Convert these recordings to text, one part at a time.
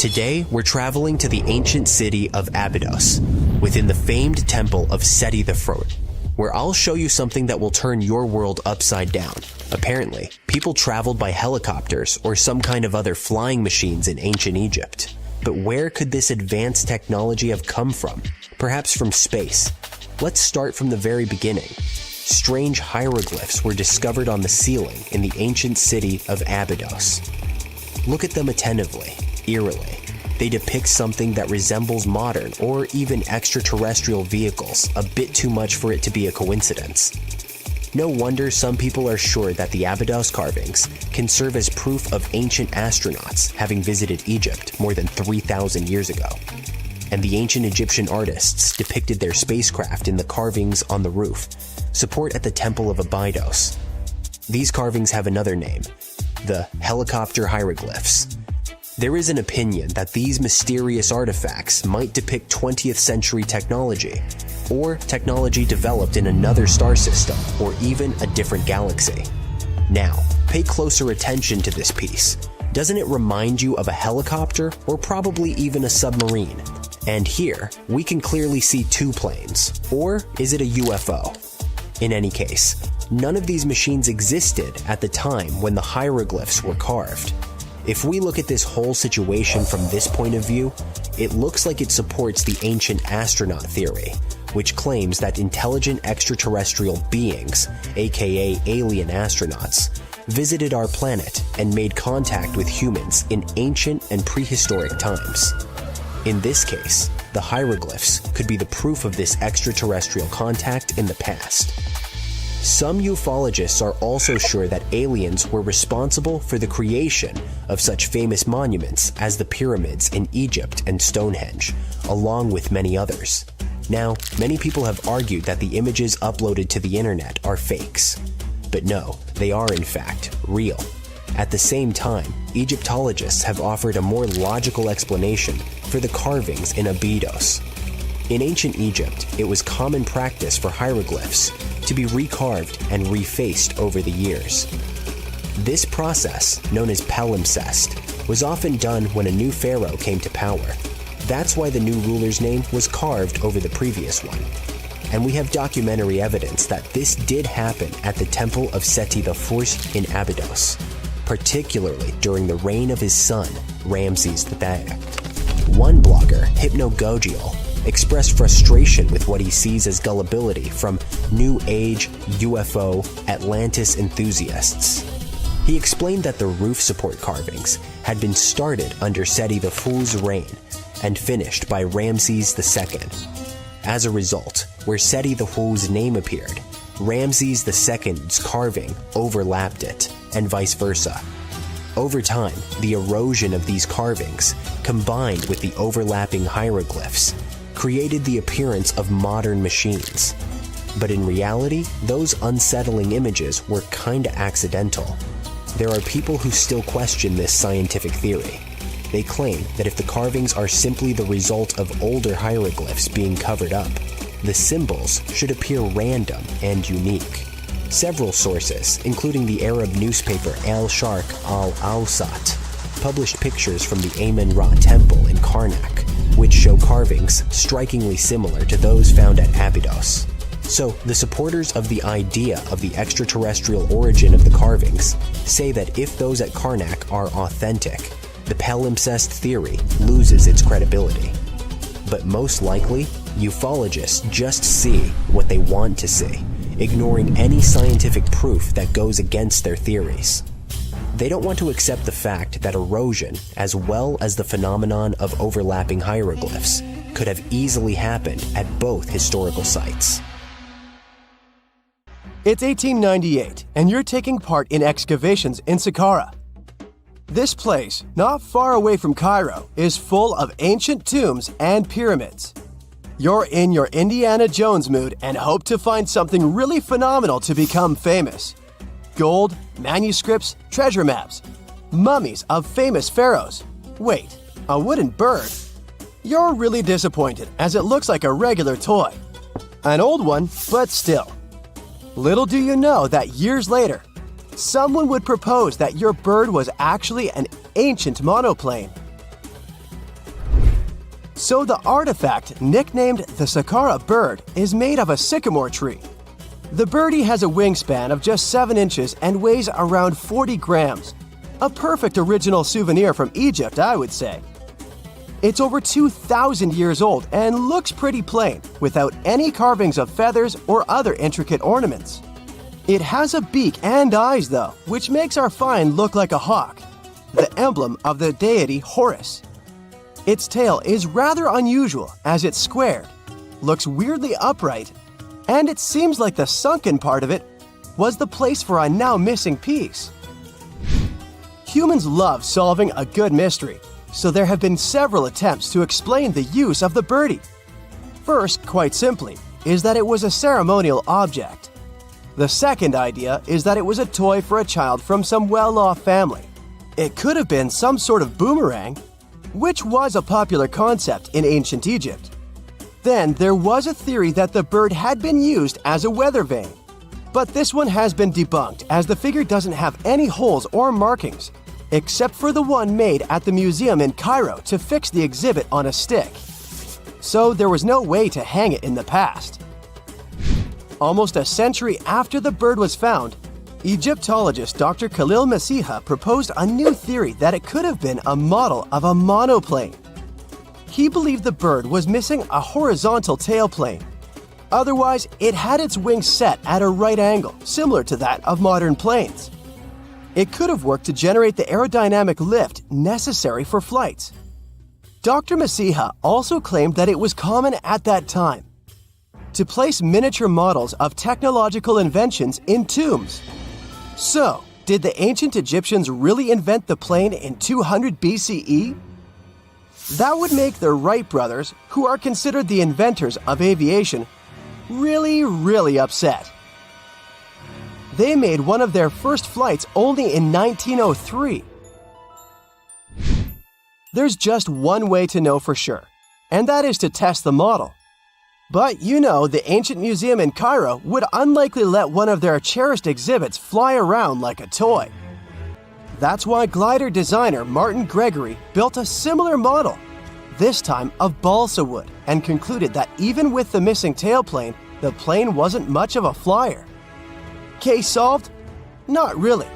Today, we're traveling to the ancient city of Abidos, within the famed temple of Seti the Fourth, where I'll show you something that will turn your world upside down. Apparently, people traveled by helicopters or some kind of other flying machines in ancient Egypt. But where could this advanced technology have come from? Perhaps from space. Let's start from the very beginning. Strange hieroglyphs were discovered on the ceiling in the ancient city of Abidos. Look at them attentively, eerily. They depict something that resembles modern or even extraterrestrial vehicles, a bit too much for it to be a coincidence. No wonder some people are sure that the Abidos carvings can serve as proof of ancient astronauts having visited Egypt more than 3,000 years ago. And the ancient Egyptian artists depicted their spacecraft in the carvings on the roof, support at the Temple of Abidos. These carvings have another name, the helicopter hieroglyphs. There is an opinion that these mysterious artifacts might depict 20th century technology, or technology developed in another star system, or even a different galaxy. Now, pay closer attention to this piece. Doesn't it remind you of a helicopter, or probably even a submarine? And here, we can clearly see two planes. Or is it a UFO? In any case, none of these machines existed at the time when the hieroglyphs were carved. If we look at this whole situation from this point of view, it looks like it supports the ancient astronaut theory, which claims that intelligent extraterrestrial beings, aka alien astronauts, visited our planet and made contact with humans in ancient and prehistoric times. In this case, the hieroglyphs could be the proof of this extraterrestrial contact in the past. Some ufologists are also sure that aliens were responsible for the creation of such famous monuments as the pyramids in Egypt and Stonehenge, along with many others. Now, many people have argued that the images uploaded to the internet are fakes. But no, they are in fact real. At the same time, Egyptologists have offered a more logical explanation for the carvings in Abidos. In ancient Egypt, it was common practice for hieroglyphs to be recarved and refaced over the years. This process, known as palimpsest, was often done when a new pharaoh came to power. That's why the new ruler's name was carved over the previous one. And we have documentary evidence that this did happen at the Temple of Seti the Fourth in Abidos, particularly during the reign of his son, Ramses III. One blogger, Hypnogogial, expressed frustration with what he sees as gullibility from New Age, UFO, Atlantis enthusiasts. He explained that the roof support carvings had been started under Seti the Fool's reign and finished by Ramses II. As a result, where Seti the Fool's name appeared, Ramses II's carving overlapped it, and vice versa. Over time, the erosion of these carvings, combined with the overlapping hieroglyphs, created the appearance of modern machines. But in reality, those unsettling images were kinda accidental. There are people who still question this scientific theory. They claim that if the carvings are simply the result of older hieroglyphs being covered up, the symbols should appear random and unique. Several sources, including the Arab newspaper Al-Sharq al-Awsat, published pictures from the Amun-Ra temple in Karnak, which show carvings strikingly similar to those found at Abidos. So, the supporters of the idea of the extraterrestrial origin of the carvings say that if those at Karnak are authentic, the palimpsest theory loses its credibility. But most likely, ufologists just see what they want to see, ignoring any scientific proof that goes against their theories. They don't want to accept the fact that erosion, as well as the phenomenon of overlapping hieroglyphs, could have easily happened at both historical sites. It's 1898, and you're taking part in excavations in Saqqara. This place, not far away from Cairo, is full of ancient tombs and pyramids. You're in your Indiana Jones mood and hope to find something really phenomenal to become famous. Gold, manuscripts, treasure maps, mummies of famous pharaohs. Wait, a wooden bird? You're really disappointed as it looks like a regular toy. An old one, but still. Little do you know that years later, someone would propose that your bird was actually an ancient monoplane. So the artifact, nicknamed the Saqqara bird, is made of a sycamore tree. The birdie has a wingspan of just 7 inches and weighs around 40 grams. A perfect original souvenir from Egypt, I would say. It's over 2,000 years old and looks pretty plain, without any carvings of feathers or other intricate ornaments. It has a beak and eyes though, which makes our find look like a hawk, the emblem of the deity Horus. Its tail is rather unusual as it's squared, looks weirdly upright, and it seems like the sunken part of it was the place for a now missing piece. Humans love solving a good mystery, so there have been several attempts to explain the use of the birdie. First, quite simply, is that it was a ceremonial object. The second idea is that it was a toy for a child from some well-off family. It could have been some sort of boomerang, which was a popular concept in ancient Egypt. Then there was a theory that the bird had been used as a weather vane. But this one has been debunked as the figure doesn't have any holes or markings, except for the one made at the museum in Cairo to fix the exhibit on a stick. So there was no way to hang it in the past. Almost a century after the bird was found, Egyptologist Dr. Khalil Masiha proposed a new theory that it could have been a model of a monoplane. He believed the bird was missing a horizontal tailplane. Otherwise, it had its wings set at a right angle, similar to that of modern planes. It could have worked to generate the aerodynamic lift necessary for flights. Dr. Masiha also claimed that it was common at that time to place miniature models of technological inventions in tombs. So, did the ancient Egyptians really invent the plane in 200 BCE? That would make the Wright brothers, who are considered the inventors of aviation, really upset. They made one of their first flights only in 1903. There's just one way to know for sure, and that is to test the model. But you know, the ancient museum in Cairo would unlikely let one of their cherished exhibits fly around like a toy. That's why glider designer Martin Gregory built a similar model, this time of balsa wood, and concluded that even with the missing tailplane, the plane wasn't much of a flyer. Case solved? Not really.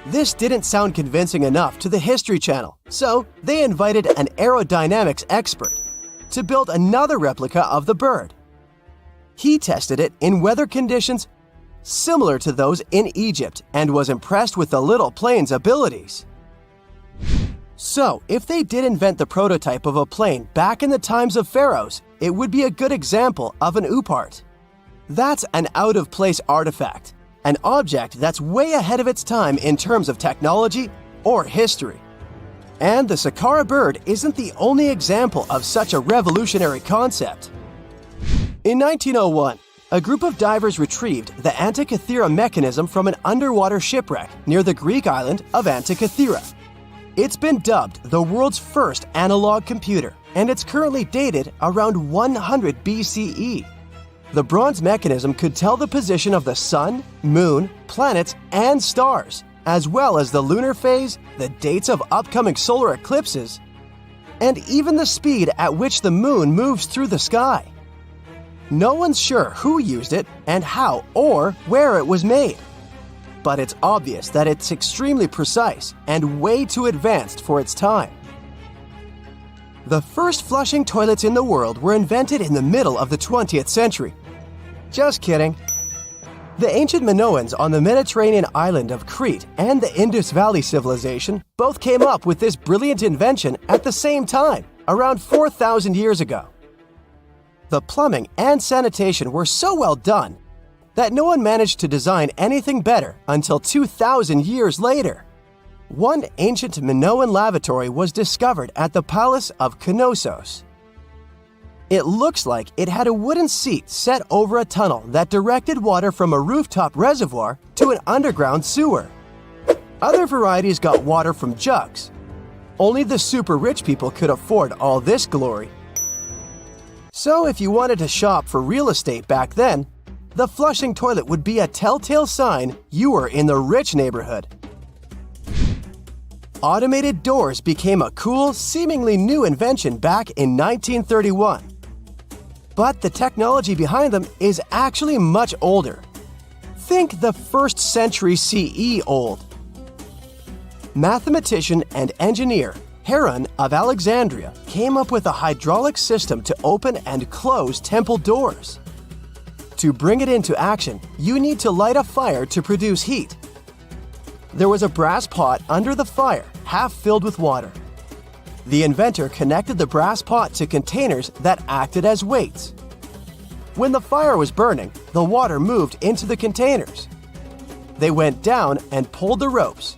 This didn't sound convincing enough to the History Channel, so they invited an aerodynamics expert to build another replica of the bird. He tested it in weather conditions similar to those in Egypt and was impressed with the little plane's abilities. So, if they did invent the prototype of a plane back in the times of pharaohs, it would be a good example of an oupart. That's an out-of-place artifact, an object that's way ahead of its time in terms of technology or history. And the Saqqara bird isn't the only example of such a revolutionary concept. In 1901, a group of divers retrieved the Antikythera mechanism from an underwater shipwreck near the Greek island of Antikythera. It's been dubbed the world's first analog computer, and it's currently dated around 100 BCE. The bronze mechanism could tell the position of the sun, moon, planets, and stars, as well as the lunar phase, the dates of upcoming solar eclipses, and even the speed at which the moon moves through the sky. No one's sure who used it and how or where it was made, but it's obvious that it's extremely precise and way too advanced for its time. The first flushing toilets in the world were invented in the middle of the 20th century. Just kidding. The ancient Minoans on the Mediterranean island of Crete and the Indus Valley civilization both came up with this brilliant invention at the same time, around 4,000 years ago. The plumbing and sanitation were so well done that no one managed to design anything better until 2,000 years later. One ancient Minoan lavatory was discovered at the Palace of Knossos. It looks like it had a wooden seat set over a tunnel that directed water from a rooftop reservoir to an underground sewer. Other varieties got water from jugs. Only the super rich people could afford all this glory. So if you wanted to shop for real estate back then, the flushing toilet would be a telltale sign you were in the rich neighborhood. automated doors became a cool, seemingly new invention back in 1931. But the technology behind them is actually much older. Think the 1st century CE old. Mathematician and engineer Heron of Alexandria came up with a hydraulic system to open and close temple doors. To bring it into action, you need to light a fire to produce heat. There was a brass pot under the fire, half filled with water. The inventor connected the brass pot to containers that acted as weights. When the fire was burning, the water moved into the containers. They went down and pulled the ropes.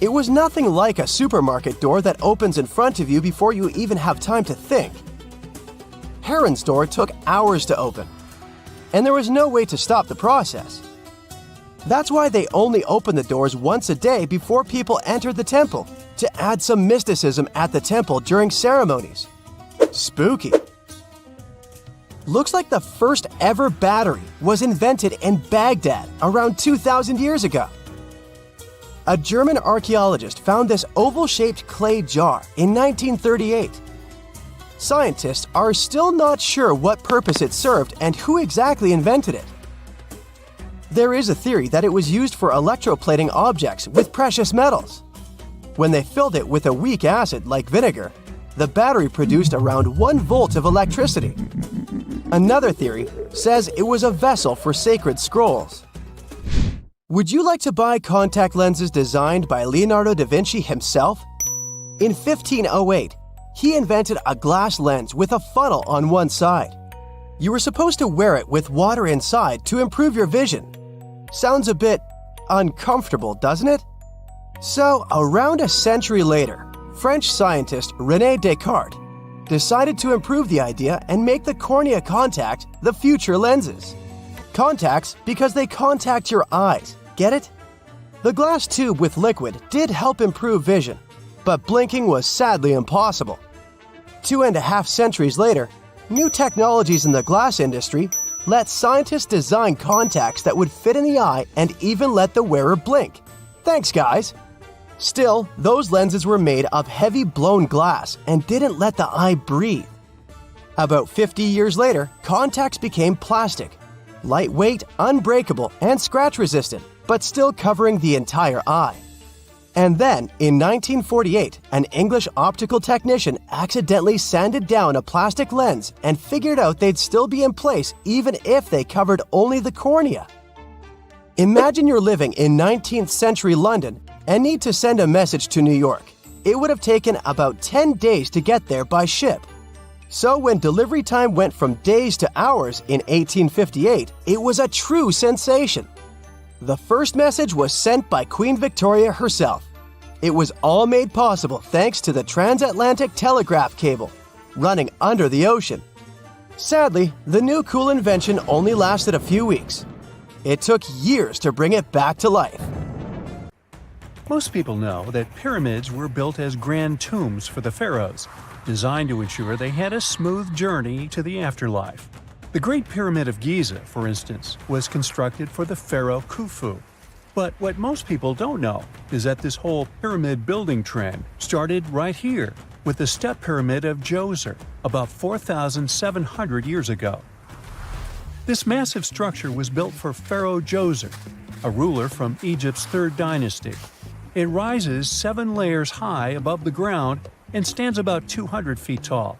It was nothing like a supermarket door that opens in front of you before you even have time to think. Heron's door took hours to open, and there was no way to stop the process. That's why they only opened the doors once a day before people entered the temple, to add some mysticism at the temple during ceremonies. Spooky. Looks like the first ever battery was invented in Baghdad around 2,000 years ago. A German archaeologist found this oval-shaped clay jar in 1938. Scientists are still not sure what purpose it served and who exactly invented it. There is a theory that it was used for electroplating objects with precious metals. When they filled it with a weak acid like vinegar, the battery produced around 1 volt of electricity. Another theory says it was a vessel for sacred scrolls. Would you like to buy contact lenses designed by Leonardo da Vinci himself? In 1508, he invented a glass lens with a funnel on one side. You were supposed to wear it with water inside to improve your vision. Sounds a bit uncomfortable, doesn't it? So, around a century later, French scientist René Descartes decided to improve the idea and make the cornea contact the future lenses. Contacts because they contact your eyes, get it? The glass tube with liquid did help improve vision, but blinking was sadly impossible. 2.5 centuries later, new technologies in the glass industry let scientists design contacts that would fit in the eye and even let the wearer blink. Thanks, guys! Still, those lenses were made of heavy blown glass and didn't let the eye breathe. About 50 years later, contacts became plastic, lightweight, unbreakable, and scratch-resistant, but still covering the entire eye. And then, in 1948, an English optical technician accidentally sanded down a plastic lens and figured out they'd still be in place even if they covered only the cornea. Imagine you're living in 19th century London and need to send a message to New York. It would have taken about 10 days to get there by ship. So when delivery time went from days to hours in 1858, it was a true sensation. The first message was sent by Queen Victoria herself. It was all made possible thanks to the Transatlantic telegraph cable, running under the ocean. Sadly, the new cool invention only lasted a few weeks. It took years to bring it back to life. Most people know that pyramids were built as grand tombs for the pharaohs, designed to ensure they had a smooth journey to the afterlife. The Great Pyramid of Giza, for instance, was constructed for the pharaoh Khufu. But what most people don't know is that this whole pyramid building trend started right here with the step pyramid of Djoser about 4,700 years ago. This massive structure was built for Pharaoh Djoser, a ruler from Egypt's 3rd dynasty. It rises 7 layers high above the ground and stands about 200 feet tall.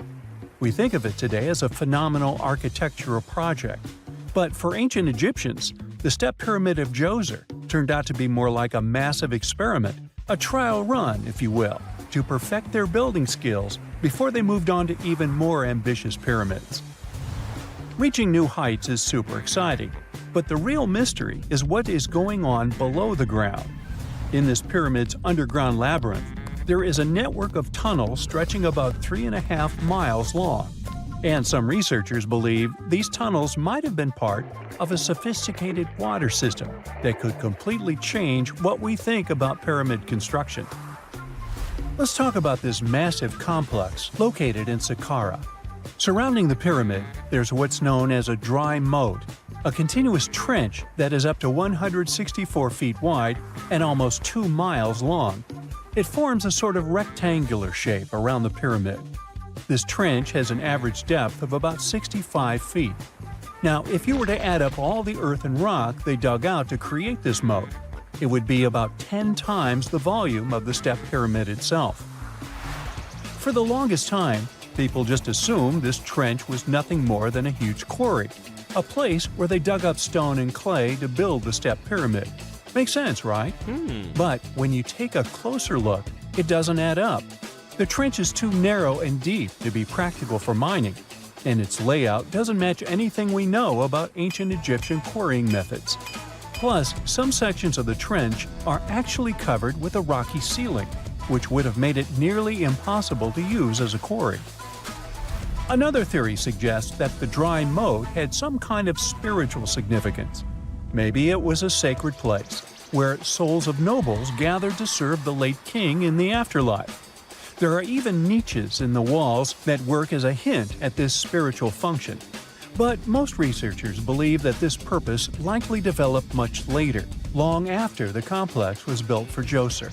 We think of it today as a phenomenal architectural project, but for ancient Egyptians, the step pyramid of Djoser turned out to be more like a massive experiment, a trial run, if you will, to perfect their building skills before they moved on to even more ambitious pyramids. Reaching new heights is super exciting, but the real mystery is what is going on below the ground. In this pyramid's underground labyrinth, there is a network of tunnels stretching about 3.5 miles long, and some researchers believe these tunnels might have been part of a sophisticated water system that could completely change what we think about pyramid construction. Let's talk about this massive complex located in Saqqara. Surrounding the pyramid, there's what's known as a dry moat, a continuous trench that is up to 164 feet wide and almost 2 miles long. It forms a sort of rectangular shape around the pyramid. This trench has an average depth of about 65 feet. Now, if you were to add up all the earth and rock they dug out to create this moat, it would be about 10 times the volume of the step pyramid itself. For the longest time, people just assumed this trench was nothing more than a huge quarry, a place where they dug up stone and clay to build the step pyramid. Makes sense, right? But when you take a closer look, it doesn't add up. The trench is too narrow and deep to be practical for mining, and its layout doesn't match anything we know about ancient Egyptian quarrying methods. Plus, some sections of the trench are actually covered with a rocky ceiling, which would have made it nearly impossible to use as a quarry. Another theory suggests that the dry moat had some kind of spiritual significance. Maybe it was a sacred place, where souls of nobles gathered to serve the late king in the afterlife. There are even niches in the walls that work as a hint at this spiritual function. But most researchers believe that this purpose likely developed much later, long after the complex was built for Djoser.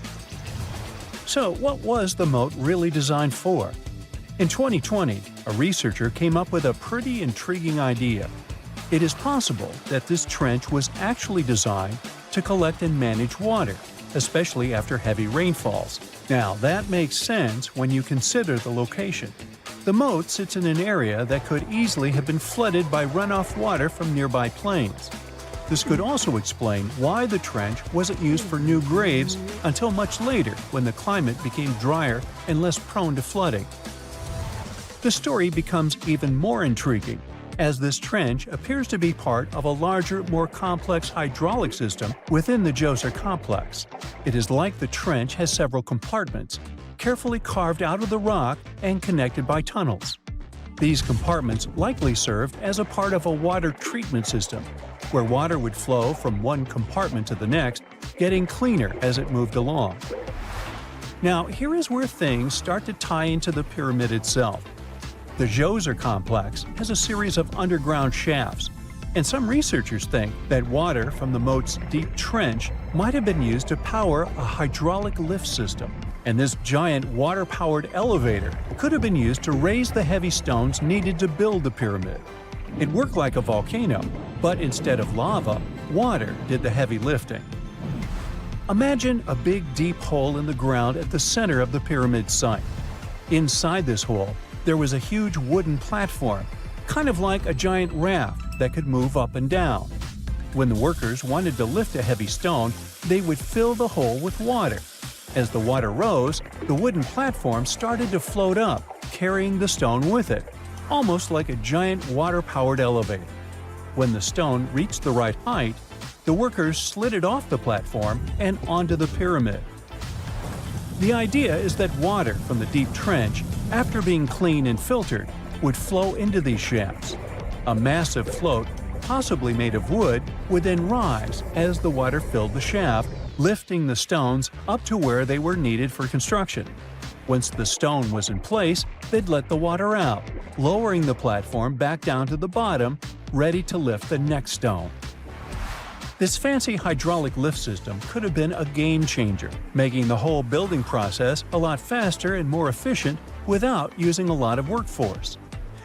So, what was the moat really designed for? In 2020, a researcher came up with a pretty intriguing idea. It is possible that this trench was actually designed to collect and manage water, especially after heavy rainfalls. Now, that makes sense when you consider the location. The moat sits in an area that could easily have been flooded by runoff water from nearby plains. This could also explain why the trench wasn't used for new graves until much later when the climate became drier and less prone to flooding. The story becomes even more intriguing, as this trench appears to be part of a larger, more complex hydraulic system within the Djoser complex. It is like the trench has several compartments, carefully carved out of the rock and connected by tunnels. These compartments likely served as a part of a water treatment system, where water would flow from one compartment to the next, getting cleaner as it moved along. Now, here is where things start to tie into the pyramid itself. The Djoser complex has a series of underground shafts, and some researchers think that water from the moat's deep trench might have been used to power a hydraulic lift system, and this giant water-powered elevator could have been used to raise the heavy stones needed to build the pyramid. It worked like a volcano, but instead of lava, water did the heavy lifting. Imagine a big deep hole in the ground at the center of the pyramid site. Inside this hole, there was a huge wooden platform, kind of like a giant raft that could move up and down. When the workers wanted to lift a heavy stone, they would fill the hole with water. As the water rose, the wooden platform started to float up, carrying the stone with it, almost like a giant water-powered elevator. When the stone reached the right height, the workers slid it off the platform and onto the pyramid. The idea is that water from the deep trench, after being cleaned and filtered, would flow into these shafts. A massive float, possibly made of wood, would then rise as the water filled the shaft, lifting the stones up to where they were needed for construction. Once the stone was in place, they'd let the water out, lowering the platform back down to the bottom, ready to lift the next stone. This fancy hydraulic lift system could have been a game changer, making the whole building process a lot faster and more efficient without using a lot of workforce.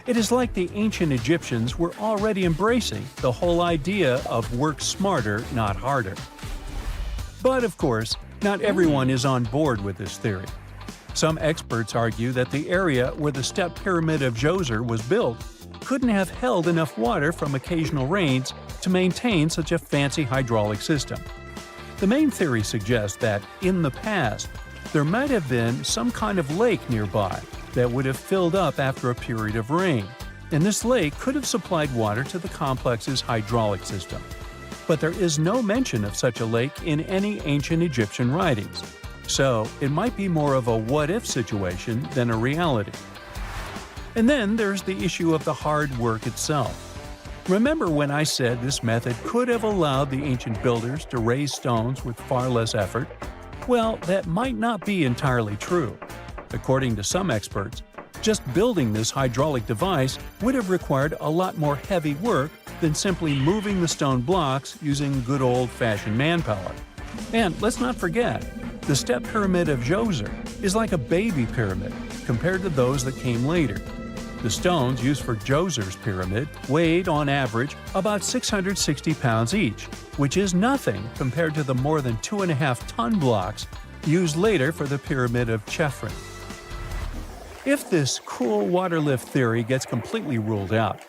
It is like the ancient Egyptians were already embracing the whole idea of work smarter, not harder. But of course, not everyone is on board with this theory. Some experts argue that the area where the step pyramid of Djoser was built couldn't have held enough water from occasional rains to maintain such a fancy hydraulic system. The main theory suggests that, in the past, there might have been some kind of lake nearby that would have filled up after a period of rain, and this lake could have supplied water to the complex's hydraulic system. But there is no mention of such a lake in any ancient Egyptian writings, so it might be more of a what-if situation than a reality. And then there's the issue of the hard work itself. Remember when I said this method could have allowed the ancient builders to raise stones with far less effort? Well, that might not be entirely true. According to some experts, just building this hydraulic device would have required a lot more heavy work than simply moving the stone blocks using good old-fashioned manpower. And let's not forget, The step pyramid of Djoser is like a baby pyramid compared to those that came later. The stones used for Djoser's pyramid weighed, on average, about 660 pounds each, which is nothing compared to the more than 2.5-ton blocks used later for the pyramid of Chephren. If this cool water lift theory gets completely ruled out,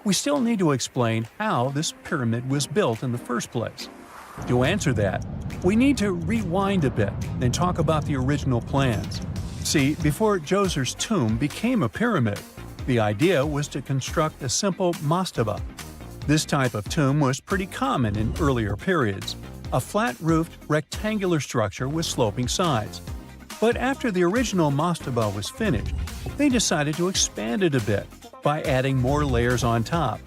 we still need to explain how this pyramid was built in the first place. To answer that, we need to rewind a bit and talk about the original plans. See, before Djoser's tomb became a pyramid, the idea was to construct a simple mastaba. This type of tomb was pretty common in earlier periods, a flat-roofed, rectangular structure with sloping sides. But after the original mastaba was finished, they decided to expand it a bit by adding more layers on top.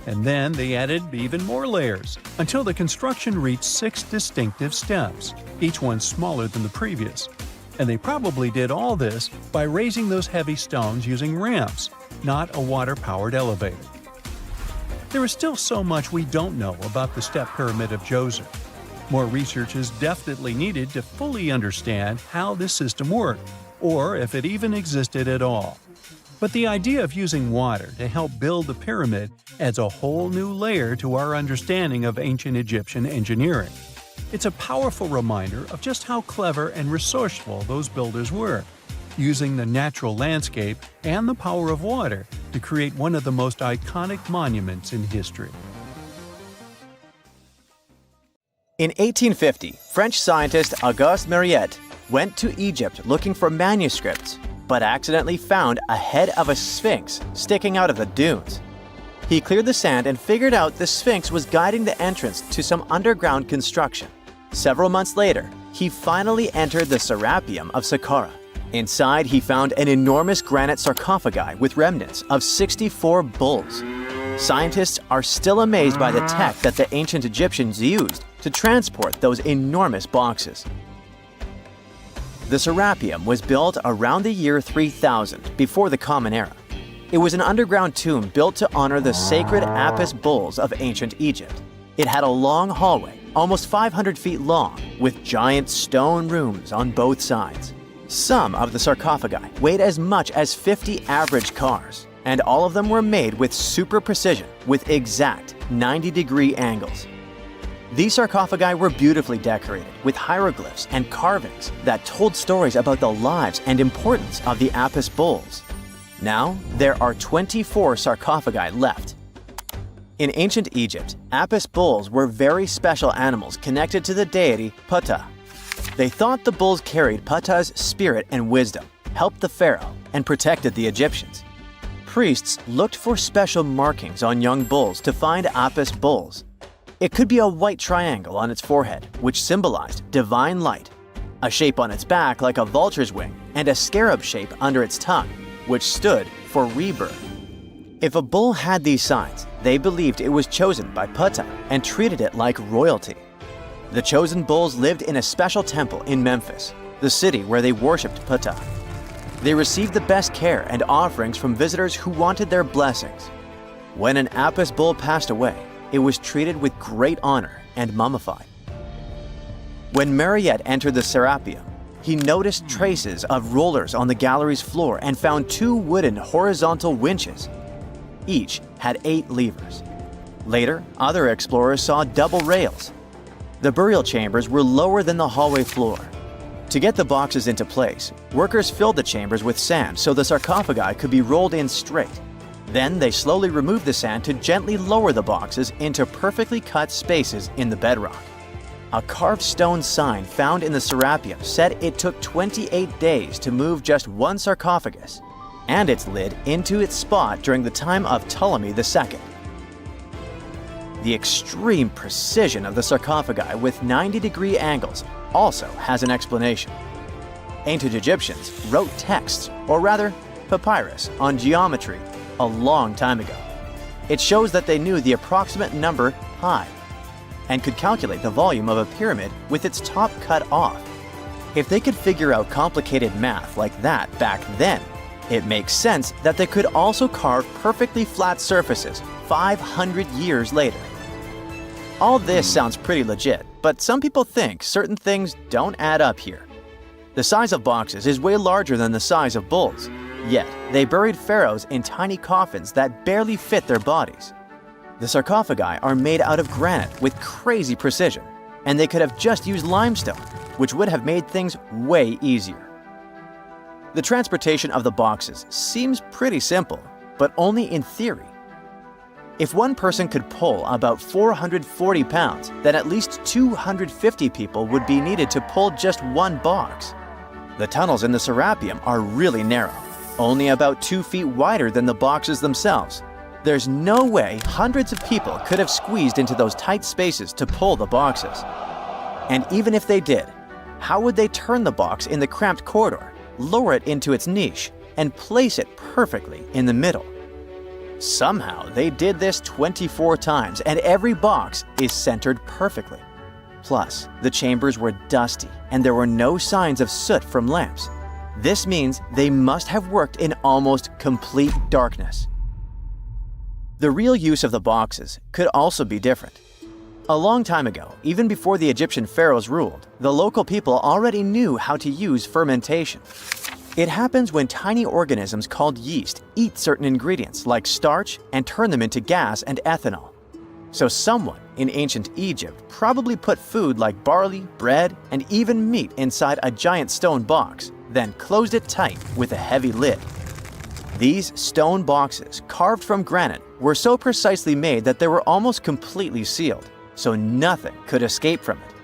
And then they added even more layers, until the construction reached 6 distinctive steps, each one smaller than the previous. And they probably did all this by raising those heavy stones using ramps, not a water-powered elevator. There is still so much we don't know about the step pyramid of Djoser. More research is definitely needed to fully understand how this system worked, or if it even existed at all. But the idea of using water to help build the pyramid adds a whole new layer to our understanding of ancient Egyptian engineering. It's a powerful reminder of just how clever and resourceful those builders were, using the natural landscape and the power of water to create one of the most iconic monuments in history. In 1850, French scientist Auguste Mariette went to Egypt looking for manuscripts, but accidentally found a head of a sphinx sticking out of the dunes. He cleared the sand and figured out the Sphinx was guiding the entrance to some underground construction. Several months later, he finally entered the Serapeum of Saqqara. Inside, he found an enormous granite sarcophagi with remnants of 64 bulls. Scientists are still amazed by the tech that the ancient Egyptians used to transport those enormous boxes. The Serapeum was built around the year 3000 before the Common Era. It was an underground tomb built to honor the sacred Apis bulls of ancient Egypt. It had a long hallway, almost 500 feet long, with giant stone rooms on both sides. Some of the sarcophagi weighed as much as 50 average cars, and all of them were made with super precision with exact 90-degree angles. These sarcophagi were beautifully decorated with hieroglyphs and carvings that told stories about the lives and importance of the Apis bulls. Now, there are 24 sarcophagi left. In ancient Egypt, Apis bulls were very special animals connected to the deity Ptah. They thought the bulls carried Ptah's spirit and wisdom, helped the pharaoh, and protected the Egyptians. Priests looked for special markings on young bulls to find Apis bulls. It could be a white triangle on its forehead, which symbolized divine light, a shape on its back like a vulture's wing, and a scarab shape under its tongue, which stood for rebirth. If a bull had these signs, they believed it was chosen by Ptah and treated it like royalty. The chosen bulls lived in a special temple in Memphis, the city where they worshipped Ptah. They received the best care and offerings from visitors who wanted their blessings. When an Apis bull passed away, it was treated with great honor and mummified. When Mariette entered the Serapeum, he noticed traces of rollers on the gallery's floor and found 2 wooden horizontal winches. Each had 8 levers. Later, other explorers saw double rails. The burial chambers were lower than the hallway floor. To get the boxes into place, workers filled the chambers with sand so the sarcophagi could be rolled in straight. Then they slowly removed the sand to gently lower the boxes into perfectly cut spaces in the bedrock. A carved stone sign found in the Serapeum said it took 28 days to move just one sarcophagus and its lid into its spot during the time of Ptolemy II. The extreme precision of the sarcophagi with 90-degree angles also has an explanation. Ancient Egyptians wrote texts, or rather, papyrus, on geometry a long time ago. It shows that they knew the approximate number pi and could calculate the volume of a pyramid with its top cut off. If they could figure out complicated math like that back then, it makes sense that they could also carve perfectly flat surfaces 500 years later. All this sounds pretty legit, but some people think certain things don't add up here. The size of boxes is way larger than the size of bulls, yet they buried pharaohs in tiny coffins that barely fit their bodies. The sarcophagi are made out of granite with crazy precision, and they could have just used limestone, which would have made things way easier. The transportation of the boxes seems pretty simple, but only in theory. If one person could pull about 440 pounds, then at least 250 people would be needed to pull just one box. The tunnels in the Serapeum are really narrow, only about 2 feet wider than the boxes themselves. There's no way hundreds of people could have squeezed into those tight spaces to pull the boxes. And even if they did, how would they turn the box in the cramped corridor, lower it into its niche, and place it perfectly in the middle? Somehow, they did this 24 times, and every box is centered perfectly. Plus, the chambers were dusty, and there were no signs of soot from lamps. This means they must have worked in almost complete darkness. The real use of the boxes could also be different. A long time ago, even before the Egyptian pharaohs ruled, the local people already knew how to use fermentation. It happens when tiny organisms called yeast eat certain ingredients like starch and turn them into gas and ethanol. So someone in ancient Egypt probably put food like barley, bread, and even meat inside a giant stone box, then closed it tight with a heavy lid. These stone boxes, carved from granite, were so precisely made that they were almost completely sealed, so nothing could escape from it.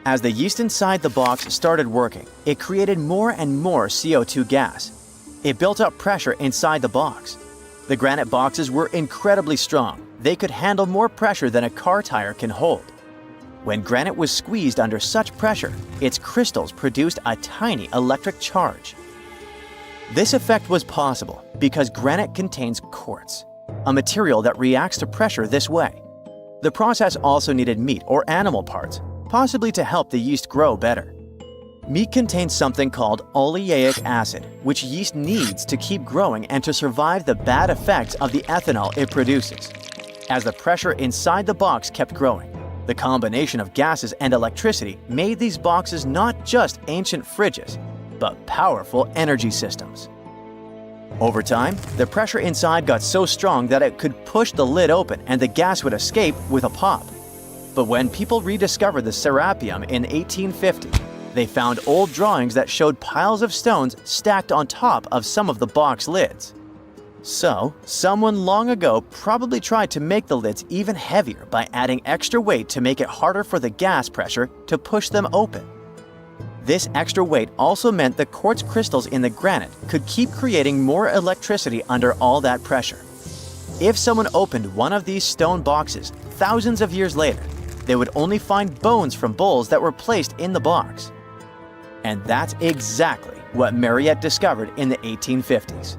As the yeast inside the box started working, it created more and more CO2 gas. It built up pressure inside the box. The granite boxes were incredibly strong. They could handle more pressure than a car tire can hold. When granite was squeezed under such pressure, its crystals produced a tiny electric charge. This effect was possible because granite contains quartz, a material that reacts to pressure this way. The process also needed meat or animal parts, possibly to help the yeast grow better. Meat contains something called oleic acid, which yeast needs to keep growing and to survive the bad effects of the ethanol it produces. As the pressure inside the box kept growing, the combination of gases and electricity made these boxes not just ancient fridges, but powerful energy systems. Over time, the pressure inside got so strong that it could push the lid open and the gas would escape with a pop. But when people rediscovered the Serapeum in 1850, they found old drawings that showed piles of stones stacked on top of some of the box lids. So, someone long ago probably tried to make the lids even heavier by adding extra weight to make it harder for the gas pressure to push them open. This extra weight also meant the quartz crystals in the granite could keep creating more electricity under all that pressure. If someone opened one of these stone boxes thousands of years later, they would only find bones from bulls that were placed in the box. And that's exactly what Mariette discovered in the 1850s.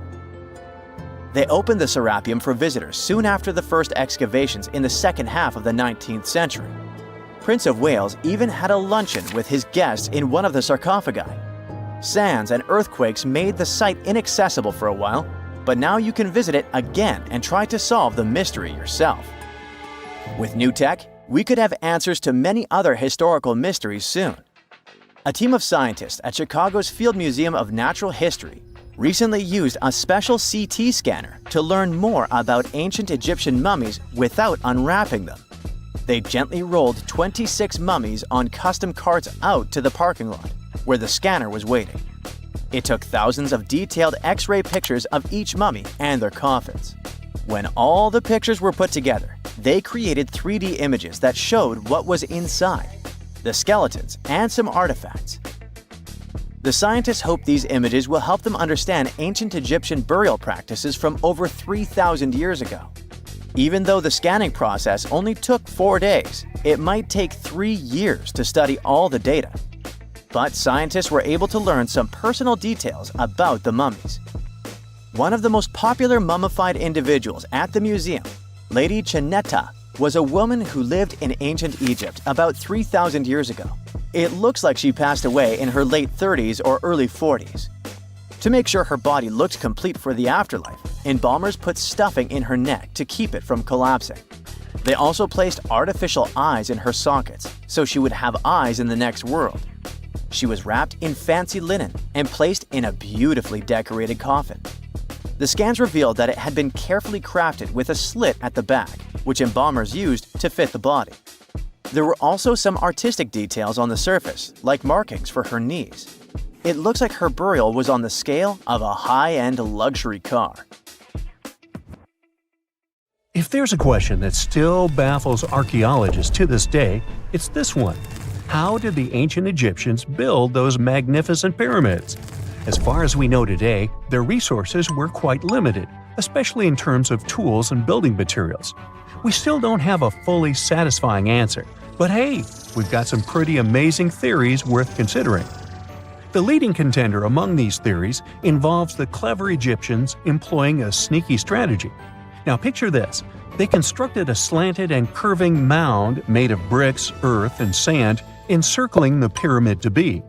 They opened the Serapeum for visitors soon after the first excavations in the second half of the 19th century. Prince of Wales even had a luncheon with his guests in one of the sarcophagi. Sands and earthquakes made the site inaccessible for a while, but now you can visit it again and try to solve the mystery yourself. With new tech, we could have answers to many other historical mysteries soon. A team of scientists at Chicago's Field Museum of Natural History recently used a special CT scanner to learn more about ancient Egyptian mummies without unwrapping them. They gently rolled 26 mummies on custom carts out to the parking lot, where the scanner was waiting. It took thousands of detailed X-ray pictures of each mummy and their coffins. When all the pictures were put together, they created 3D images that showed what was inside, the skeletons, and some artifacts. The scientists hope these images will help them understand ancient Egyptian burial practices from over 3,000 years ago. Even though the scanning process only took 4 days, it might take 3 years to study all the data. But scientists were able to learn some personal details about the mummies. One of the most popular mummified individuals at the museum, Lady Cheneta, was a woman who lived in ancient Egypt about 3,000 years ago. It looks like she passed away in her late 30s or early 40s. To make sure her body looked complete for the afterlife, embalmers put stuffing in her neck to keep it from collapsing. They also placed artificial eyes in her sockets, so she would have eyes in the next world. She was wrapped in fancy linen and placed in a beautifully decorated coffin. The scans revealed that it had been carefully crafted with a slit at the back, which embalmers used to fit the body. There were also some artistic details on the surface, like markings for her knees. It looks like her burial was on the scale of a high-end luxury car. If there's a question that still baffles archaeologists to this day, it's this one. How did the ancient Egyptians build those magnificent pyramids? As far as we know today, their resources were quite limited, especially in terms of tools and building materials. We still don't have a fully satisfying answer, but hey, we've got some pretty amazing theories worth considering. The leading contender among these theories involves the clever Egyptians employing a sneaky strategy. Now picture this. They constructed a slanted and curving mound made of bricks, earth, and sand encircling the pyramid to be.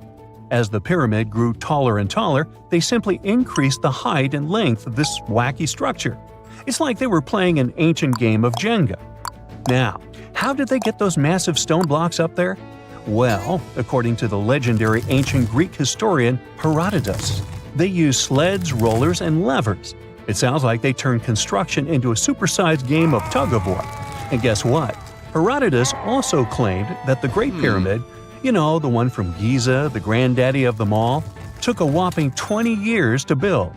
As the pyramid grew taller and taller, they simply increased the height and length of this wacky structure. It's like they were playing an ancient game of Jenga. Now, how did they get those massive stone blocks up there? Well, according to the legendary ancient Greek historian Herodotus, they used sleds, rollers, and levers. It sounds like they turned construction into a supersized game of tug-of-war. And guess what? Herodotus also claimed that the Great Pyramid, the one from Giza, the granddaddy of them all, took a whopping 20 years to build.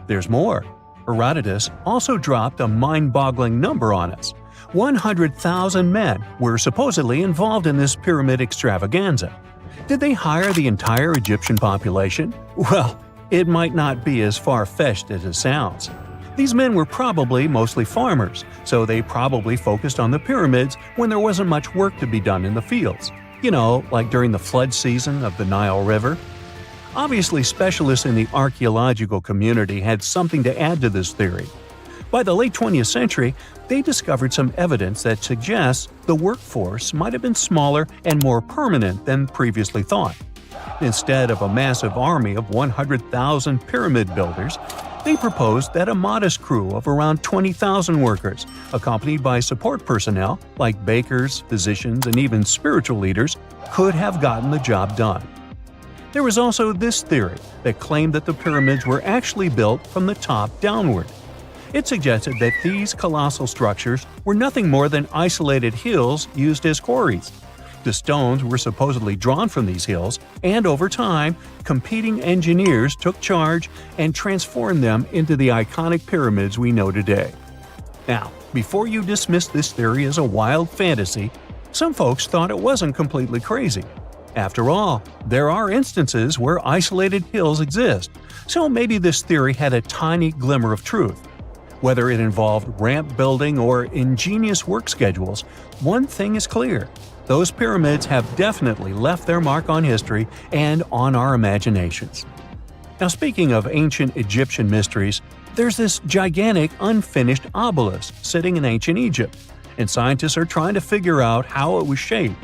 There's more. Herodotus also dropped a mind-boggling number on us. 100,000 men were supposedly involved in this pyramid extravaganza. Did they hire the entire Egyptian population? Well, it might not be as far-fetched as it sounds. These men were probably mostly farmers, so they probably focused on the pyramids when there wasn't much work to be done in the fields. Like during the flood season of the Nile River. Obviously, specialists in the archaeological community had something to add to this theory. By the late 20th century, they discovered some evidence that suggests the workforce might have been smaller and more permanent than previously thought. Instead of a massive army of 100,000 pyramid builders, they proposed that a modest crew of around 20,000 workers, accompanied by support personnel like bakers, physicians, and even spiritual leaders, could have gotten the job done. There was also this theory that claimed that the pyramids were actually built from the top downward. It suggested that these colossal structures were nothing more than isolated hills used as quarries. The stones were supposedly drawn from these hills, and over time, competing engineers took charge and transformed them into the iconic pyramids we know today. Now, before you dismiss this theory as a wild fantasy, some folks thought it wasn't completely crazy. After all, there are instances where isolated hills exist, so maybe this theory had a tiny glimmer of truth. Whether it involved ramp building or ingenious work schedules, one thing is clear. Those pyramids have definitely left their mark on history and on our imaginations. Now, speaking of ancient Egyptian mysteries, there's this gigantic unfinished obelisk sitting in ancient Egypt, and scientists are trying to figure out how it was shaped.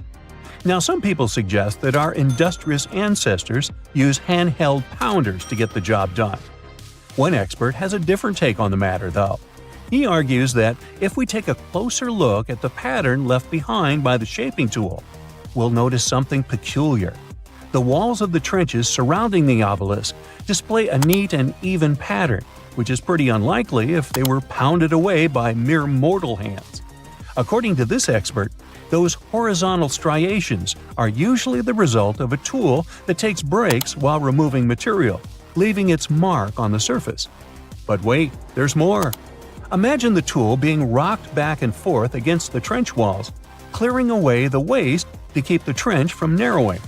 Now, some people suggest that our industrious ancestors used handheld pounders to get the job done. One expert has a different take on the matter, though. He argues that if we take a closer look at the pattern left behind by the shaping tool, we'll notice something peculiar. The walls of the trenches surrounding the obelisk display a neat and even pattern, which is pretty unlikely if they were pounded away by mere mortal hands. According to this expert, those horizontal striations are usually the result of a tool that takes breaks while removing material, leaving its mark on the surface. But wait, there's more. Imagine the tool being rocked back and forth against the trench walls, clearing away the waste to keep the trench from narrowing.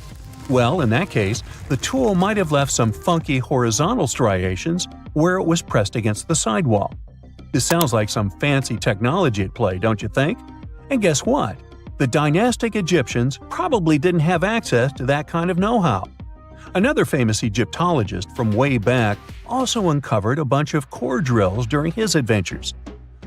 Well, in that case, the tool might have left some funky horizontal striations where it was pressed against the sidewall. This sounds like some fancy technology at play, don't you think? And guess what? The dynastic Egyptians probably didn't have access to that kind of know-how. Another famous Egyptologist from way back also uncovered a bunch of core drills during his adventures.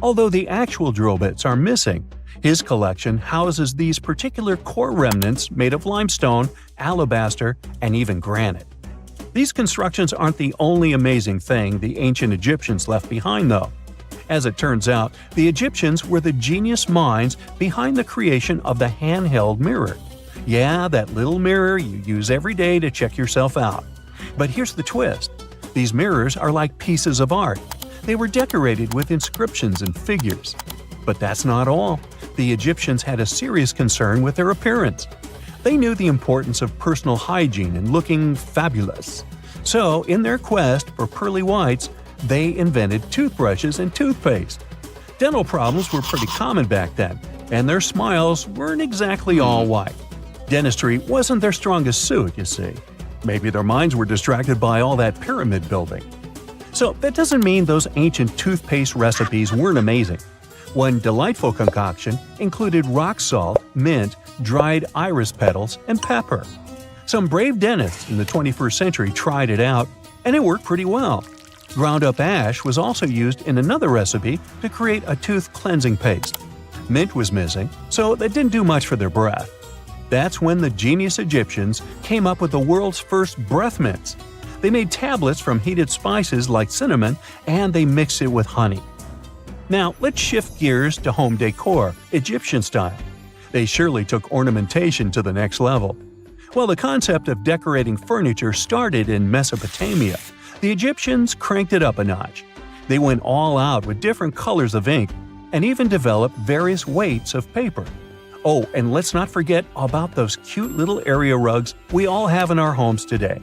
Although the actual drill bits are missing, his collection houses these particular core remnants made of limestone, alabaster, and even granite. These constructions aren't the only amazing thing the ancient Egyptians left behind, though. As it turns out, the Egyptians were the genius minds behind the creation of the handheld mirror. Yeah, that little mirror you use every day to check yourself out. But here's the twist. These mirrors are like pieces of art. They were decorated with inscriptions and figures. But that's not all. The Egyptians had a serious concern with their appearance. They knew the importance of personal hygiene and looking fabulous. So, in their quest for pearly whites, they invented toothbrushes and toothpaste. Dental problems were pretty common back then, and their smiles weren't exactly all white. Dentistry wasn't their strongest suit, you see. Maybe their minds were distracted by all that pyramid building. So that doesn't mean those ancient toothpaste recipes weren't amazing. One delightful concoction included rock salt, mint, dried iris petals, and pepper. Some brave dentists in the 21st century tried it out, and it worked pretty well. Ground-up ash was also used in another recipe to create a tooth cleansing paste. Mint was missing, so that didn't do much for their breath. That's when the genius Egyptians came up with the world's first breath mints. They made tablets from heated spices like cinnamon, and they mixed it with honey. Now, let's shift gears to home decor, Egyptian style. They surely took ornamentation to the next level. While the concept of decorating furniture started in Mesopotamia, the Egyptians cranked it up a notch. They went all out with different colors of ink and even developed various weights of paper. Oh, and let's not forget about those cute little area rugs we all have in our homes today.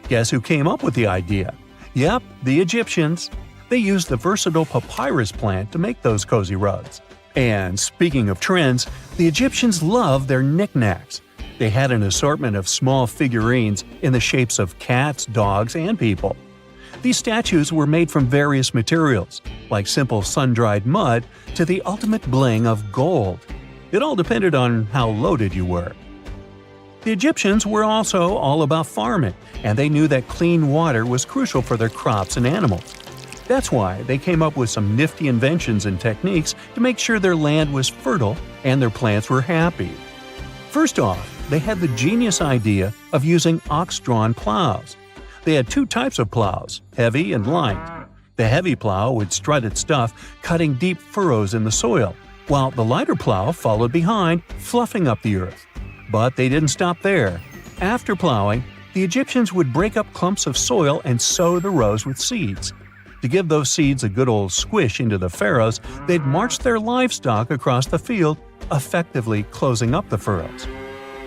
Guess who came up with the idea? Yep, the Egyptians. They used the versatile papyrus plant to make those cozy rugs. And speaking of trends, the Egyptians loved their knickknacks. They had an assortment of small figurines in the shapes of cats, dogs, and people. These statues were made from various materials, like simple sun-dried mud to the ultimate bling of gold. It all depended on how loaded you were. The Egyptians were also all about farming, and they knew that clean water was crucial for their crops and animals. That's why they came up with some nifty inventions and techniques to make sure their land was fertile and their plants were happy. First off, they had the genius idea of using ox-drawn plows. They had two types of plows, heavy and light. The heavy plow would strut its stuff, cutting deep furrows in the soil, while the lighter plow followed behind, fluffing up the earth. But they didn't stop there. After plowing, the Egyptians would break up clumps of soil and sow the rows with seeds. To give those seeds a good old squish into the furrows, they'd march their livestock across the field, effectively closing up the furrows.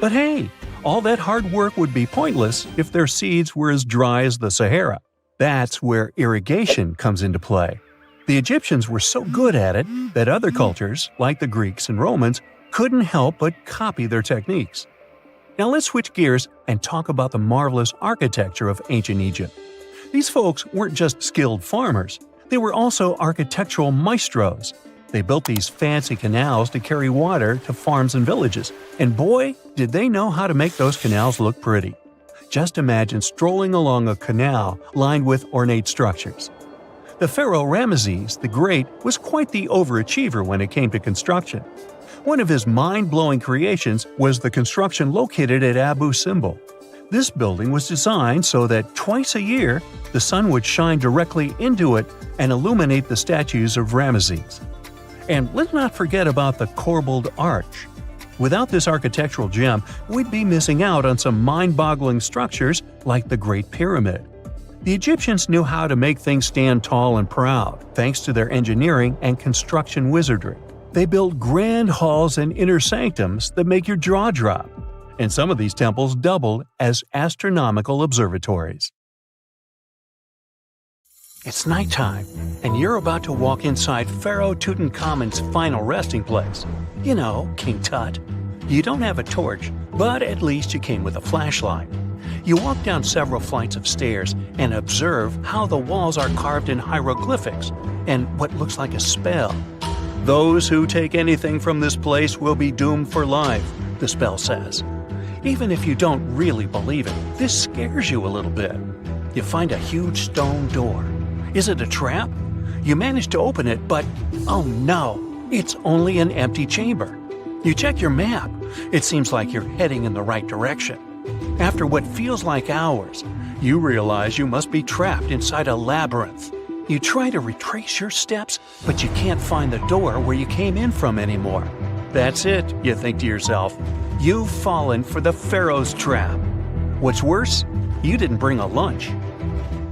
But hey, all that hard work would be pointless if their seeds were as dry as the Sahara. That's where irrigation comes into play. The Egyptians were so good at it that other cultures, like the Greeks and Romans, couldn't help but copy their techniques. Now let's switch gears and talk about the marvelous architecture of ancient Egypt. These folks weren't just skilled farmers, they were also architectural maestros. They built these fancy canals to carry water to farms and villages, and boy, did they know how to make those canals look pretty. Just imagine strolling along a canal lined with ornate structures. The pharaoh Ramesses the Great was quite the overachiever when it came to construction. One of his mind-blowing creations was the construction located at Abu Simbel. This building was designed so that twice a year, the sun would shine directly into it and illuminate the statues of Ramesses. And let's not forget about the corbelled arch. Without this architectural gem, we'd be missing out on some mind-boggling structures like the Great Pyramid. The Egyptians knew how to make things stand tall and proud, thanks to their engineering and construction wizardry. They built grand halls and inner sanctums that make your jaw drop. And some of these temples doubled as astronomical observatories. It's nighttime, and you're about to walk inside Pharaoh Tutankhamun's final resting place. You know, King Tut. You don't have a torch, but at least you came with a flashlight. You walk down several flights of stairs and observe how the walls are carved in hieroglyphics and what looks like a spell. Those who take anything from this place will be doomed for life, the spell says. Even if you don't really believe it, this scares you a little bit. You find a huge stone door. Is it a trap? You manage to open it, but oh no, it's only an empty chamber. You check your map. It seems like you're heading in the right direction. After what feels like hours, you realize you must be trapped inside a labyrinth. You try to retrace your steps, but you can't find the door where you came in from anymore. That's it, you think to yourself. you've fallen for the Pharaoh's trap. What's worse, you didn't bring a lunch.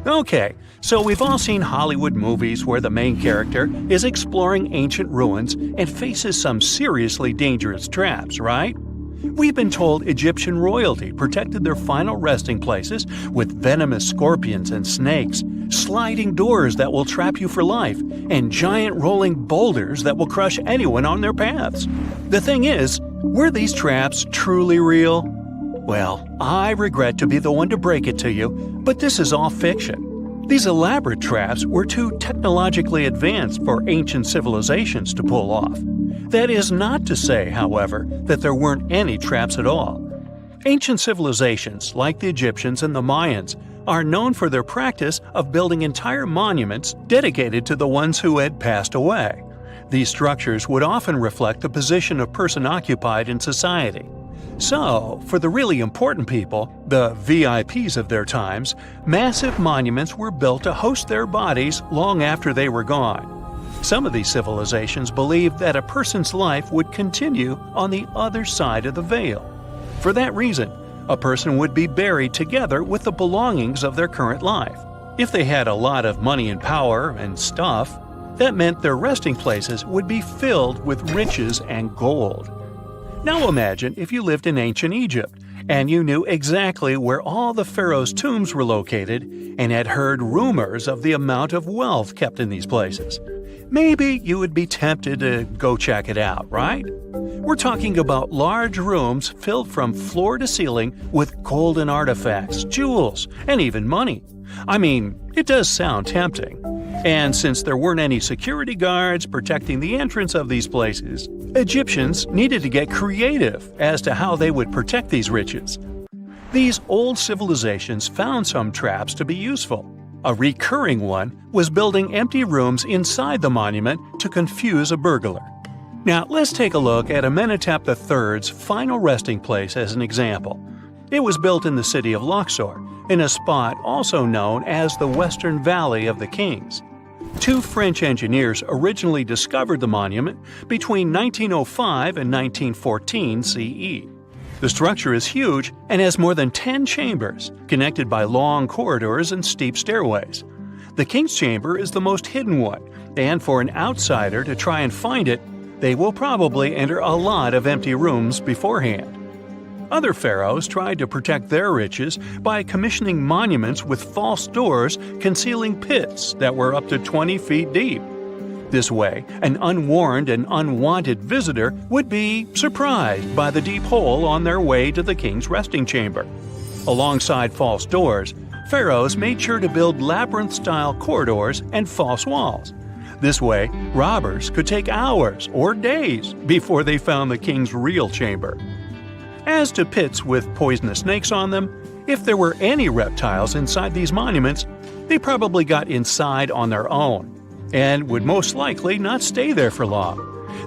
Okay, so we've all seen Hollywood movies where the main character is exploring ancient ruins and faces some seriously dangerous traps, right? We've been told Egyptian royalty protected their final resting places with venomous scorpions and snakes, sliding doors that will trap you for life, and giant rolling boulders that will crush anyone on their paths. The thing is, were these traps truly real? Well, I regret to be the one to break it to you, but this is all fiction. These elaborate traps were too technologically advanced for ancient civilizations to pull off. That is not to say, however, that there weren't any traps at all. Ancient civilizations, like the Egyptians and the Mayans, are known for their practice of building entire monuments dedicated to the ones who had passed away. These structures would often reflect the position of person occupied in society. So, for the really important people, the VIPs of their times, massive monuments were built to host their bodies long after they were gone. Some of these civilizations believed that a person's life would continue on the other side of the veil. For that reason, a person would be buried together with the belongings of their current life. If they had a lot of money and power and stuff, that meant their resting places would be filled with riches and gold. Now imagine if you lived in ancient Egypt and you knew exactly where all the pharaohs' tombs were located and had heard rumors of the amount of wealth kept in these places. Maybe you would be tempted to go check it out, right? We're talking about large rooms filled from floor to ceiling with golden artifacts, jewels, and even money. I mean, it does sound tempting. And since there weren't any security guards protecting the entrance of these places, Egyptians needed to get creative as to how they would protect these riches. These old civilizations found some traps to be useful. A recurring one was building empty rooms inside the monument to confuse a burglar. Now, let's take a look at Amenhotep III's final resting place as an example. It was built in the city of Luxor, in a spot also known as the Western Valley of the Kings. Two French engineers originally discovered the monument between 1905 and 1914 CE. The structure is huge and has more than 10 chambers, connected by long corridors and steep stairways. The King's Chamber is the most hidden one, and for an outsider to try and find it, they will probably enter a lot of empty rooms beforehand. Other pharaohs tried to protect their riches by commissioning monuments with false doors concealing pits that were up to 20 feet deep. This way, an unwarned and unwanted visitor would be surprised by the deep hole on their way to the king's resting chamber. Alongside false doors, pharaohs made sure to build labyrinth-style corridors and false walls. This way, robbers could take hours or days before they found the king's real chamber. As to pits with poisonous snakes on them, if there were any reptiles inside these monuments, they probably got inside on their own and would most likely not stay there for long.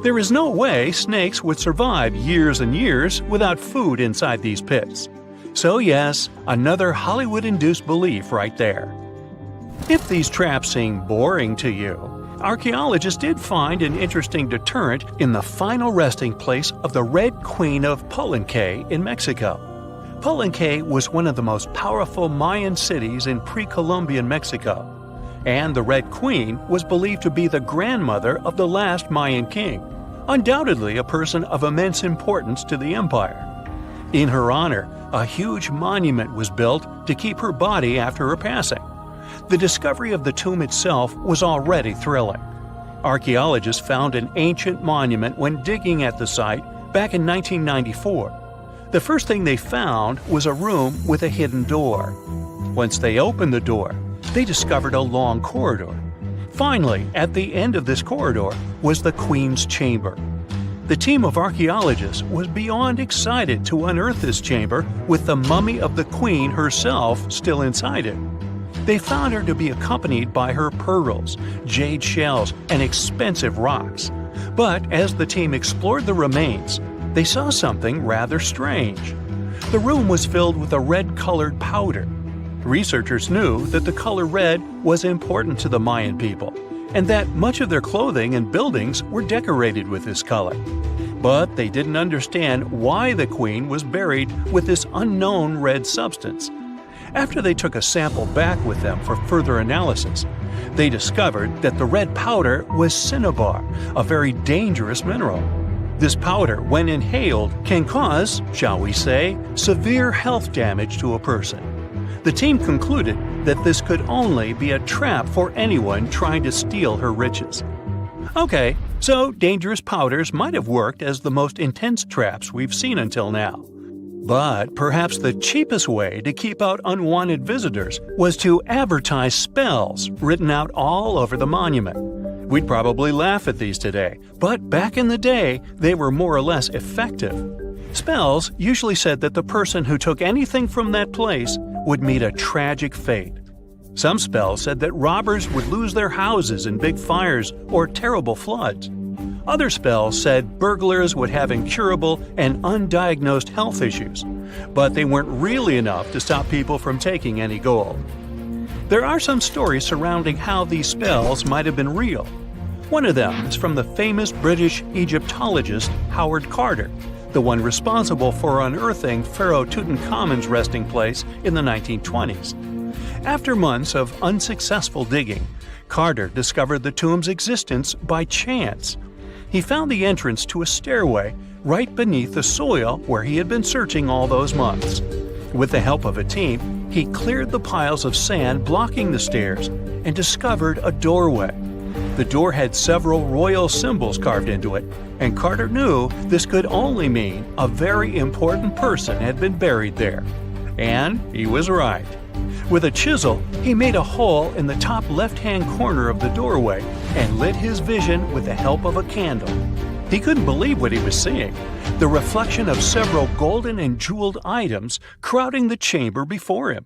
There is no way snakes would survive years and years without food inside these pits. So yes, another Hollywood-induced belief right there. If these traps seem boring to you, archaeologists did find an interesting deterrent in the final resting place of the Red Queen of Palenque in Mexico. Palenque was one of the most powerful Mayan cities in pre-Columbian Mexico, and the Red Queen was believed to be the grandmother of the last Mayan king, undoubtedly a person of immense importance to the empire. In her honor, a huge monument was built to keep her body after her passing. The discovery of the tomb itself was already thrilling. Archaeologists found an ancient monument when digging at the site back in 1994. The first thing they found was a room with a hidden door. Once they opened the door, they discovered a long corridor. Finally, at the end of this corridor was the Queen's chamber. The team of archaeologists was beyond excited to unearth this chamber with the mummy of the Queen herself still inside it. They found her to be accompanied by her pearls, jade shells, and expensive rocks. But as the team explored the remains, they saw something rather strange. The room was filled with a red-colored powder. Researchers knew that the color red was important to the Mayan people, and that much of their clothing and buildings were decorated with this color. but they didn't understand why the queen was buried with this unknown red substance. After they took a sample back with them for further analysis, they discovered that the red powder was cinnabar, a very dangerous mineral. This powder, when inhaled, can cause, shall we say, severe health damage to a person. The team concluded that this could only be a trap for anyone trying to steal her riches. Okay, so dangerous powders might have worked as the most intense traps we've seen until now. But perhaps the cheapest way to keep out unwanted visitors was to advertise spells written out all over the monument. We'd probably laugh at these today, but back in the day, they were more or less effective. Spells usually said that the person who took anything from that place would meet a tragic fate. Some spells said that robbers would lose their houses in big fires or terrible floods. Other spells said burglars would have incurable and undiagnosed health issues, but they weren't really enough to stop people from taking any gold. There are some stories surrounding how these spells might have been real. One of them is from the famous British Egyptologist Howard Carter, the one responsible for unearthing Pharaoh Tutankhamen's resting place in the 1920s. After months of unsuccessful digging, Carter discovered the tomb's existence by chance. He found the entrance to a stairway right beneath the soil where he had been searching all those months. With the help of a team, he cleared the piles of sand blocking the stairs and discovered a doorway. The door had several royal symbols carved into it, and Carter knew this could only mean a very important person had been buried there. And he was right. With a chisel, he made a hole in the top left-hand corner of the doorway and lit his vision with the help of a candle. He couldn't believe what he was seeing, the reflection of several golden and jeweled items crowding the chamber before him.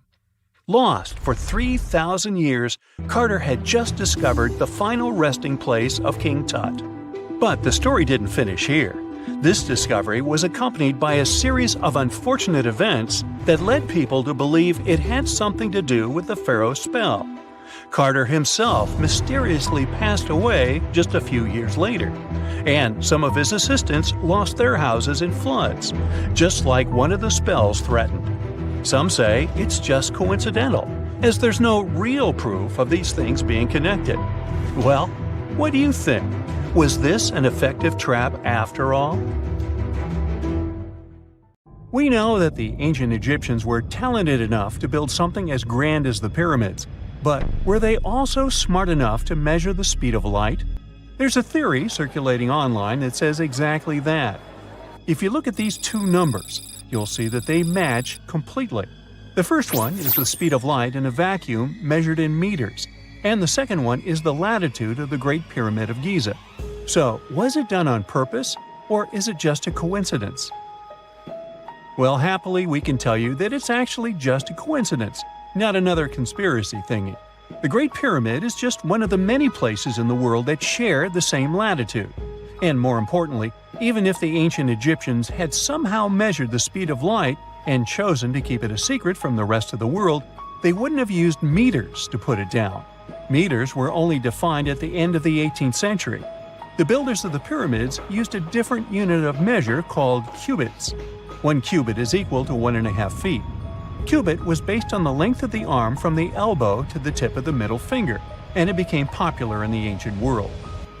Lost for 3,000 years, Carter had just discovered the final resting place of King Tut. But the story didn't finish here. This discovery was accompanied by a series of unfortunate events that led people to believe it had something to do with the pharaoh's spell. Carter himself mysteriously passed away just a few years later, and some of his assistants lost their houses in floods, just like one of the spells threatened. Some say it's just coincidental, as there's no real proof of these things being connected. Well, what do you think? Was this an effective trap after all? We know that the ancient Egyptians were talented enough to build something as grand as the pyramids, but were they also smart enough to measure the speed of light? There's a theory circulating online that says exactly that. If you look at these two numbers, you'll see that they match completely. The first one is the speed of light in a vacuum measured in meters, and the second one is the latitude of the Great Pyramid of Giza. So, was it done on purpose, or is it just a coincidence? Well, happily, we can tell you that it's actually just a coincidence, not another conspiracy thingy. The Great Pyramid is just one of the many places in the world that share the same latitude. And more importantly, even if the ancient Egyptians had somehow measured the speed of light and chosen to keep it a secret from the rest of the world, they wouldn't have used meters to put it down. Meters were only defined at the end of the 18th century. The builders of the pyramids used a different unit of measure called cubits. 1 cubit is equal to 1.5 feet. Cubit was based on the length of the arm from the elbow to the tip of the middle finger, and it became popular in the ancient world.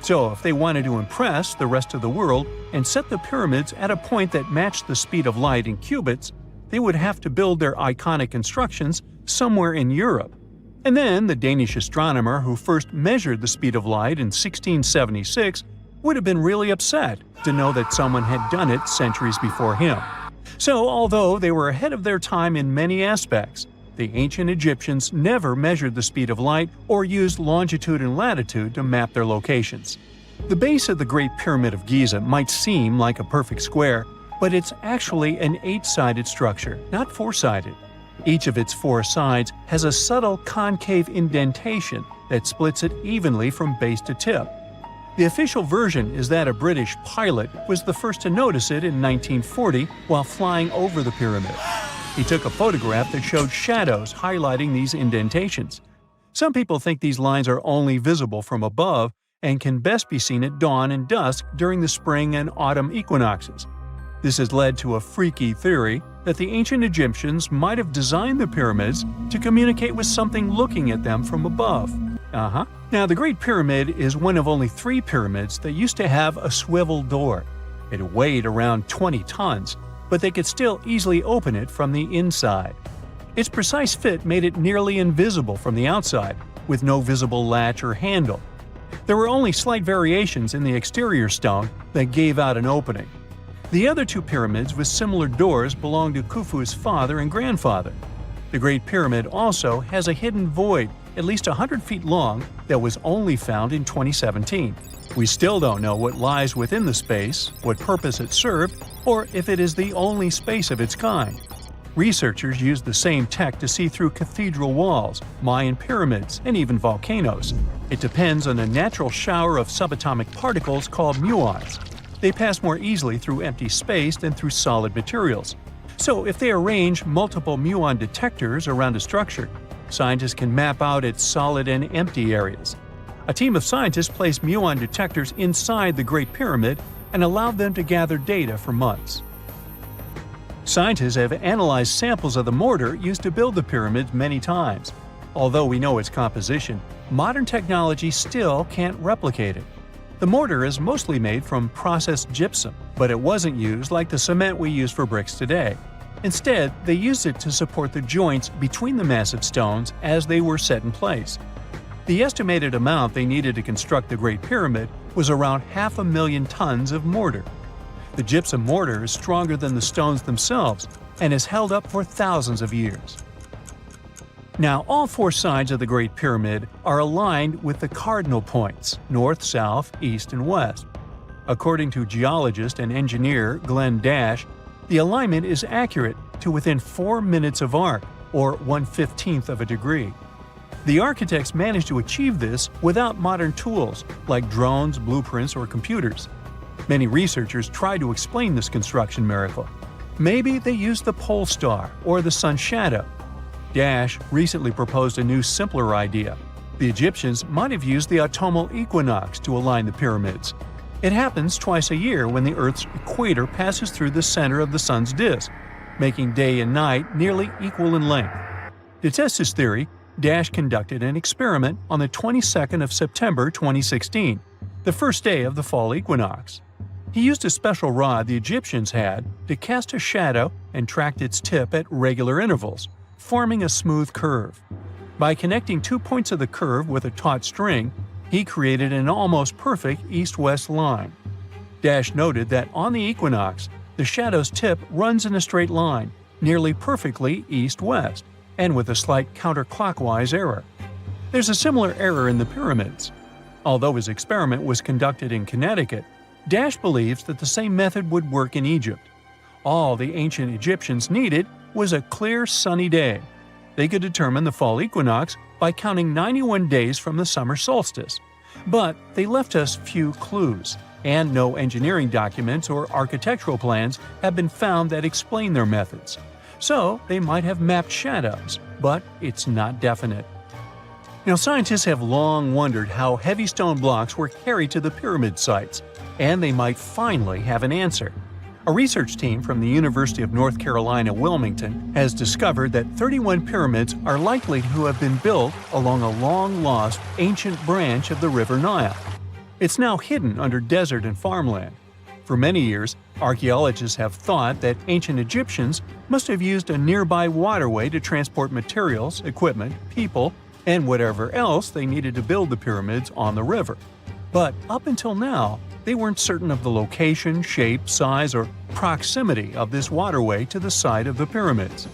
So if they wanted to impress the rest of the world and set the pyramids at a point that matched the speed of light in cubits, they would have to build their iconic constructions somewhere in Europe. And then the Danish astronomer who first measured the speed of light in 1676 would have been really upset to know that someone had done it centuries before him. So although they were ahead of their time in many aspects, the ancient Egyptians never measured the speed of light or used longitude and latitude to map their locations. The base of the Great Pyramid of Giza might seem like a perfect square, but it's actually an 8-sided structure, not 4-sided. Each of its 4 sides has a subtle concave indentation that splits it evenly from base to tip. The official version is that a British pilot was the first to notice it in 1940 while flying over the pyramid. He took a photograph that showed shadows highlighting these indentations. Some people think these lines are only visible from above, and can best be seen at dawn and dusk during the spring and autumn equinoxes. This has led to a freaky theory that the ancient Egyptians might have designed the pyramids to communicate with something looking at them from above. Now, the Great Pyramid is one of only 3 pyramids that used to have a swivel door. It weighed around 20 tons, but they could still easily open it from the inside. Its precise fit made it nearly invisible from the outside, with no visible latch or handle. There were only slight variations in the exterior stone that gave out an opening. The other 2 pyramids with similar doors belonged to Khufu's father and grandfather. The Great Pyramid also has a hidden void at least 100 feet long that was only found in 2017. We still don't know what lies within the space, what purpose it served, or if it is the only space of its kind. Researchers used the same tech to see through cathedral walls, Mayan pyramids, and even volcanoes. It depends on a natural shower of subatomic particles called muons. They pass more easily through empty space than through solid materials. So if they arrange multiple muon detectors around a structure, scientists can map out its solid and empty areas. A team of scientists placed muon detectors inside the Great Pyramid and allowed them to gather data for months. Scientists have analyzed samples of the mortar used to build the pyramids many times. Although we know its composition, modern technology still can't replicate it. The mortar is mostly made from processed gypsum, but it wasn't used like the cement we use for bricks today. Instead, they used it to support the joints between the massive stones as they were set in place. The estimated amount they needed to construct the Great Pyramid was around 500,000 tons of mortar. The gypsum mortar is stronger than the stones themselves and has held up for thousands of years. Now, all 4 sides of the Great Pyramid are aligned with the cardinal points – north, south, east, and west. According to geologist and engineer Glenn Dash, the alignment is accurate to within 4 minutes of arc, or 1/15th of a degree. The architects managed to achieve this without modern tools like drones, blueprints, or computers. Many researchers try to explain this construction miracle. Maybe they used the pole star or the sun's shadow. Dash recently proposed a new, simpler idea. The Egyptians might have used the autumnal equinox to align the pyramids. It happens twice a year when the Earth's equator passes through the center of the sun's disk, making day and night nearly equal in length. To test his theory, Dash conducted an experiment on the 22nd of September 2016, the first day of the fall equinox. He used a special rod the Egyptians had to cast a shadow and tracked its tip at regular intervals, forming a smooth curve. By connecting 2 points of the curve with a taut string, he created an almost perfect east-west line. Dash noted that on the equinox, the shadow's tip runs in a straight line, nearly perfectly east-west, and with a slight counterclockwise error. There's a similar error in the pyramids. Although his experiment was conducted in Connecticut, Dash believes that the same method would work in Egypt. All the ancient Egyptians needed was a clear, sunny day. They could determine the fall equinox by counting 91 days from the summer solstice. But they left us few clues, and no engineering documents or architectural plans have been found that explain their methods. So they might have mapped shadows, but it's not definite. Now, scientists have long wondered how heavy stone blocks were carried to the pyramid sites, and they might finally have an answer. A research team from the University of North Carolina, Wilmington, has discovered that 31 pyramids are likely to have been built along a long-lost ancient branch of the River Nile. It's now hidden under desert and farmland. For many years, archaeologists have thought that ancient Egyptians must have used a nearby waterway to transport materials, equipment, people, and whatever else they needed to build the pyramids on the river. But up until now, they weren't certain of the location, shape, size, or proximity of this waterway to the site of the pyramids.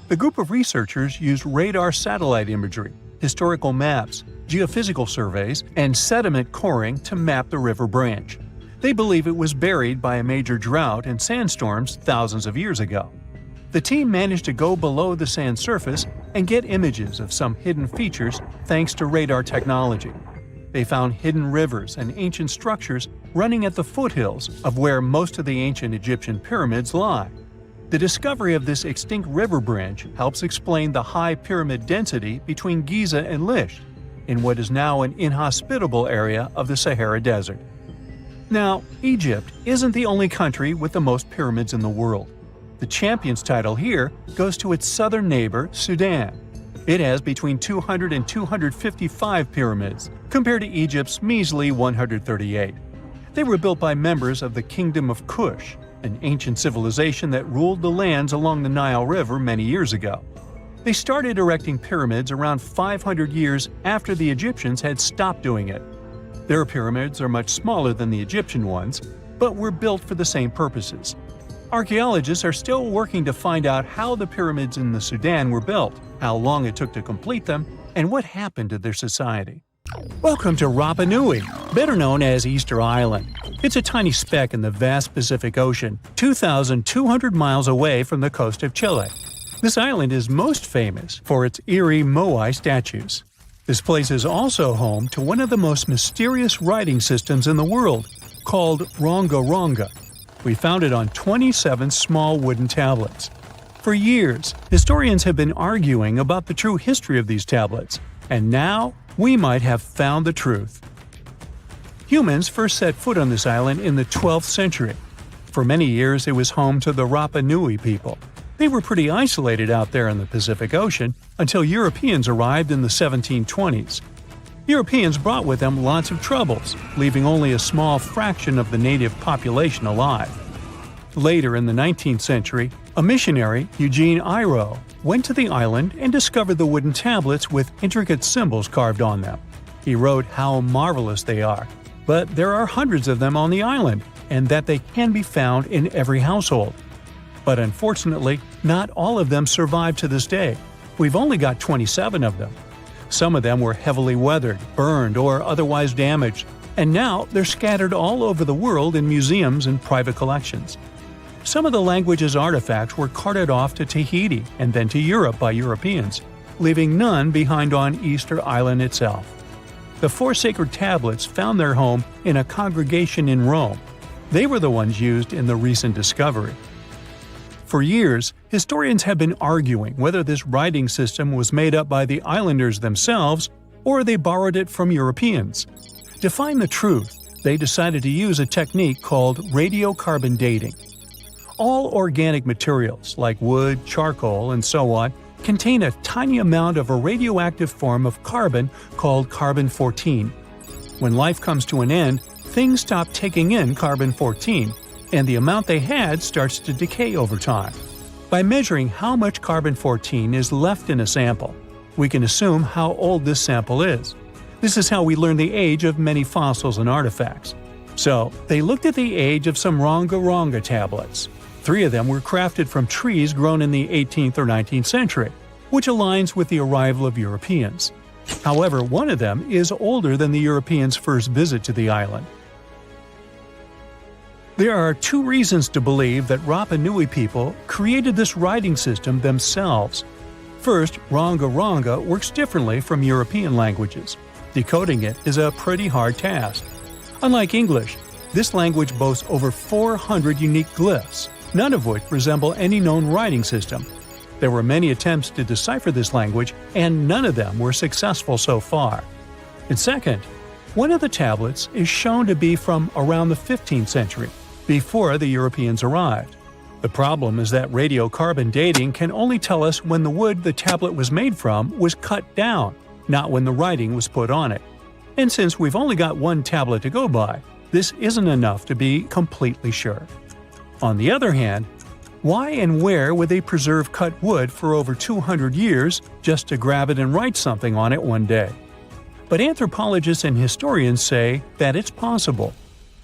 The group of researchers used radar satellite imagery, historical maps, geophysical surveys, and sediment coring to map the river branch. They believe it was buried by a major drought and sandstorms thousands of years ago. The team managed to go below the sand surface and get images of some hidden features thanks to radar technology. They found hidden rivers and ancient structures running at the foothills of where most of the ancient Egyptian pyramids lie. The discovery of this extinct river branch helps explain the high pyramid density between Giza and Lisht. in what is now an inhospitable area of the Sahara Desert. Now, Egypt isn't the only country with the most pyramids in the world. The champion's title here goes to its southern neighbor, Sudan. It has between 200 and 255 pyramids, compared to Egypt's measly 138. They were built by members of the Kingdom of Kush, an ancient civilization that ruled the lands along the Nile River many years ago. They started erecting pyramids around 500 years after the Egyptians had stopped doing it. Their pyramids are much smaller than the Egyptian ones, but were built for the same purposes. Archaeologists are still working to find out how the pyramids in the Sudan were built, how long it took to complete them, and what happened to their society. Welcome to Rapa Nui, better known as Easter Island. It's a tiny speck in the vast Pacific Ocean, 2,200 miles away from the coast of Chile. This island is most famous for its eerie moai statues. This place is also home to one of the most mysterious writing systems in the world, called Rongo Rongo. We found it on 27 small wooden tablets. For years, historians have been arguing about the true history of these tablets, and now we might have found the truth. Humans first set foot on this island in the 12th century. For many years, it was home to the Rapa Nui people. They were pretty isolated out there in the Pacific Ocean until Europeans arrived in the 1720s. Europeans brought with them lots of troubles, leaving only a small fraction of the native population alive. Later in the 19th century, a missionary, Eugene Iro, went to the island and discovered the wooden tablets with intricate symbols carved on them. He wrote how marvelous they are, but there are hundreds of them on the island, and that they can be found in every household. But unfortunately, not all of them survive to this day. We've only got 27 of them. Some of them were heavily weathered, burned, or otherwise damaged, and now they're scattered all over the world in museums and private collections. Some of the language's artifacts were carted off to Tahiti and then to Europe by Europeans, leaving none behind on Easter Island itself. The 4 sacred tablets found their home in a congregation in Rome. They were the ones used in the recent discovery. For years, historians have been arguing whether this writing system was made up by the islanders themselves or they borrowed it from Europeans. To find the truth, they decided to use a technique called radiocarbon dating. All organic materials, like wood, charcoal, and so on, contain a tiny amount of a radioactive form of carbon called carbon-14. When life comes to an end, things stop taking in carbon-14, and the amount they had starts to decay over time. By measuring how much carbon-14 is left in a sample, we can assume how old this sample is. This is how we learn the age of many fossils and artifacts. So, they looked at the age of some Rongo Rongo tablets. 3 of them were crafted from trees grown in the 18th or 19th century, which aligns with the arrival of Europeans. However, one of them is older than the Europeans' first visit to the island. There are 2 reasons to believe that Rapa Nui people created this writing system themselves. First, Rongo Rongo works differently from European languages. Decoding it is a pretty hard task. Unlike English, this language boasts over 400 unique glyphs, none of which resemble any known writing system. There were many attempts to decipher this language, and none of them were successful so far. And second, one of the tablets is shown to be from around the 15th century, before the Europeans arrived. The problem is that radiocarbon dating can only tell us when the wood the tablet was made from was cut down, not when the writing was put on it. And since we've only got one tablet to go by, this isn't enough to be completely sure. On the other hand, why and where would they preserve cut wood for over 200 years just to grab it and write something on it one day? But anthropologists and historians say that it's possible.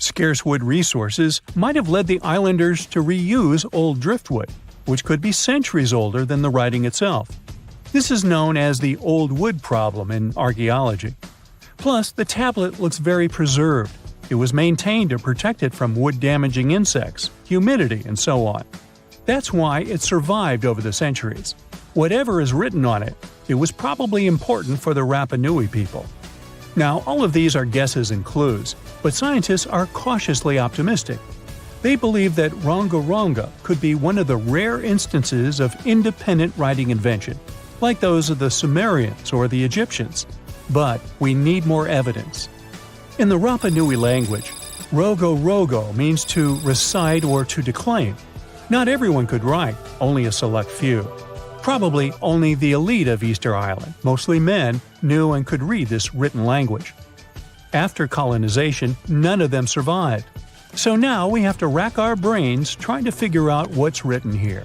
Scarce wood resources might have led the islanders to reuse old driftwood, which could be centuries older than the writing itself. This is known as the old wood problem in archaeology. Plus, the tablet looks very preserved. It was maintained to protect it from wood-damaging insects, humidity, and so on. That's why it survived over the centuries. Whatever is written on it, it was probably important for the Rapa Nui people. Now, all of these are guesses and clues, but scientists are cautiously optimistic. They believe that Rongo Rongo could be one of the rare instances of independent writing invention, like those of the Sumerians or the Egyptians. but we need more evidence. In the Rapa Nui language, Rongo Rongo means to recite or to declaim. Not everyone could write, only a select few. Probably only the elite of Easter Island, mostly men, knew and could read this written language. After colonization, none of them survived. So now we have to rack our brains trying to figure out what's written here.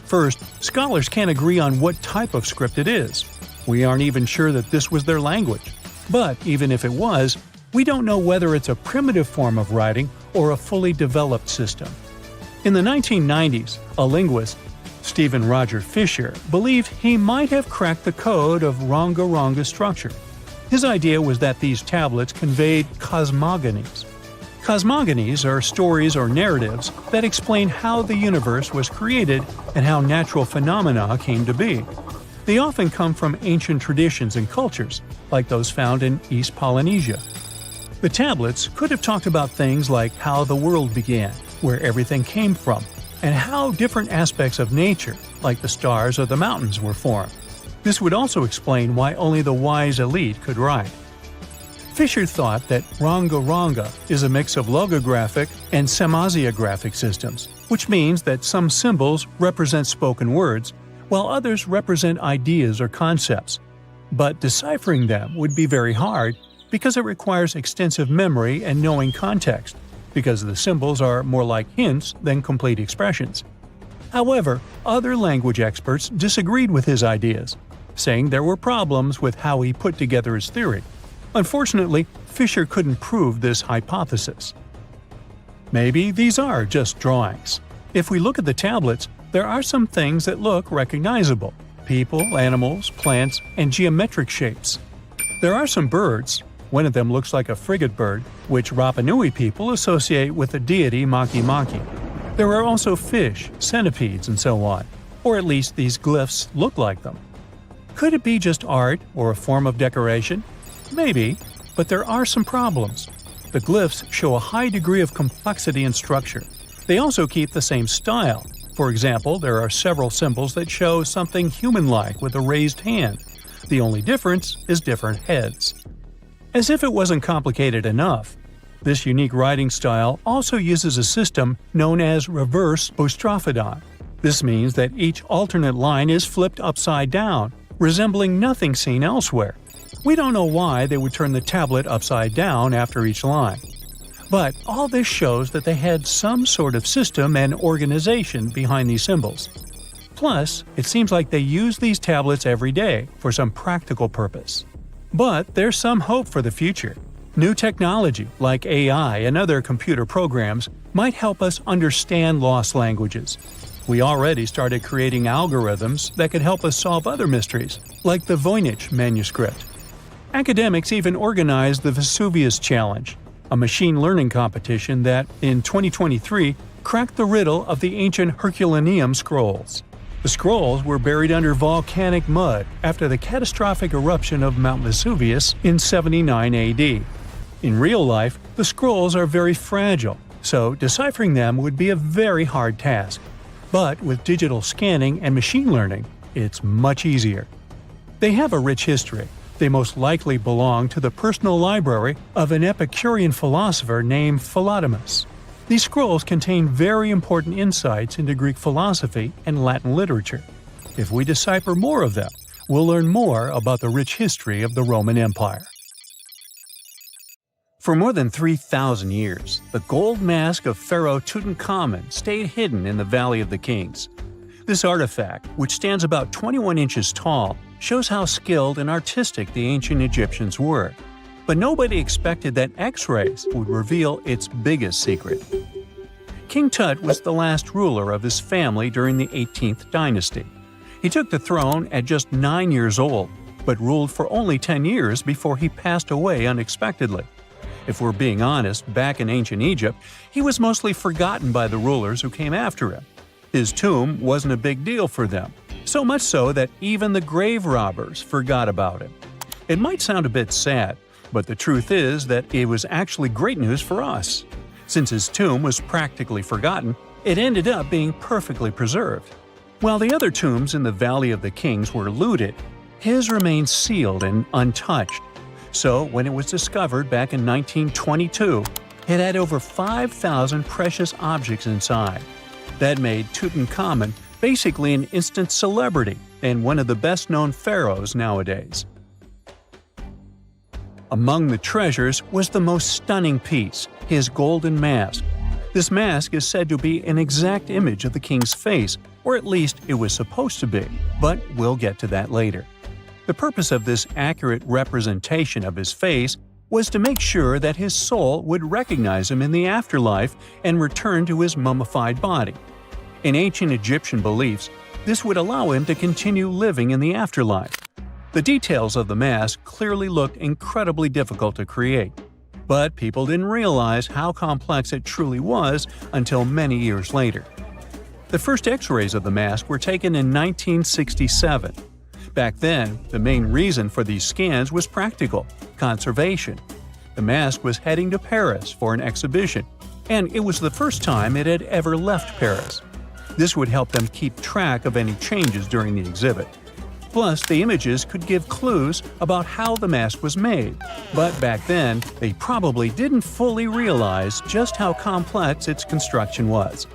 First, scholars can't agree on what type of script it is. We aren't even sure that this was their language. But even if it was, we don't know whether it's a primitive form of writing or a fully developed system. In the 1990s, a linguist, Stephen Roger Fisher, believed he might have cracked the code of Rongo Rongo structure. His idea was that these tablets conveyed cosmogonies. Cosmogonies are stories or narratives that explain how the universe was created and how natural phenomena came to be. They often come from ancient traditions and cultures, like those found in East Polynesia. The tablets could have talked about things like how the world began, where everything came from, and how different aspects of nature, like the stars or the mountains, were formed. This would also explain why only the wise elite could write. Fisher thought that Rongo Rongo is a mix of logographic and semasiographic systems, which means that some symbols represent spoken words, while others represent ideas or concepts. But deciphering them would be very hard because it requires extensive memory and knowing context, because the symbols are more like hints than complete expressions. However, other language experts disagreed with his ideas, saying there were problems with how he put together his theory. Unfortunately, Fisher couldn't prove this hypothesis. Maybe these are just drawings. If we look at the tablets, there are some things that look recognizable: people, animals, plants, and geometric shapes. There are some birds. One of them looks like a frigate bird, which Rapa Nui people associate with the deity Maki Maki. There are also fish, centipedes, and so on, or at least these glyphs look like them. Could it be just art or a form of decoration? Maybe, but there are some problems. The glyphs show a high degree of complexity and structure. They also keep the same style. For example, there are several symbols that show something human-like with a raised hand. The only difference is different heads. As if it wasn't complicated enough, this unique writing style also uses a system known as reverse boustrophodon. This means that each alternate line is flipped upside down, resembling nothing seen elsewhere. We don't know why they would turn the tablet upside down after each line. But all this shows that they had some sort of system and organization behind these symbols. Plus, it seems like they use these tablets every day for some practical purpose. But there's some hope for the future. New technology, like AI and other computer programs, might help us understand lost languages. We already started creating algorithms that could help us solve other mysteries, like the Voynich manuscript. Academics even organized the Vesuvius Challenge, a machine learning competition that, in 2023, cracked the riddle of the ancient Herculaneum scrolls. The scrolls were buried under volcanic mud after the catastrophic eruption of Mount Vesuvius in 79 AD. In real life, the scrolls are very fragile, so deciphering them would be a very hard task. But with digital scanning and machine learning, it's much easier. They have a rich history. They most likely belong to the personal library of an Epicurean philosopher named Philodemus. These scrolls contain very important insights into Greek philosophy and Latin literature. If we decipher more of them, we'll learn more about the rich history of the Roman Empire. For more than 3,000 years, the gold mask of Pharaoh Tutankhamun stayed hidden in the Valley of the Kings. This artifact, which stands about 21 inches tall, shows how skilled and artistic the ancient Egyptians were. But nobody expected that X-rays would reveal its biggest secret. King Tut was the last ruler of his family during the 18th dynasty. He took the throne at just 9 years old, but ruled for only 10 years before he passed away unexpectedly. If we're being honest, back in ancient Egypt, he was mostly forgotten by the rulers who came after him. His tomb wasn't a big deal for them, so much so that even the grave robbers forgot about him. It might sound a bit sad, but the truth is that it was actually great news for us. Since his tomb was practically forgotten, it ended up being perfectly preserved. While the other tombs in the Valley of the Kings were looted, His remained sealed and untouched. So when it was discovered back in 1922, it had over 5,000 precious objects inside. That made Tutankhamun basically an instant celebrity and one of the best-known pharaohs nowadays. Among the treasures was the most stunning piece, his golden mask. This mask is said to be an exact image of the king's face, or at least it was supposed to be, but we'll get to that later. The purpose of this accurate representation of his face was to make sure that his soul would recognize him in the afterlife and return to his mummified body. In ancient Egyptian beliefs, this would allow him to continue living in the afterlife. The details of the mask clearly looked incredibly difficult to create, but people didn't realize how complex it truly was until many years later. The first X-rays of the mask were taken in 1967. Back then, the main reason for these scans was practical – conservation. The mask was heading to Paris for an exhibition, and it was the first time it had ever left Paris. This would help them keep track of any changes during the exhibit. Plus, the images could give clues about how the mask was made, but back then, they probably didn't fully realize just how complex its construction was.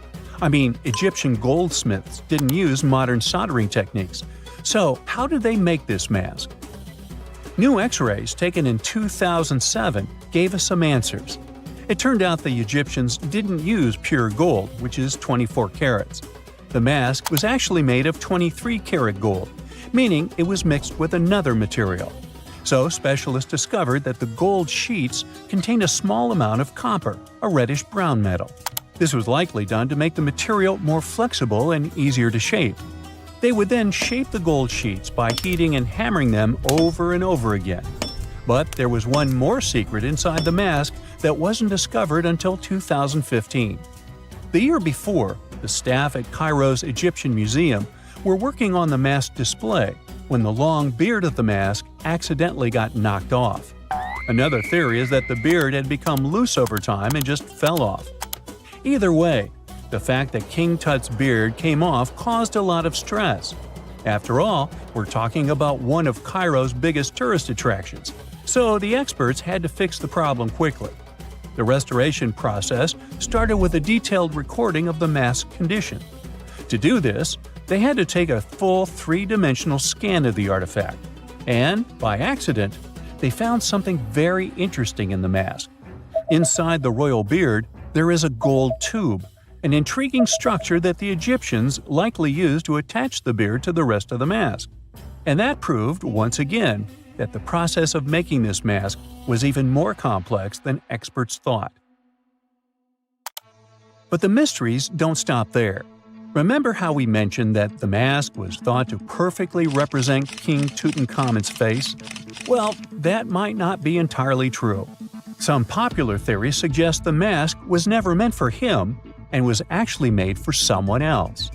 I mean, Egyptian goldsmiths didn't use modern soldering techniques. So, how did they make this mask? New X-rays taken in 2007 gave us some answers. It turned out the Egyptians didn't use pure gold, which is 24 carats. The mask was actually made of 23-karat gold, meaning it was mixed with another material. So specialists discovered that the gold sheets contained a small amount of copper, a reddish-brown metal. This was likely done to make the material more flexible and easier to shape. They would then shape the gold sheets by heating and hammering them over and over again. But there was one more secret inside the mask that wasn't discovered until 2015. The year before, the staff at Cairo's Egyptian Museum were working on the mask display when the long beard of the mask accidentally got knocked off. Another theory is that the beard had become loose over time and just fell off. Either way, the fact that King Tut's beard came off caused a lot of stress. After all, we're talking about one of Cairo's biggest tourist attractions, so the experts had to fix the problem quickly. The restoration process started with a detailed recording of the mask's condition. To do this, they had to take a full three-dimensional scan of the artifact. And, by accident, they found something very interesting in the mask. Inside the royal beard, there is a gold tube, an intriguing structure that the Egyptians likely used to attach the beard to the rest of the mask. And that proved, once again, that the process of making this mask was even more complex than experts thought. But the mysteries don't stop there. Remember how we mentioned that the mask was thought to perfectly represent King Tutankhamun's face? Well, that might not be entirely true. Some popular theories suggest the mask was never meant for him and was actually made for someone else.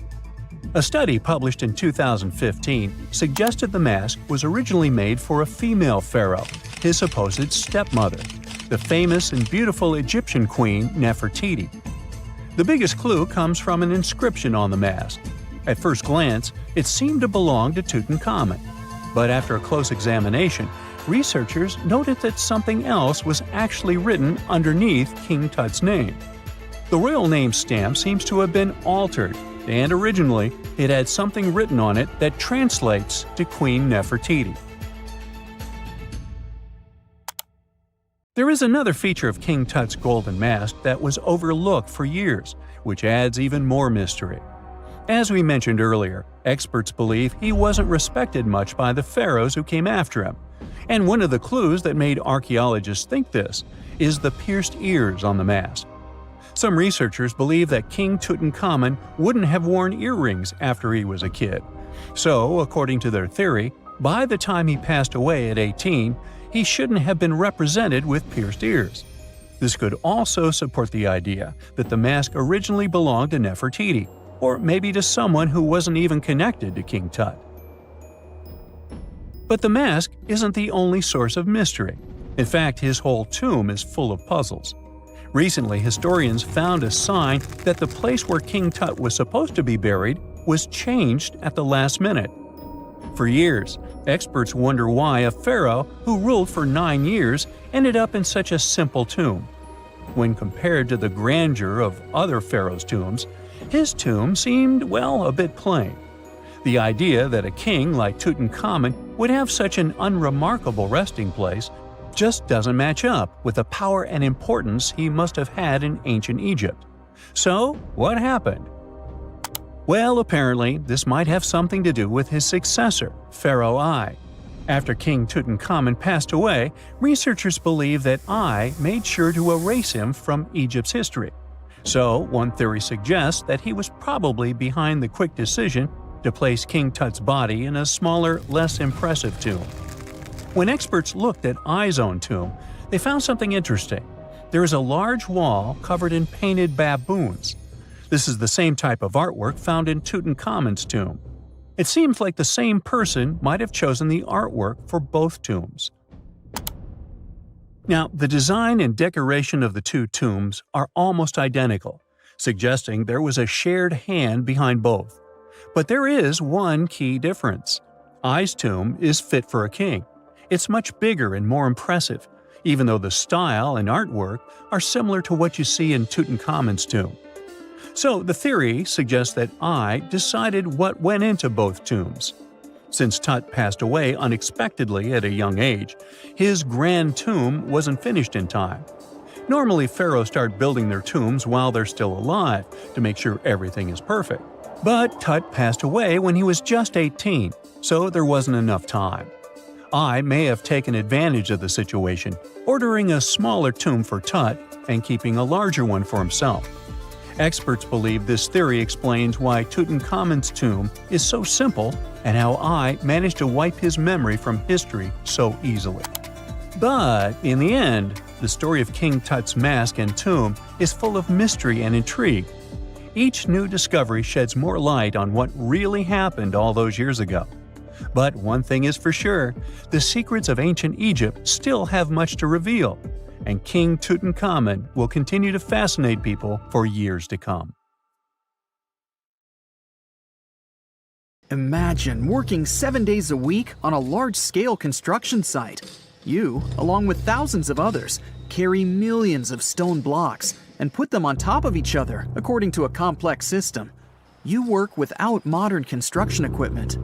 A study published in 2015 suggested the mask was originally made for a female pharaoh, his supposed stepmother, the famous and beautiful Egyptian queen Nefertiti. The biggest clue comes from an inscription on the mask. At first glance, it seemed to belong to Tutankhamun, but after a close examination, researchers noted that something else was actually written underneath King Tut's name. The royal name stamp seems to have been altered, and originally it had something written on it that translates to Queen Nefertiti. There is another feature of King Tut's golden mask that was overlooked for years, which adds even more mystery. As we mentioned earlier, experts believe he wasn't respected much by the pharaohs who came after him. And one of the clues that made archaeologists think this is the pierced ears on the mask. Some researchers believe that King Tutankhamun wouldn't have worn earrings after he was a kid. So, according to their theory, by the time he passed away at 18, he shouldn't have been represented with pierced ears. This could also support the idea that the mask originally belonged to Nefertiti, or maybe to someone who wasn't even connected to King Tut. But the mask isn't the only source of mystery. In fact, his whole tomb is full of puzzles. Recently, historians found a sign that the place where King Tut was supposed to be buried was changed at the last minute. For years, experts wonder why a pharaoh who ruled for 9 years ended up in such a simple tomb. When compared to the grandeur of other pharaohs' tombs, his tomb seemed, well, a bit plain. The idea that a king like Tutankhamun would have such an unremarkable resting place just doesn't match up with the power and importance he must have had in ancient Egypt. So, what happened? Well, apparently, this might have something to do with his successor, Pharaoh I. After King Tutankhamun passed away, researchers believe that I made sure to erase him from Egypt's history. So, one theory suggests that he was probably behind the quick decision to place King Tut's body in a smaller, less impressive tomb. When experts looked at I's own tomb, they found something interesting. There is a large wall covered in painted baboons. This is the same type of artwork found in Tutankhamun's tomb. It seems like the same person might have chosen the artwork for both tombs. Now, the design and decoration of the two tombs are almost identical, suggesting there was a shared hand behind both. But there is one key difference. I's tomb is fit for a king. It's much bigger and more impressive, even though the style and artwork are similar to what you see in Tutankhamun's tomb. So the theory suggests that I decided what went into both tombs. Since Tut passed away unexpectedly at a young age, his grand tomb wasn't finished in time. Normally, pharaohs start building their tombs while they're still alive to make sure everything is perfect. But Tut passed away when he was just 18, so there wasn't enough time. I may have taken advantage of the situation, ordering a smaller tomb for Tut and keeping a larger one for himself. Experts believe this theory explains why Tutankhamun's tomb is so simple and how I managed to wipe his memory from history so easily. But in the end, the story of King Tut's mask and tomb is full of mystery and intrigue. Each new discovery sheds more light on what really happened all those years ago. But one thing is for sure, the secrets of ancient Egypt still have much to reveal, and King Tutankhamun will continue to fascinate people for years to come. Imagine working 7 days a week on a large-scale construction site. You, along with thousands of others, carry millions of stone blocks and put them on top of each other according to a complex system. You work without modern construction equipment.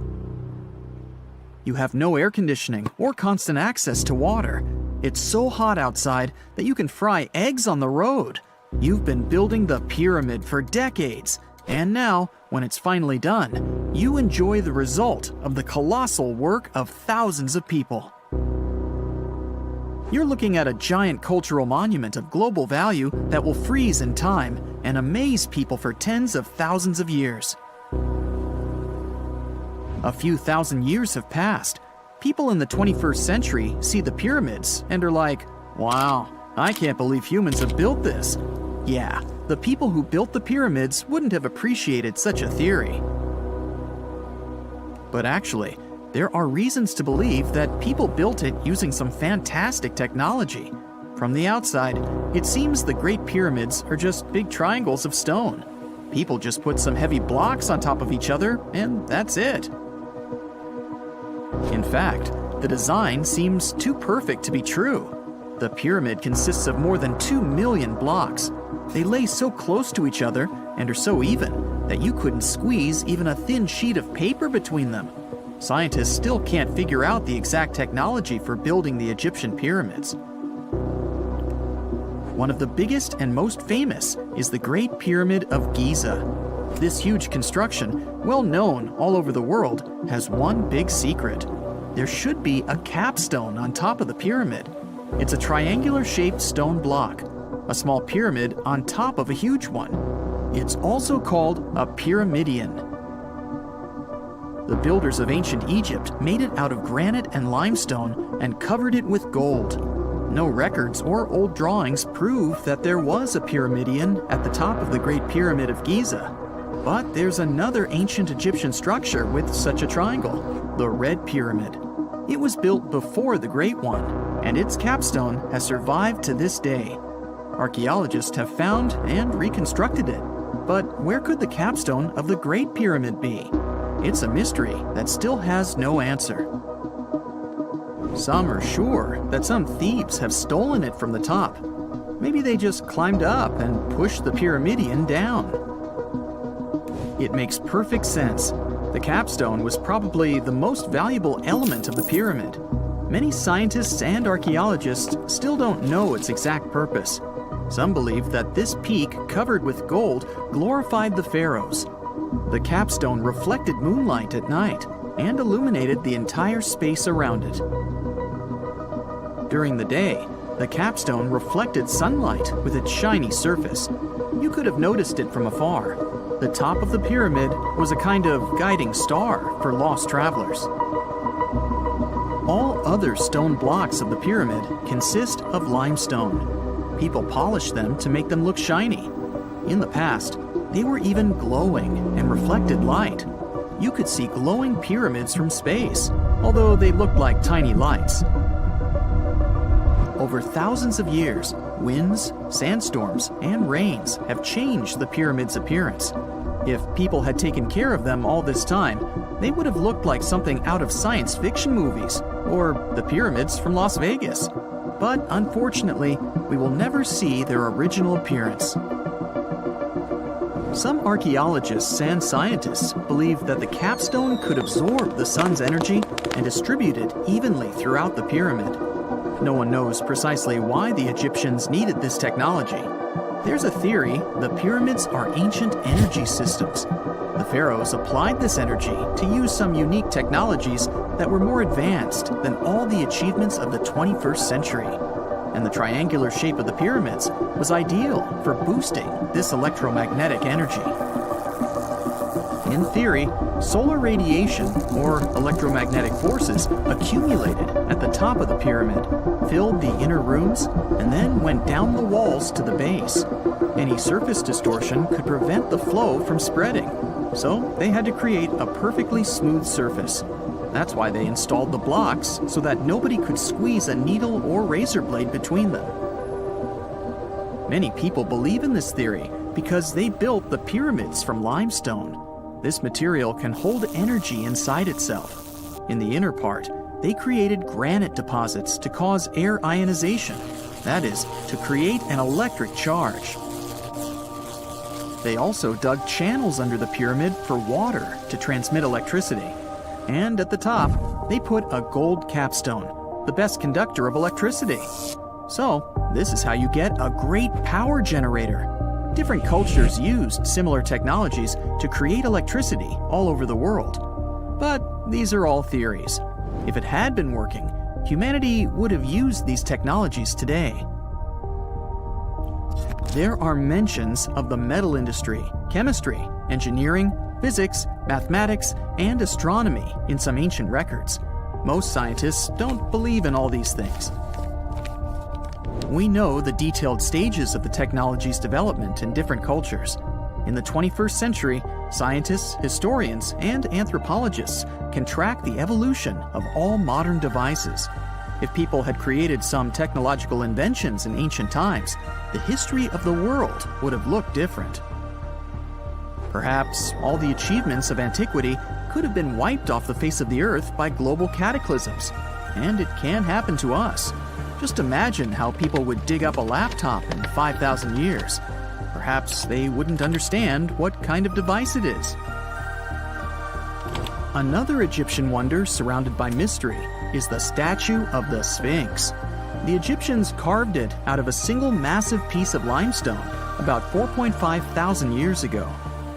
You have no air conditioning or constant access to water. It's so hot outside that you can fry eggs on the road. You've been building the pyramid for decades, and now, when it's finally done, you enjoy the result of the colossal work of thousands of people. You're looking at a giant cultural monument of global value that will freeze in time and amaze people for tens of thousands of years. A few thousand years have passed. People in the 21st century see the pyramids and are like, wow, I can't believe humans have built this. Yeah, the people who built the pyramids wouldn't have appreciated such a theory. But actually, there are reasons to believe that people built it using some fantastic technology. From the outside, it seems the Great Pyramids are just big triangles of stone. People just put some heavy blocks on top of each other, and that's it. In fact, the design seems too perfect to be true. The pyramid consists of more than 2 million blocks. They lay so close to each other and are so even that you couldn't squeeze even a thin sheet of paper between them. Scientists still can't figure out the exact technology for building the Egyptian pyramids. One of the biggest and most famous is the Great Pyramid of Giza. This huge construction, well known all over the world, has one big secret. There should be a capstone on top of the pyramid. It's a triangular-shaped stone block, a small pyramid on top of a huge one. It's also called a pyramidion. The builders of ancient Egypt made it out of granite and limestone and covered it with gold. No records or old drawings prove that there was a pyramidion at the top of the Great Pyramid of Giza. But there's another ancient Egyptian structure with such a triangle, the Red Pyramid. It was built before the Great One, and its capstone has survived to this day. Archaeologists have found and reconstructed it. But where could the capstone of the Great Pyramid be? It's a mystery that still has no answer. Some are sure that some thieves have stolen it from the top. Maybe they just climbed up and pushed the pyramidion down. It makes perfect sense. The capstone was probably the most valuable element of the pyramid. Many scientists and archaeologists still don't know its exact purpose. Some believe that this peak covered with gold glorified the pharaohs. The capstone reflected moonlight at night and illuminated the entire space around it. During the day, the capstone reflected sunlight with its shiny surface. You could have noticed it from afar. The top of the pyramid was a kind of guiding star for lost travelers. All other stone blocks of the pyramid consist of limestone. People polished them to make them look shiny. In the past, they were even glowing and reflected light. You could see glowing pyramids from space, although they looked like tiny lights. Over thousands of years, winds, sandstorms, and rains have changed the pyramid's appearance. If people had taken care of them all this time, they would have looked like something out of science fiction movies, or the pyramids from Las Vegas. But unfortunately, we will never see their original appearance. Some archaeologists and scientists believe that the capstone could absorb the sun's energy and distribute it evenly throughout the pyramid. No one knows precisely why the Egyptians needed this technology. There's a theory the pyramids are ancient energy systems. The pharaohs applied this energy to use some unique technologies that were more advanced than all the achievements of the 21st century. And the triangular shape of the pyramids was ideal for boosting this electromagnetic energy. In theory, solar radiation, or electromagnetic forces, accumulated at the top of the pyramid, filled the inner rooms, and then went down the walls to the base. Any surface distortion could prevent the flow from spreading, so they had to create a perfectly smooth surface. That's why they installed the blocks so that nobody could squeeze a needle or razor blade between them. Many people believe in this theory because they built the pyramids from limestone. This material can hold energy inside itself. In the inner part, they created granite deposits to cause air ionization, that is, to create an electric charge. They also dug channels under the pyramid for water to transmit electricity. And at the top, they put a gold capstone, the best conductor of electricity. So, this is how you get a great power generator. Different cultures used similar technologies to create electricity all over the world. But these are all theories. If it had been working, humanity would have used these technologies today. There are mentions of the metal industry, chemistry, engineering, physics, mathematics, and astronomy in some ancient records. Most scientists don't believe in all these things. We know the detailed stages of the technology's development in different cultures. In the 21st century, scientists, historians, and anthropologists can track the evolution of all modern devices. If people had created some technological inventions in ancient times, the history of the world would have looked different. Perhaps all the achievements of antiquity could have been wiped off the face of the earth by global cataclysms. And it can happen to us. Just imagine how people would dig up a laptop in 5,000 years. Perhaps they wouldn't understand what kind of device it is. Another Egyptian wonder surrounded by mystery is the statue of the Sphinx. The Egyptians carved it out of a single massive piece of limestone about 4.5 thousand years ago.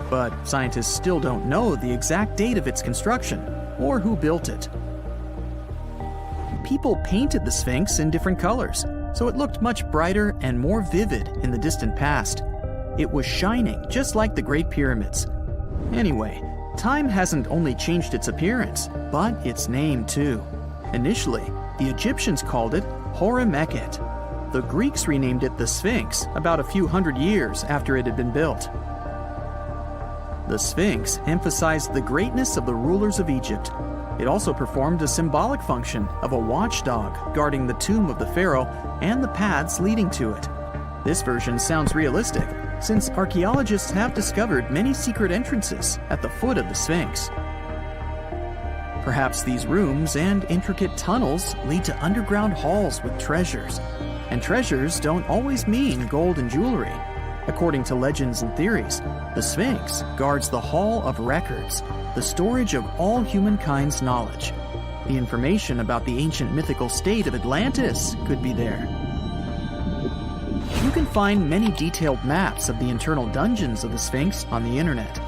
But scientists still don't know the exact date of its construction or who built it. People painted the Sphinx in different colors, so it looked much brighter and more vivid in the distant past. It was shining just like the Great Pyramids. Anyway, time hasn't only changed its appearance, but its name too. Initially, the Egyptians called it Hor-Mekhet. The Greeks renamed it the Sphinx about a few hundred years after it had been built. The Sphinx emphasized the greatness of the rulers of Egypt. It also performed a symbolic function of a watchdog guarding the tomb of the pharaoh and the paths leading to it. This version sounds realistic, since archaeologists have discovered many secret entrances at the foot of the Sphinx. Perhaps these rooms and intricate tunnels lead to underground halls with treasures. And treasures don't always mean gold and jewelry. According to legends and theories, the Sphinx guards the Hall of Records, the storage of all humankind's knowledge. The information about the ancient mythical state of Atlantis could be there. You can find many detailed maps of the internal dungeons of the Sphinx on the internet.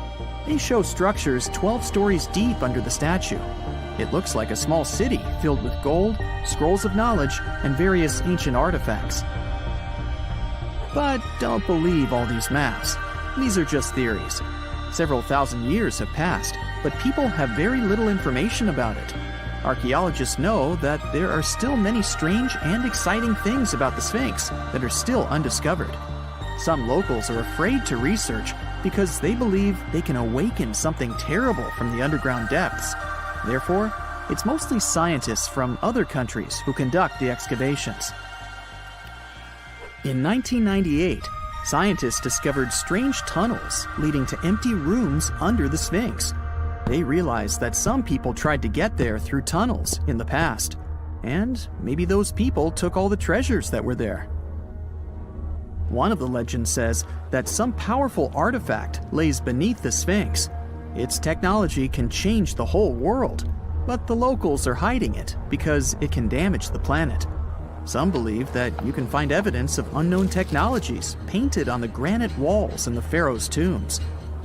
They show structures 12 stories deep under the statue. It looks like a small city filled with gold, scrolls of knowledge, and various ancient artifacts. But don't believe all these maps. These are just theories. Several thousand years have passed, but people have very little information about it. Archaeologists know that there are still many strange and exciting things about the Sphinx that are still undiscovered. Some locals are afraid to research because they believe they can awaken something terrible from the underground depths. Therefore, it's mostly scientists from other countries who conduct the excavations. In 1998, scientists discovered strange tunnels leading to empty rooms under the Sphinx. They realized that some people tried to get there through tunnels in the past, and maybe those people took all the treasures that were there. One of the legends says that some powerful artifact lays beneath the Sphinx. Its technology can change the whole world, but the locals are hiding it because it can damage the planet. Some believe that you can find evidence of unknown technologies painted on the granite walls in the pharaohs' tombs.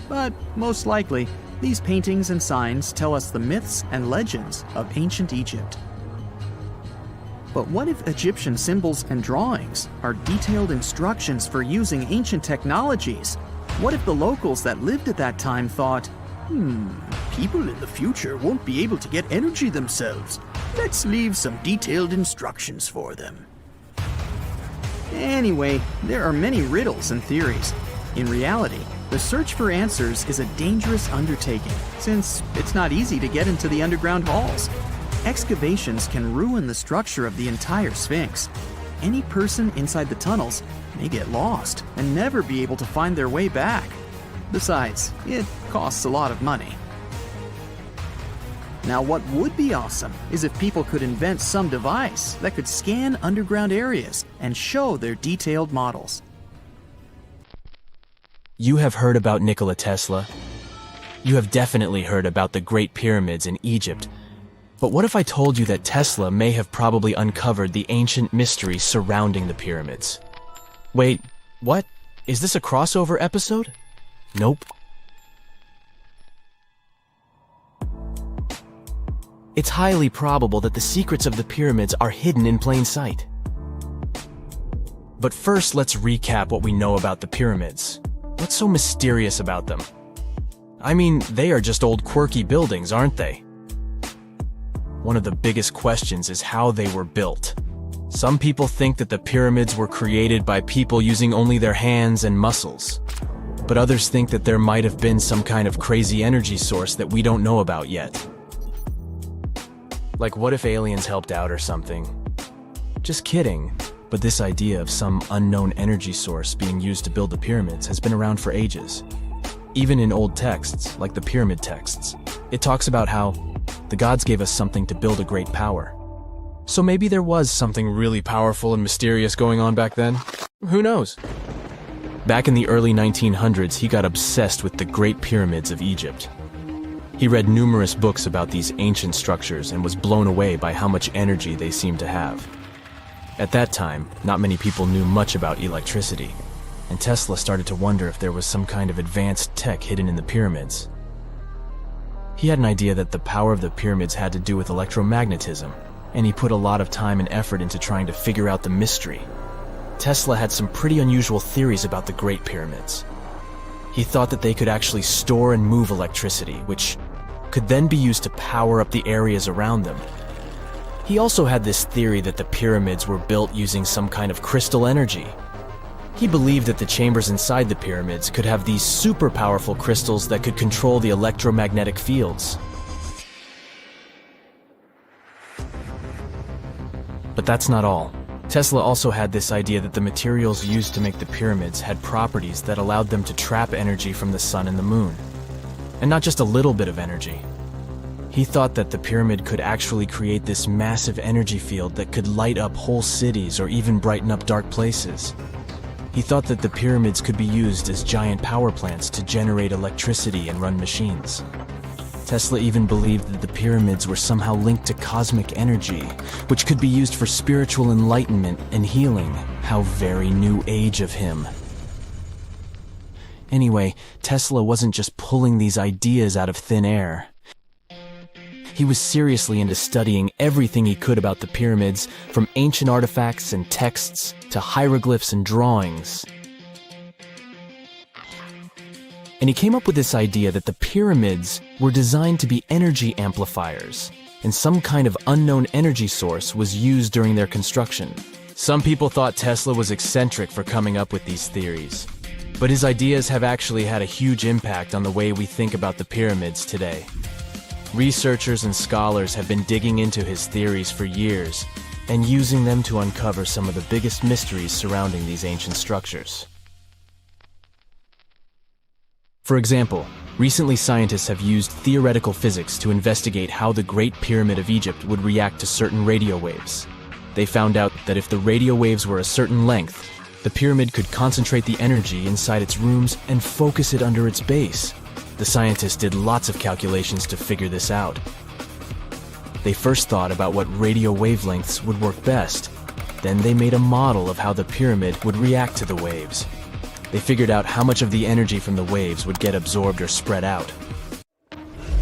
But most likely, these paintings and signs tell us the myths and legends of ancient Egypt. But what if Egyptian symbols and drawings are detailed instructions for using ancient technologies? What if the locals that lived at that time thought, people in the future won't be able to get energy themselves. Let's leave some detailed instructions for them. Anyway, there are many riddles and theories. In reality, the search for answers is a dangerous undertaking, since it's not easy to get into the underground halls. Excavations can ruin the structure of the entire Sphinx. Any person inside the tunnels may get lost and never be able to find their way back. Besides, it costs a lot of money. Now, what would be awesome is if people could invent some device that could scan underground areas and show their detailed models. You have heard about Nikola Tesla. You have definitely heard about the Great Pyramids in Egypt. But what if I told you that Tesla may have probably uncovered the ancient mystery surrounding the pyramids? Wait, what? Is this a crossover episode? Nope. It's highly probable that the secrets of the pyramids are hidden in plain sight. But first, let's recap what we know about the pyramids. What's so mysterious about them? I mean, they are just old quirky buildings, aren't they? One of the biggest questions is how they were built. Some people think that the pyramids were created by people using only their hands and muscles. But others think that there might have been some kind of crazy energy source that we don't know about yet. Like, what if aliens helped out or something? Just kidding. But this idea of some unknown energy source being used to build the pyramids has been around for ages. Even in old texts, like the pyramid texts, it talks about how the gods gave us something to build a great power. So maybe there was something really powerful and mysterious going on back then? Who knows? Back in the early 1900s, he got obsessed with the Great Pyramids of Egypt. He read numerous books about these ancient structures and was blown away by how much energy they seemed to have. At that time, not many people knew much about electricity, and Tesla started to wonder if there was some kind of advanced tech hidden in the pyramids. He had an idea that the power of the pyramids had to do with electromagnetism, and he put a lot of time and effort into trying to figure out the mystery. Tesla had some pretty unusual theories about the Great Pyramids. He thought that they could actually store and move electricity, which could then be used to power up the areas around them. He also had this theory that the pyramids were built using some kind of crystal energy. He believed that the chambers inside the pyramids could have these super powerful crystals that could control the electromagnetic fields. But that's not all. Tesla also had this idea that the materials used to make the pyramids had properties that allowed them to trap energy from the sun and the moon. And not just a little bit of energy. He thought that the pyramid could actually create this massive energy field that could light up whole cities or even brighten up dark places. He thought that the pyramids could be used as giant power plants to generate electricity and run machines. Tesla even believed that the pyramids were somehow linked to cosmic energy, which could be used for spiritual enlightenment and healing. How very new age of him. Anyway, Tesla wasn't just pulling these ideas out of thin air. He was seriously into studying everything he could about the pyramids, from ancient artifacts and texts to hieroglyphs and drawings. And he came up with this idea that the pyramids were designed to be energy amplifiers, and some kind of unknown energy source was used during their construction. Some people thought Tesla was eccentric for coming up with these theories, but his ideas have actually had a huge impact on the way we think about the pyramids today. Researchers and scholars have been digging into his theories for years and using them to uncover some of the biggest mysteries surrounding these ancient structures. For example, recently scientists have used theoretical physics to investigate how the Great Pyramid of Egypt would react to certain radio waves. They found out that if the radio waves were a certain length, the pyramid could concentrate the energy inside its rooms and focus it under its base. The scientists did lots of calculations to figure this out. They first thought about what radio wavelengths would work best. Then they made a model of how the pyramid would react to the waves. They figured out how much of the energy from the waves would get absorbed or spread out.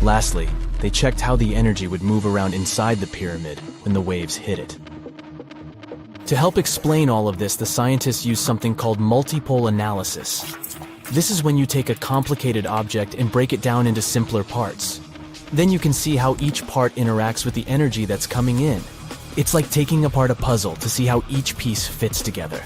Lastly, they checked how the energy would move around inside the pyramid when the waves hit it. To help explain all of this, the scientists used something called multipole analysis. This is when you take a complicated object and break it down into simpler parts. Then you can see how each part interacts with the energy that's coming in. It's like taking apart a puzzle to see how each piece fits together.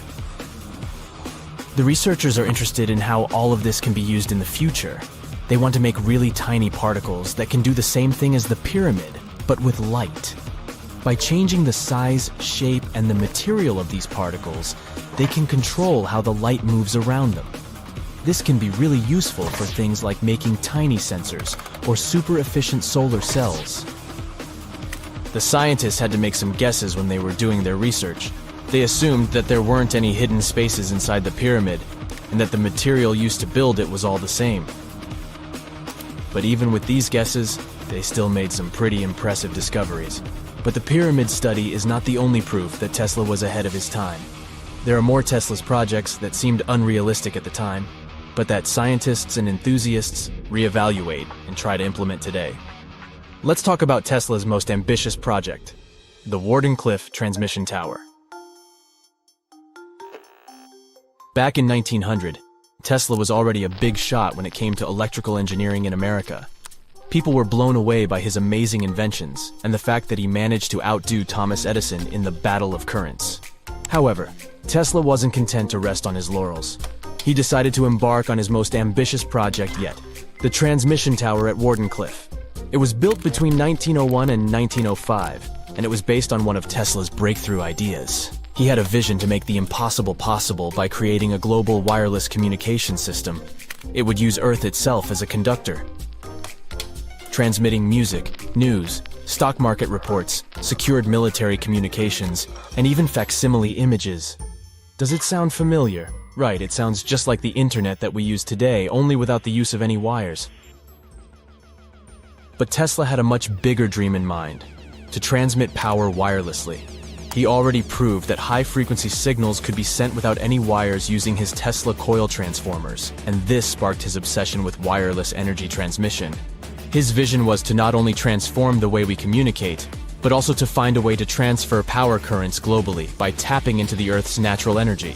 The researchers are interested in how all of this can be used in the future. They want to make really tiny particles that can do the same thing as the pyramid, but with light. By changing the size, shape, and the material of these particles, they can control how the light moves around them. This can be really useful for things like making tiny sensors or super efficient solar cells. The scientists had to make some guesses when they were doing their research. They assumed that there weren't any hidden spaces inside the pyramid and that the material used to build it was all the same. But even with these guesses, they still made some pretty impressive discoveries. But the pyramid study is not the only proof that Tesla was ahead of his time. There are more Tesla's projects that seemed unrealistic at the time, but that scientists and enthusiasts reevaluate and try to implement today. Let's talk about Tesla's most ambitious project, the Warden Cliff Transmission Tower. Back in 1900, Tesla was already a big shot when it came to electrical engineering in America. People were blown away by his amazing inventions and the fact that he managed to outdo Thomas Edison in the Battle of Currents. However, Tesla wasn't content to rest on his laurels. He decided to embark on his most ambitious project yet, the transmission tower at Warden Cliff. It was built between 1901 and 1905, and it was based on one of Tesla's breakthrough ideas. He had a vision to make the impossible possible by creating a global wireless communication system. It would use Earth itself as a conductor, transmitting music, news, stock market reports, secured military communications, and even facsimile images. Does it sound familiar? Right, it sounds just like the internet that we use today, only without the use of any wires. But Tesla had a much bigger dream in mind, to transmit power wirelessly. He already proved that high-frequency signals could be sent without any wires using his Tesla coil transformers, and this sparked his obsession with wireless energy transmission. His vision was to not only transform the way we communicate, but also to find a way to transfer power currents globally by tapping into the Earth's natural energy.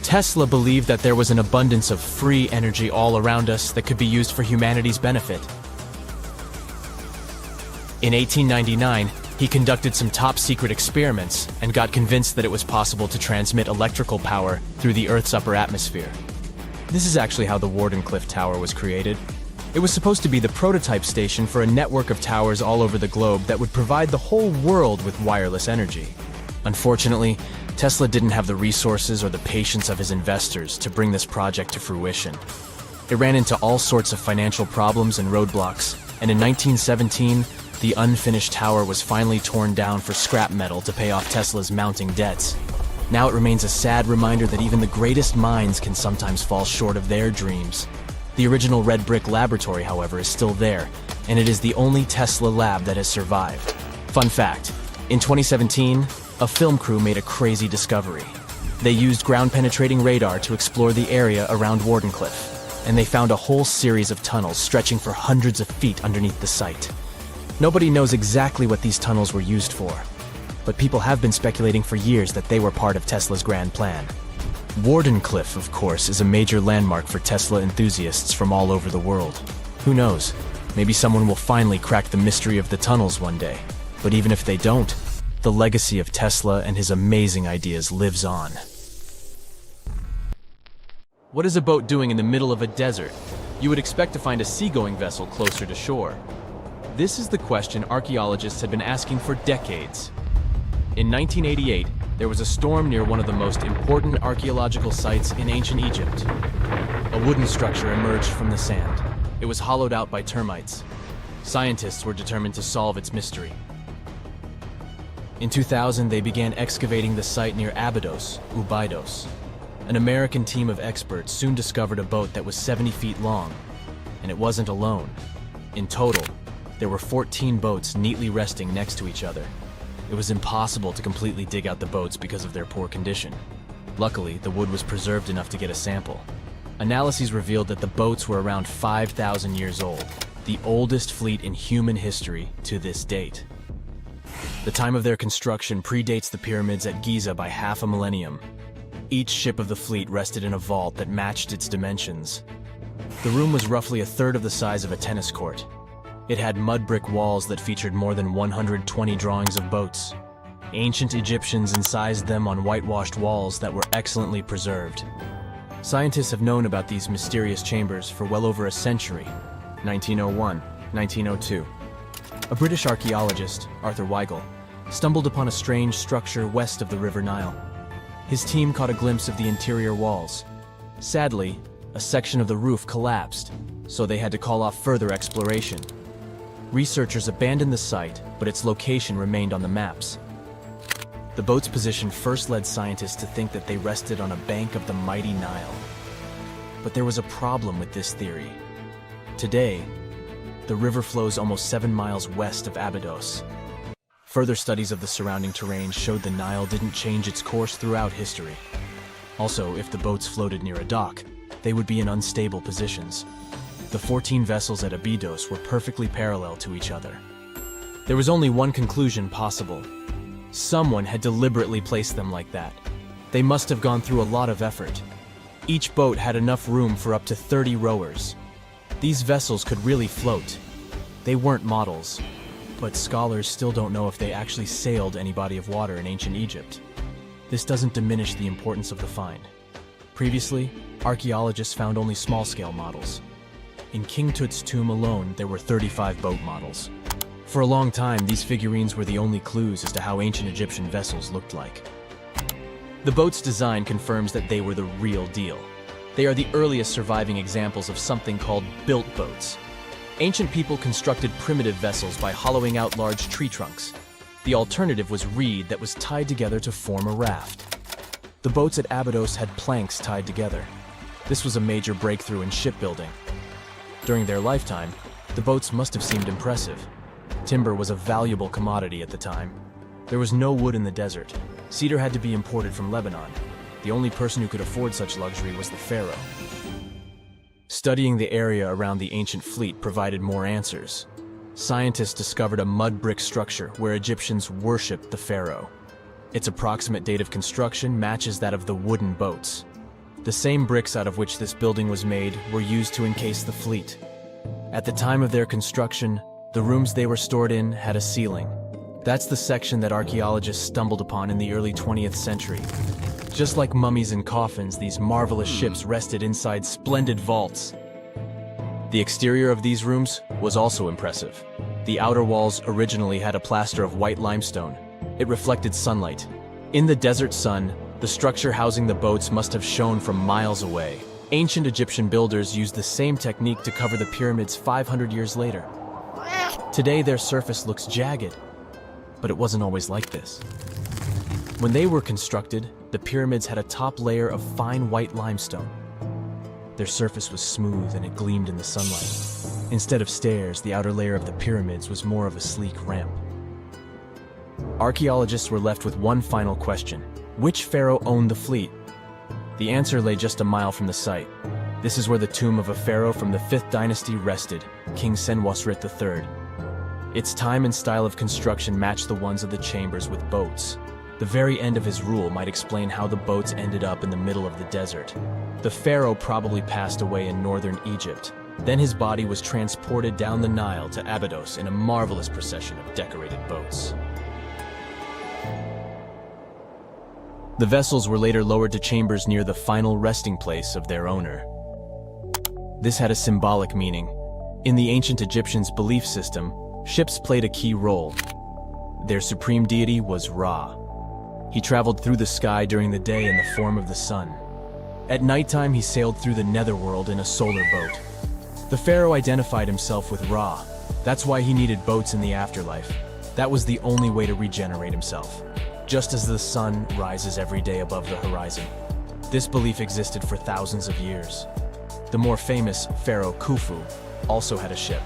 Tesla believed that there was an abundance of free energy all around us that could be used for humanity's benefit. In 1899, he conducted some top-secret experiments and got convinced that it was possible to transmit electrical power through the Earth's upper atmosphere. This is actually how the Warden Cliff Tower was created. It was supposed to be the prototype station for a network of towers all over the globe that would provide the whole world with wireless energy. Unfortunately, Tesla didn't have the resources or the patience of his investors to bring this project to fruition. It ran into all sorts of financial problems and roadblocks, and in 1917, The unfinished tower was finally torn down for scrap metal to pay off Tesla's mounting debts. Now it remains a sad reminder that even the greatest minds can sometimes fall short of their dreams. The original red brick laboratory, however, is still there, and it is the only Tesla lab that has survived. Fun fact, in 2017, a film crew made a crazy discovery. They used ground-penetrating radar to explore the area around Warden Cliff, and they found a whole series of tunnels stretching for hundreds of feet underneath the site. Nobody knows exactly what these tunnels were used for, but people have been speculating for years that they were part of Tesla's grand plan. Warden Cliff, of course, is a major landmark for Tesla enthusiasts from all over the world. Who knows? Maybe someone will finally crack the mystery of the tunnels one day. But even if they don't, the legacy of Tesla and his amazing ideas lives on. What is a boat doing in the middle of a desert? You would expect to find a seagoing vessel closer to shore. This is the question archaeologists had been asking for decades. In 1988, there was a storm near one of the most important archaeological sites in ancient Egypt. A wooden structure emerged from the sand. It was hollowed out by termites. Scientists were determined to solve its mystery. In 2000, they began excavating the site near Abidos, Abidos. An American team of experts soon discovered a boat that was 70 feet long, and it wasn't alone. In total, there were 14 boats neatly resting next to each other. It was impossible to completely dig out the boats because of their poor condition. Luckily, the wood was preserved enough to get a sample. Analyses revealed that the boats were around 5,000 years old, the oldest fleet in human history to this date. The time of their construction predates the pyramids at Giza by half a millennium. Each ship of the fleet rested in a vault that matched its dimensions. The room was roughly a third of the size of a tennis court. It had mud brick walls that featured more than 120 drawings of boats. Ancient Egyptians incised them on whitewashed walls that were excellently preserved. Scientists have known about these mysterious chambers for well over a century. 1901, 1902. A British archaeologist, Arthur Weigel, stumbled upon a strange structure west of the River Nile. His team caught a glimpse of the interior walls. Sadly, a section of the roof collapsed, so they had to call off further exploration. Researchers abandoned the site, but its location remained on the maps. The boat's position first led scientists to think that they rested on a bank of the mighty Nile. But there was a problem with this theory. Today, the river flows almost 7 miles west of Abidos. Further studies of the surrounding terrain showed the Nile didn't change its course throughout history. Also, if the boats floated near a dock, they would be in unstable positions. The 14 vessels at Abidos were perfectly parallel to each other. There was only one conclusion possible. Someone had deliberately placed them like that. They must have gone through a lot of effort. Each boat had enough room for up to 30 rowers. These vessels could really float. They weren't models, but scholars still don't know if they actually sailed any body of water in ancient Egypt. This doesn't diminish the importance of the find. Previously, archaeologists found only small-scale models. In King Tut's tomb alone, there were 35 boat models. For a long time, these figurines were the only clues as to how ancient Egyptian vessels looked like. The boat's design confirms that they were the real deal. They are the earliest surviving examples of something called built boats. Ancient people constructed primitive vessels by hollowing out large tree trunks. The alternative was reed that was tied together to form a raft. The boats at Abydos had planks tied together. This was a major breakthrough in shipbuilding. During their lifetime, the boats must have seemed impressive. Timber was a valuable commodity at the time. There was no wood in the desert. Cedar had to be imported from Lebanon. The only person who could afford such luxury was the pharaoh. Studying the area around the ancient fleet provided more answers. Scientists discovered a mud brick structure where Egyptians worshipped the pharaoh. Its approximate date of construction matches that of the wooden boats. The same bricks out of which this building was made were used to encase the fleet. At the time of their construction, the rooms they were stored in had a ceiling. That's the section that archaeologists stumbled upon in the early 20th century. Just like mummies and coffins, these marvelous ships rested inside splendid vaults. The exterior of these rooms was also impressive. The outer walls originally had a plaster of white limestone. It reflected sunlight. In the desert sun, the structure housing the boats must have shone from miles away. Ancient Egyptian builders used the same technique to cover the pyramids 500 years later. Today their surface looks jagged, but it wasn't always like this. When they were constructed, the pyramids had a top layer of fine white limestone. Their surface was smooth and it gleamed in the sunlight. Instead of stairs, the outer layer of the pyramids was more of a sleek ramp. Archaeologists were left with one final question. Which pharaoh owned the fleet? The answer lay just a mile from the site. This is where the tomb of a pharaoh from the 5th dynasty rested, King Senwosret III. Its time and style of construction matched the ones of the chambers with boats. The very end of his rule might explain how the boats ended up in the middle of the desert. The pharaoh probably passed away in northern Egypt. Then his body was transported down the Nile to Abidos in a marvelous procession of decorated boats. The vessels were later lowered to chambers near the final resting place of their owner. This had a symbolic meaning. In the ancient Egyptians' belief system, ships played a key role. Their supreme deity was Ra. He traveled through the sky during the day in the form of the sun. At nighttime, he sailed through the netherworld in a solar boat. The pharaoh identified himself with Ra. That's why he needed boats in the afterlife. That was the only way to regenerate himself. Just as the sun rises every day above the horizon. This belief existed for thousands of years. The more famous Pharaoh Khufu also had a ship.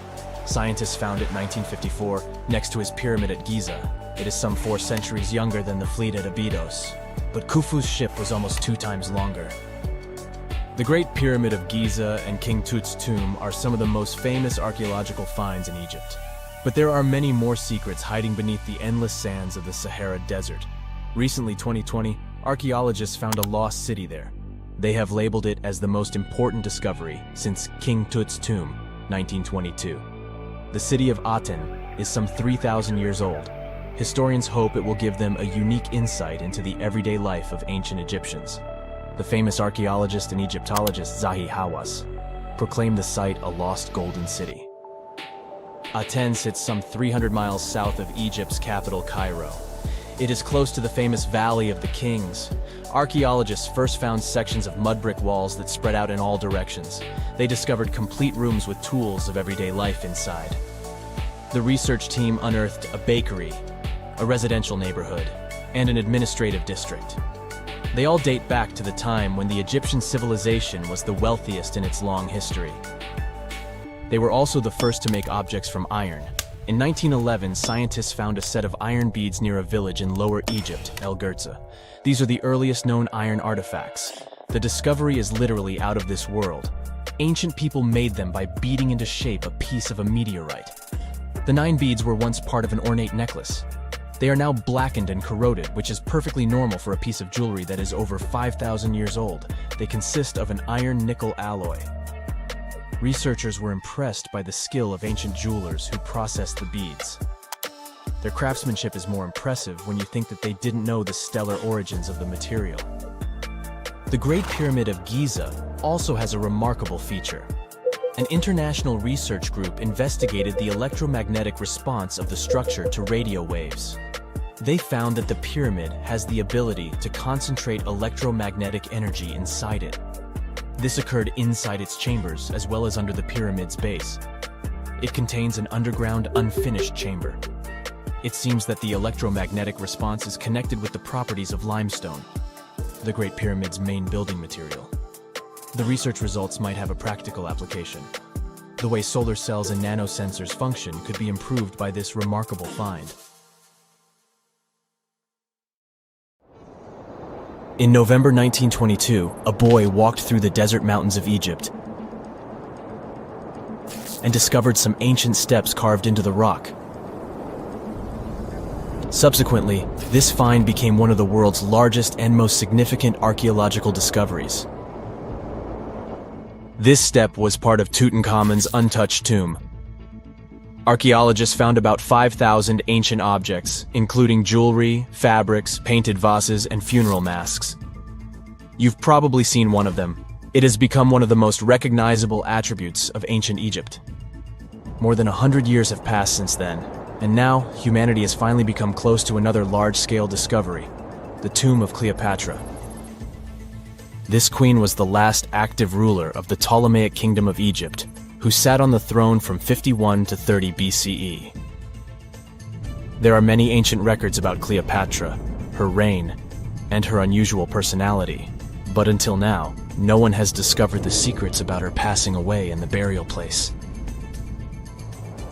Scientists found it in 1954 next to his pyramid at Giza. It is some 4 centuries younger than the fleet at Abidos, but Khufu's ship was almost 2 times longer. The Great Pyramid of Giza and King Tut's tomb are some of the most famous archaeological finds in Egypt. But there are many more secrets hiding beneath the endless sands of the Sahara Desert. Recently, 2020, archaeologists found a lost city there. They have labeled it as the most important discovery since King Tut's tomb, 1922. The city of Aten is some 3,000 years old. Historians hope it will give them a unique insight into the everyday life of ancient Egyptians. The famous archaeologist and Egyptologist Zahi Hawass proclaimed the site a lost golden city. Aten sits some 300 miles south of Egypt's capital, Cairo. It is close to the famous Valley of the Kings. Archaeologists first found sections of mud brick walls that spread out in all directions. They discovered complete rooms with tools of everyday life inside. The research team unearthed a bakery, a residential neighborhood, and an administrative district. They all date back to the time when the Egyptian civilization was the wealthiest in its long history. They were also the first to make objects from iron. In 1911, scientists found a set of iron beads near a village in Lower Egypt, El Gurza. These are the earliest known iron artifacts. The discovery is literally out of this world. Ancient people made them by beating into shape a piece of a meteorite. The 9 beads were once part of an ornate necklace. They are now blackened and corroded, which is perfectly normal for a piece of jewelry that is over 5,000 years old. They consist of an iron-nickel alloy. Researchers were impressed by the skill of ancient jewelers who processed the beads. Their craftsmanship is more impressive when you think that they didn't know the stellar origins of the material. The Great Pyramid of Giza also has a remarkable feature. An international research group investigated the electromagnetic response of the structure to radio waves. They found that the pyramid has the ability to concentrate electromagnetic energy inside it. This occurred inside its chambers as well as under the pyramid's base. It contains an underground, unfinished chamber. It seems that the electromagnetic response is connected with the properties of limestone, the Great Pyramid's main building material. The research results might have a practical application. The way solar cells and nanosensors function could be improved by this remarkable find. In November 1922, a boy walked through the desert mountains of Egypt and discovered some ancient steps carved into the rock. Subsequently, this find became one of the world's largest and most significant archaeological discoveries. This step was part of Tutankhamun's untouched tomb. Archaeologists found about 5,000 ancient objects, including jewelry, fabrics, painted vases, and funeral masks. You've probably seen one of them. It has become one of the most recognizable attributes of ancient Egypt. More than 100 years have passed since then, and now humanity has finally become close to another large-scale discovery, the tomb of Cleopatra. This queen was the last active ruler of the Ptolemaic Kingdom of Egypt. who sat on the throne from 51 to 30 BCE. There are many ancient records about Cleopatra, her reign, and her unusual personality, but until now, no one has discovered the secrets about her passing away in the burial place.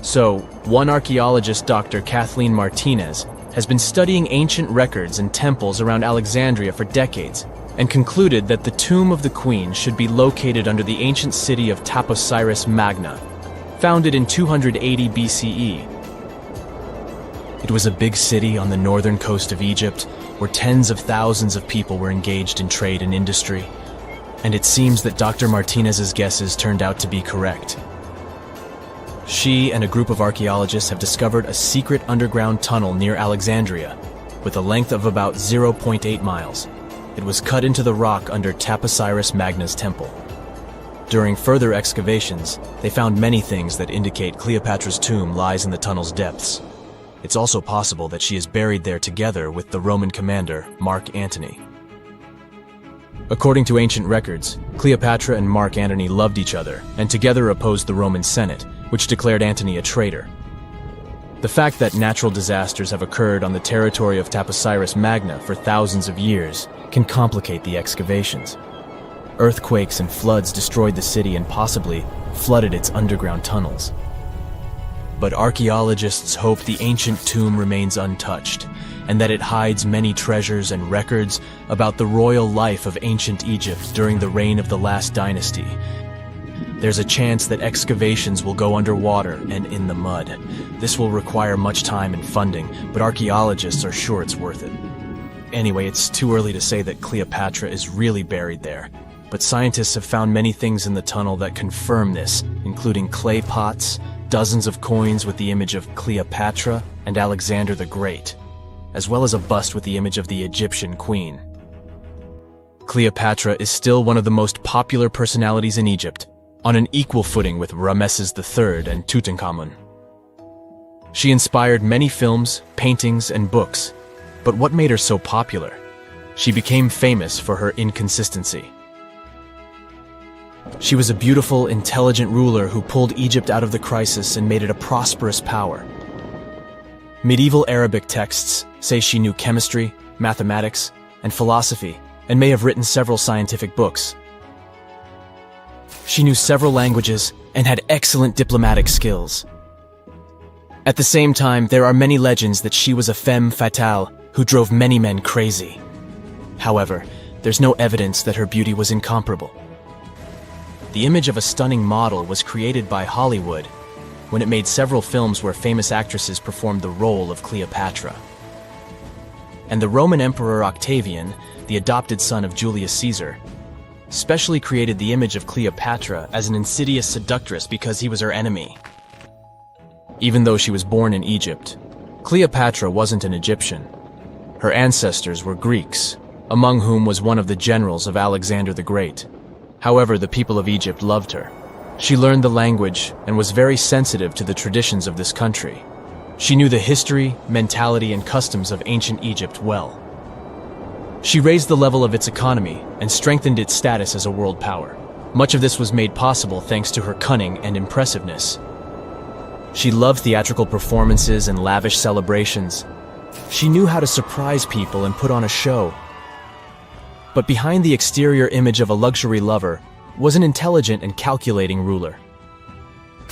So, one archaeologist, Dr. Kathleen Martinez, has been studying ancient records and temples around Alexandria for decades and concluded that the tomb of the queen should be located under the ancient city of Taposiris Magna, founded in 280 BCE. It was a big city on the northern coast of Egypt where tens of thousands of people were engaged in trade and industry, and it seems that Dr. Martinez's guesses turned out to be correct. She and a group of archaeologists have discovered a secret underground tunnel near Alexandria with a length of about 0.8 miles. It was cut into the rock under Taposiris Magna's temple. During further excavations, they found many things that indicate Cleopatra's tomb lies in the tunnel's depths. It's also possible that she is buried there together with the Roman commander, Mark Antony. According to ancient records, Cleopatra and Mark Antony loved each other and together opposed the Roman Senate, which declared Antony a traitor. The fact that natural disasters have occurred on the territory of Taposiris Magna for thousands of years can complicate the excavations. Earthquakes and floods destroyed the city and possibly flooded its underground tunnels. But archaeologists hope the ancient tomb remains untouched, and that it hides many treasures and records about the royal life of ancient Egypt during the reign of the last dynasty. There's a chance that excavations will go underwater and in the mud. This will require much time and funding, but archaeologists are sure it's worth it. Anyway, it's too early to say that Cleopatra is really buried there, but scientists have found many things in the tunnel that confirm this, including clay pots, dozens of coins with the image of Cleopatra and Alexander the Great, as well as a bust with the image of the Egyptian queen. Cleopatra is still one of the most popular personalities in Egypt, on an equal footing with Ramesses III and Tutankhamun. She inspired many films, paintings, and books, but what made her so popular? She became famous for her inconsistency. She was a beautiful, intelligent ruler who pulled Egypt out of the crisis and made it a prosperous power. Medieval Arabic texts say she knew chemistry, mathematics, and philosophy, and may have written several scientific books. She knew several languages and had excellent diplomatic skills. At the same time, there are many legends that she was a femme fatale who drove many men crazy. However, there's no evidence that her beauty was incomparable. The image of a stunning model was created by Hollywood when it made several films where famous actresses performed the role of Cleopatra. And the Roman Emperor Octavian, the adopted son of Julius Caesar, specially created the image of Cleopatra as an insidious seductress because he was her enemy. Even though she was born in Egypt, Cleopatra wasn't an Egyptian. Her ancestors were Greeks, among whom was one of the generals of Alexander the Great. However, the people of Egypt loved her. She learned the language and was very sensitive to the traditions of this country. She knew the history, mentality, and customs of ancient Egypt well. She raised the level of its economy and strengthened its status as a world power. Much of this was made possible thanks to her cunning and impressiveness. She loved theatrical performances and lavish celebrations. She knew how to surprise people and put on a show. But behind the exterior image of a luxury lover was an intelligent and calculating ruler.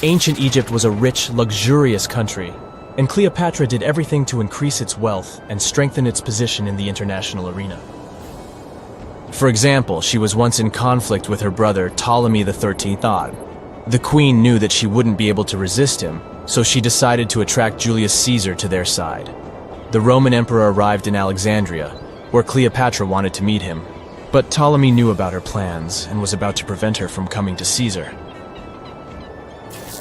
Ancient Egypt was a rich, luxurious country, and Cleopatra did everything to increase its wealth and strengthen its position in the international arena. For example, she was once in conflict with her brother Ptolemy XIII Odd. The queen knew that she wouldn't be able to resist him, so she decided to attract Julius Caesar to their side. The Roman emperor arrived in Alexandria, where Cleopatra wanted to meet him, but Ptolemy knew about her plans and was about to prevent her from coming to Caesar.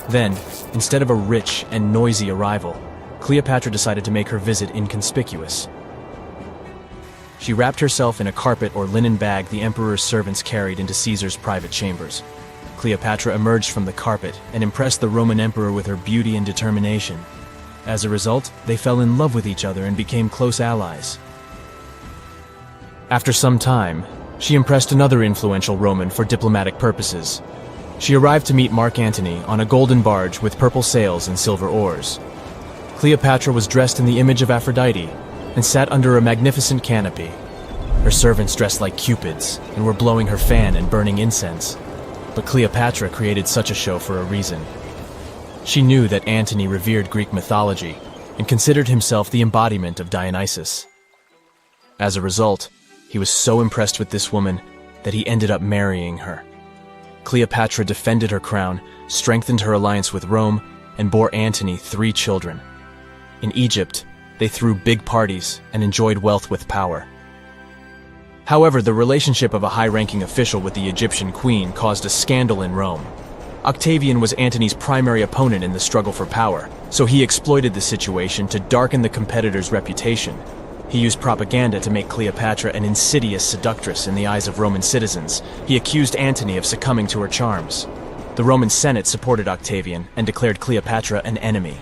Then, instead of a rich and noisy arrival, Cleopatra decided to make her visit inconspicuous. She wrapped herself in a carpet or linen bag the emperor's servants carried into Caesar's private chambers. Cleopatra emerged from the carpet and impressed the Roman emperor with her beauty and determination. As a result, they fell in love with each other and became close allies. After some time, she impressed another influential Roman for diplomatic purposes. She arrived to meet Mark Antony on a golden barge with purple sails and silver oars. Cleopatra was dressed in the image of Aphrodite and sat under a magnificent canopy. Her servants dressed like cupids and were blowing her fan and burning incense. But Cleopatra created such a show for a reason. She knew that Antony revered Greek mythology and considered himself the embodiment of Dionysus. As a result, he was so impressed with this woman that he ended up marrying her. Cleopatra defended her crown, strengthened her alliance with Rome, and bore Antony 3 children. In Egypt, they threw big parties and enjoyed wealth with power. However, the relationship of a high-ranking official with the Egyptian queen caused a scandal in Rome. Octavian was Antony's primary opponent in the struggle for power, so he exploited the situation to darken the competitor's reputation. He used propaganda to make Cleopatra an insidious seductress in the eyes of Roman citizens. He accused Antony of succumbing to her charms. The Roman Senate supported Octavian and declared Cleopatra an enemy.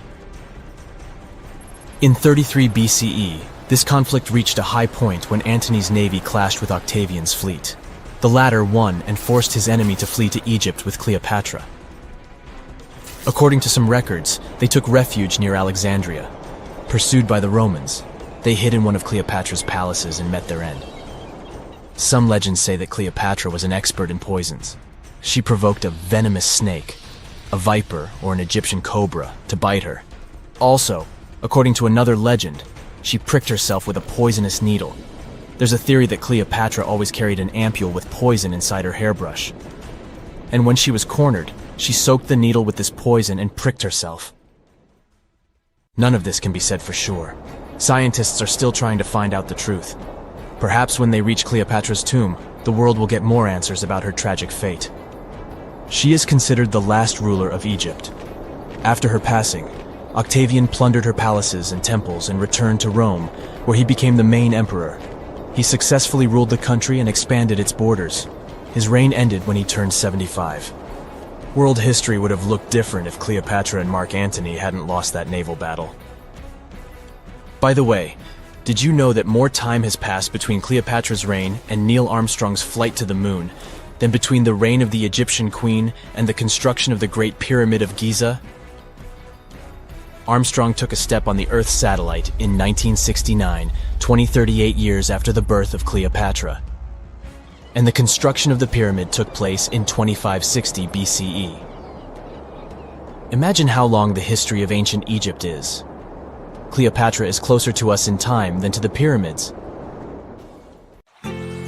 In 33 BCE, this conflict reached a high point when Antony's navy clashed with Octavian's fleet. The latter won and forced his enemy to flee to Egypt with Cleopatra. According to some records, they took refuge near Alexandria. Pursued by the Romans, they hid in one of Cleopatra's palaces and met their end. Some legends say that Cleopatra was an expert in poisons. She provoked a venomous snake, a viper or an Egyptian cobra, to bite her. Also, according to another legend, she pricked herself with a poisonous needle. There's a theory that Cleopatra always carried an ampule with poison inside her hairbrush. And when she was cornered, she soaked the needle with this poison and pricked herself. None of this can be said for sure. Scientists are still trying to find out the truth. Perhaps when they reach Cleopatra's tomb, the world will get more answers about her tragic fate. She is considered the last ruler of Egypt. After her passing, Octavian plundered her palaces and temples and returned to Rome, where he became the main emperor. He successfully ruled the country and expanded its borders. His reign ended when he turned 75. World history would have looked different if Cleopatra and Mark Antony hadn't lost that naval battle. By the way, did you know that more time has passed between Cleopatra's reign and Neil Armstrong's flight to the moon than between the reign of the Egyptian queen and the construction of the Great Pyramid of Giza? Armstrong took a step on the Earth satellite in 1969, 38 years after the birth of Cleopatra. And the construction of the pyramid took place in 2560 BCE. Imagine how long the history of ancient Egypt is. Cleopatra is closer to us in time than to the pyramids.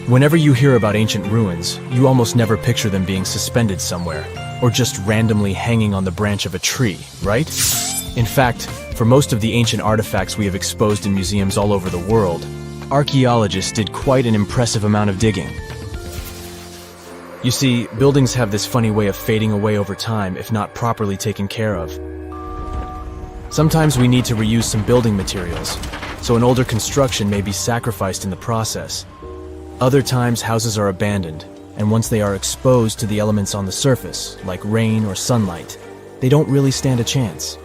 Whenever you hear about ancient ruins, you almost never picture them being suspended somewhere, or just randomly hanging on the branch of a tree, right? In fact, for most of the ancient artifacts we have exposed in museums all over the world, archaeologists did quite an impressive amount of digging. You see, buildings have this funny way of fading away over time if not properly taken care of. Sometimes we need to reuse some building materials, so an older construction may be sacrificed in the process. Other times, houses are abandoned, and once they are exposed to the elements on the surface, like rain or sunlight, they don't really stand a chance.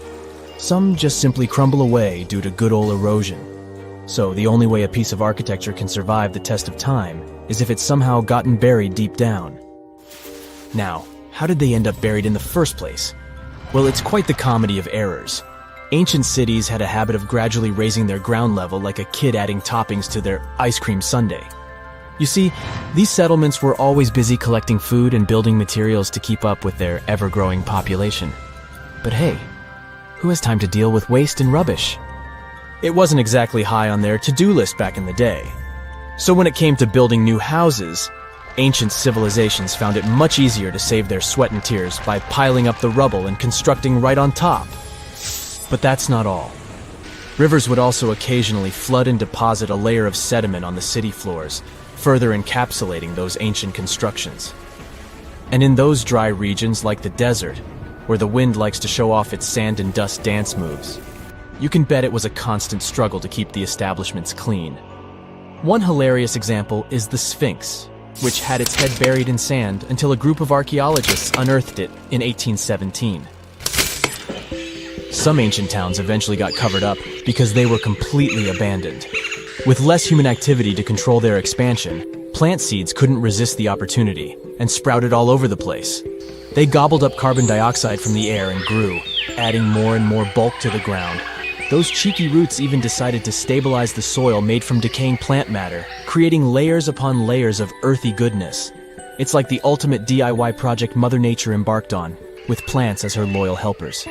Some just simply crumble away due to good old erosion. So the only way a piece of architecture can survive the test of time is if it's somehow gotten buried deep down. Now, how did they end up buried in the first place? Well, it's quite the comedy of errors. Ancient cities had a habit of gradually raising their ground level like a kid adding toppings to their ice cream sundae. You see, these settlements were always busy collecting food and building materials to keep up with their ever-growing population. But hey, who has time to deal with waste and rubbish? It wasn't exactly high on their to-do list back in the day. So when it came to building new houses, ancient civilizations found it much easier to save their sweat and tears by piling up the rubble and constructing right on top. But that's not all. Rivers would also occasionally flood and deposit a layer of sediment on the city floors, further encapsulating those ancient constructions. And in those dry regions like the desert, where the wind likes to show off its sand and dust dance moves, you can bet it was a constant struggle to keep the establishments clean. One hilarious example is the Sphinx, which had its head buried in sand until a group of archaeologists unearthed it in 1817. Some ancient towns eventually got covered up because they were completely abandoned. With less human activity to control their expansion, plant seeds couldn't resist the opportunity and sprouted all over the place. They gobbled up carbon dioxide from the air and grew, adding more and more bulk to the ground. Those cheeky roots even decided to stabilize the soil made from decaying plant matter, creating layers upon layers of earthy goodness. It's like the ultimate DIY project Mother Nature embarked on, with plants as her loyal helpers.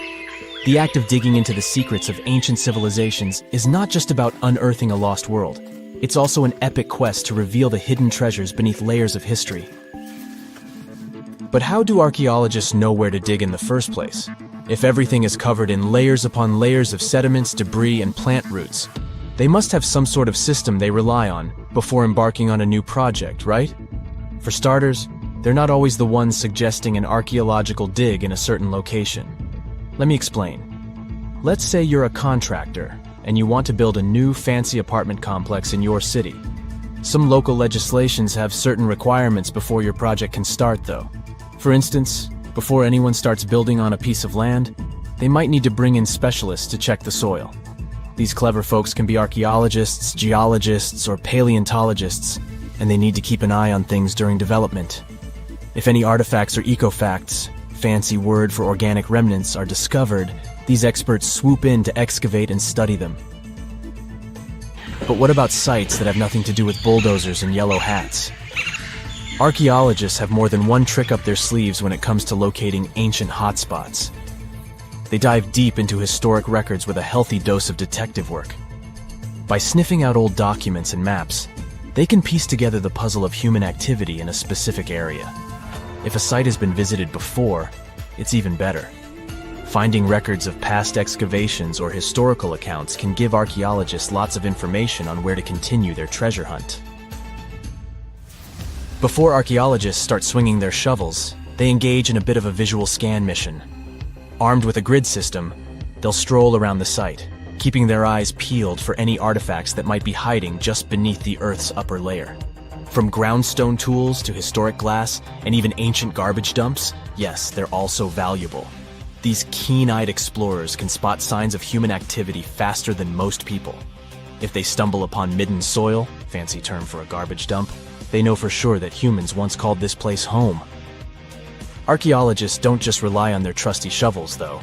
The act of digging into the secrets of ancient civilizations is not just about unearthing a lost world. It's also an epic quest to reveal the hidden treasures beneath layers of history. But how do archaeologists know where to dig in the first place? If everything is covered in layers upon layers of sediments, debris, and plant roots, they must have some sort of system they rely on before embarking on a new project, right? For starters, they're not always the ones suggesting an archaeological dig in a certain location. Let me explain. Let's say you're a contractor and you want to build a new fancy apartment complex in your city. Some local legislations have certain requirements before your project can start, though. For instance, before anyone starts building on a piece of land, they might need to bring in specialists to check the soil. These clever folks can be archaeologists, geologists, or paleontologists, and they need to keep an eye on things during development. If any artifacts or ecofacts, fancy word for organic remnants, are discovered, these experts swoop in to excavate and study them. But what about sites that have nothing to do with bulldozers and yellow hats? Archaeologists have more than one trick up their sleeves when it comes to locating ancient hotspots. They dive deep into historic records with a healthy dose of detective work. By sniffing out old documents and maps, they can piece together the puzzle of human activity in a specific area. If a site has been visited before, it's even better. Finding records of past excavations or historical accounts can give archaeologists lots of information on where to continue their treasure hunt. Before archaeologists start swinging their shovels, they engage in a bit of a visual scan mission. Armed with a grid system, they'll stroll around the site, keeping their eyes peeled for any artifacts that might be hiding just beneath the Earth's upper layer. From groundstone tools to historic glass and even ancient garbage dumps, yes, they're also valuable. These keen-eyed explorers can spot signs of human activity faster than most people. If they stumble upon midden soil, fancy term for a garbage dump, they know for sure that humans once called this place home. Archaeologists don't just rely on their trusty shovels, though.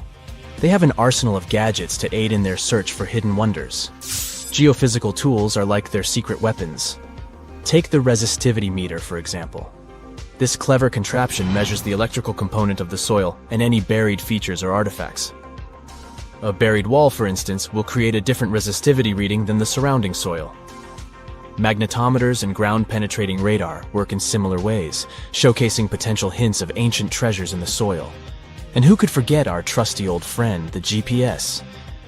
They have an arsenal of gadgets to aid in their search for hidden wonders. Geophysical tools are like their secret weapons. Take the resistivity meter, for example. This clever contraption measures the electrical component of the soil and any buried features or artifacts. A buried wall, for instance, will create a different resistivity reading than the surrounding soil. Magnetometers and ground-penetrating radar work in similar ways, showcasing potential hints of ancient treasures in the soil. And who could forget our trusty old friend, the GPS?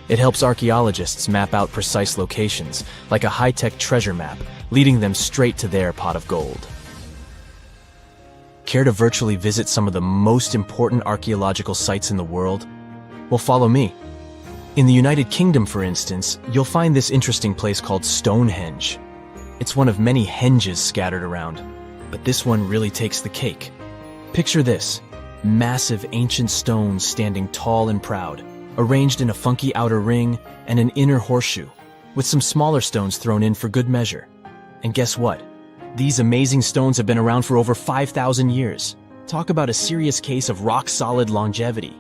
It helps archaeologists map out precise locations, like a high-tech treasure map, leading them straight to their pot of gold. Care to virtually visit some of the most important archaeological sites in the world? Well, follow me. In the United Kingdom, for instance, you'll find this interesting place called Stonehenge. It's one of many henges scattered around, but this one really takes the cake. Picture this: massive ancient stones standing tall and proud, arranged in a funky outer ring and an inner horseshoe, with some smaller stones thrown in for good measure. And guess what? These amazing stones have been around for over 5,000 years. Talk about a serious case of rock-solid longevity.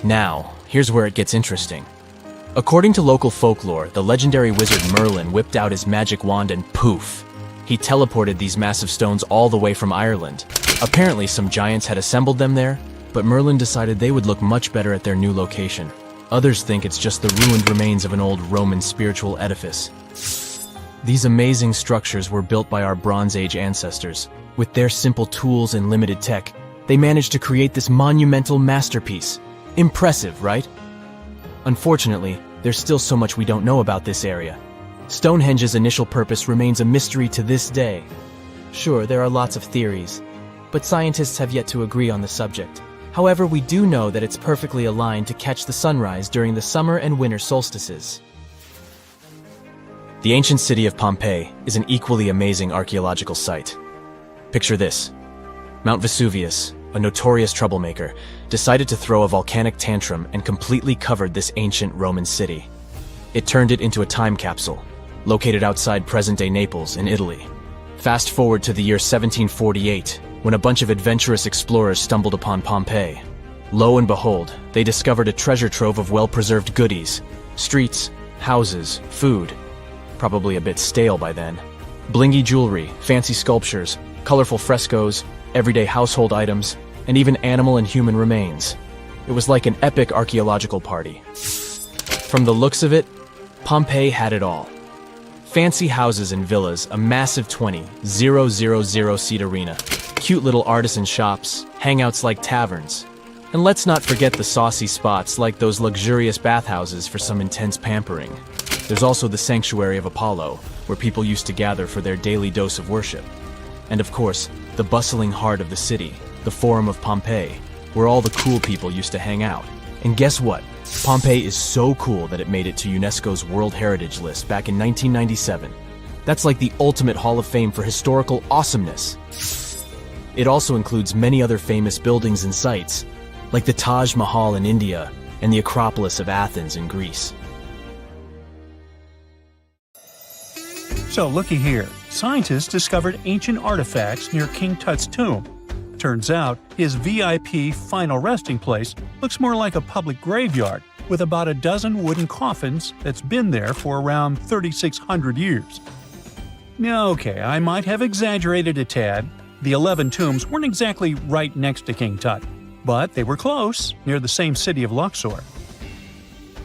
Now, here's where it gets interesting. According to local folklore, the legendary wizard Merlin whipped out his magic wand and poof! He teleported these massive stones all the way from Ireland. Apparently some giants had assembled them there, but Merlin decided they would look much better at their new location. Others think it's just the ruined remains of an old Roman spiritual edifice. These amazing structures were built by our Bronze Age ancestors. With their simple tools and limited tech, they managed to create this monumental masterpiece. Impressive, right? Unfortunately, there's still so much we don't know about this area. Stonehenge's initial purpose remains a mystery to this day. Sure, there are lots of theories, but scientists have yet to agree on the subject. However, we do know that it's perfectly aligned to catch the sunrise during the summer and winter solstices. The ancient city of Pompeii is an equally amazing archaeological site. Picture this: Mount Vesuvius, a notorious troublemaker, decided to throw a volcanic tantrum and completely covered this ancient Roman city. It turned it into a time capsule, located outside present-day Naples in Italy. Fast forward to the year 1748, when a bunch of adventurous explorers stumbled upon Pompeii. Lo and behold, they discovered a treasure trove of well-preserved goodies. Streets, houses, food. Probably a bit stale by then. Blingy jewelry, fancy sculptures, colorful frescoes, everyday household items, and even animal and human remains. It was like an epic archaeological party. From the looks of it, Pompeii had it all. Fancy houses and villas, a massive 20,000-seat arena, cute little artisan shops, hangouts like taverns. And let's not forget the saucy spots like those luxurious bathhouses for some intense pampering. There's also the sanctuary of Apollo, where people used to gather for their daily dose of worship. And of course, the bustling heart of the city, the Forum of Pompeii, where all the cool people used to hang out. And guess what? Pompeii is so cool that it made it to UNESCO's World Heritage List back in 1997. That's like the ultimate Hall of Fame for historical awesomeness. It also includes many other famous buildings and sites, like the Taj Mahal in India and the Acropolis of Athens in Greece. So looky here, scientists discovered ancient artifacts near King Tut's tomb. Turns out, his VIP final resting place looks more like a public graveyard with about a dozen wooden coffins that's been there for around 3,600 years. Okay, I might have exaggerated a tad. The 11 tombs weren't exactly right next to King Tut, but they were close, near the same city of Luxor.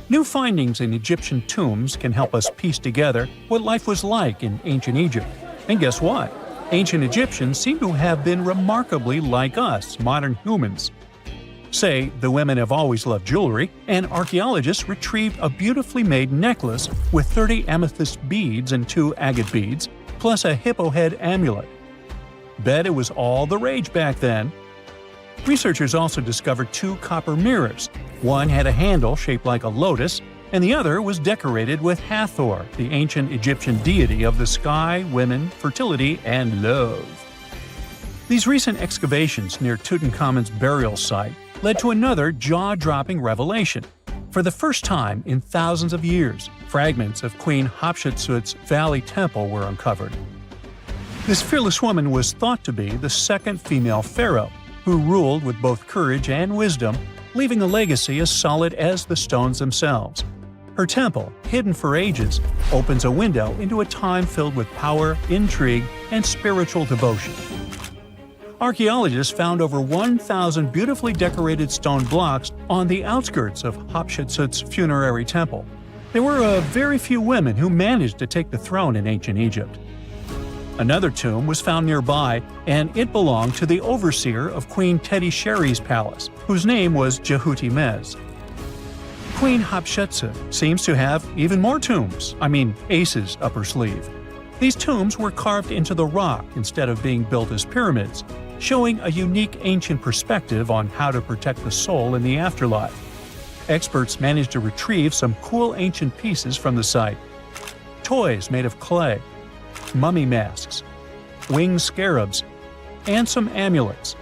New findings in Egyptian tombs can help us piece together what life was like in ancient Egypt. And guess what? Ancient Egyptians seem to have been remarkably like us, modern humans. Say, the women have always loved jewelry, and archaeologists retrieved a beautifully made necklace with 30 amethyst beads and 2 agate beads, plus a hippo head amulet. Bet it was all the rage back then. Researchers also discovered 2 copper mirrors. One had a handle shaped like a lotus, and the other was decorated with Hathor, the ancient Egyptian deity of the sky, women, fertility, and love. These recent excavations near Tutankhamun's burial site led to another jaw-dropping revelation. For the first time in thousands of years, fragments of Queen Hatshepsut's Valley Temple were uncovered. This fearless woman was thought to be the second female pharaoh, who ruled with both courage and wisdom, leaving a legacy as solid as the stones themselves. Her temple, hidden for ages, opens a window into a time filled with power, intrigue, and spiritual devotion. Archaeologists found over 1,000 beautifully decorated stone blocks on the outskirts of Hatshepsut's funerary temple. There were very few women who managed to take the throne in ancient Egypt. Another tomb was found nearby, and it belonged to the overseer of Queen Teti Sheri's palace, whose name was Jehuti-Mez. Queen Hatshepsut seems to have even more tombs, aces up her sleeve. These tombs were carved into the rock instead of being built as pyramids, showing a unique ancient perspective on how to protect the soul in the afterlife. Experts managed to retrieve some cool ancient pieces from the site. Toys made of clay, mummy masks, winged scarabs, and some amulets.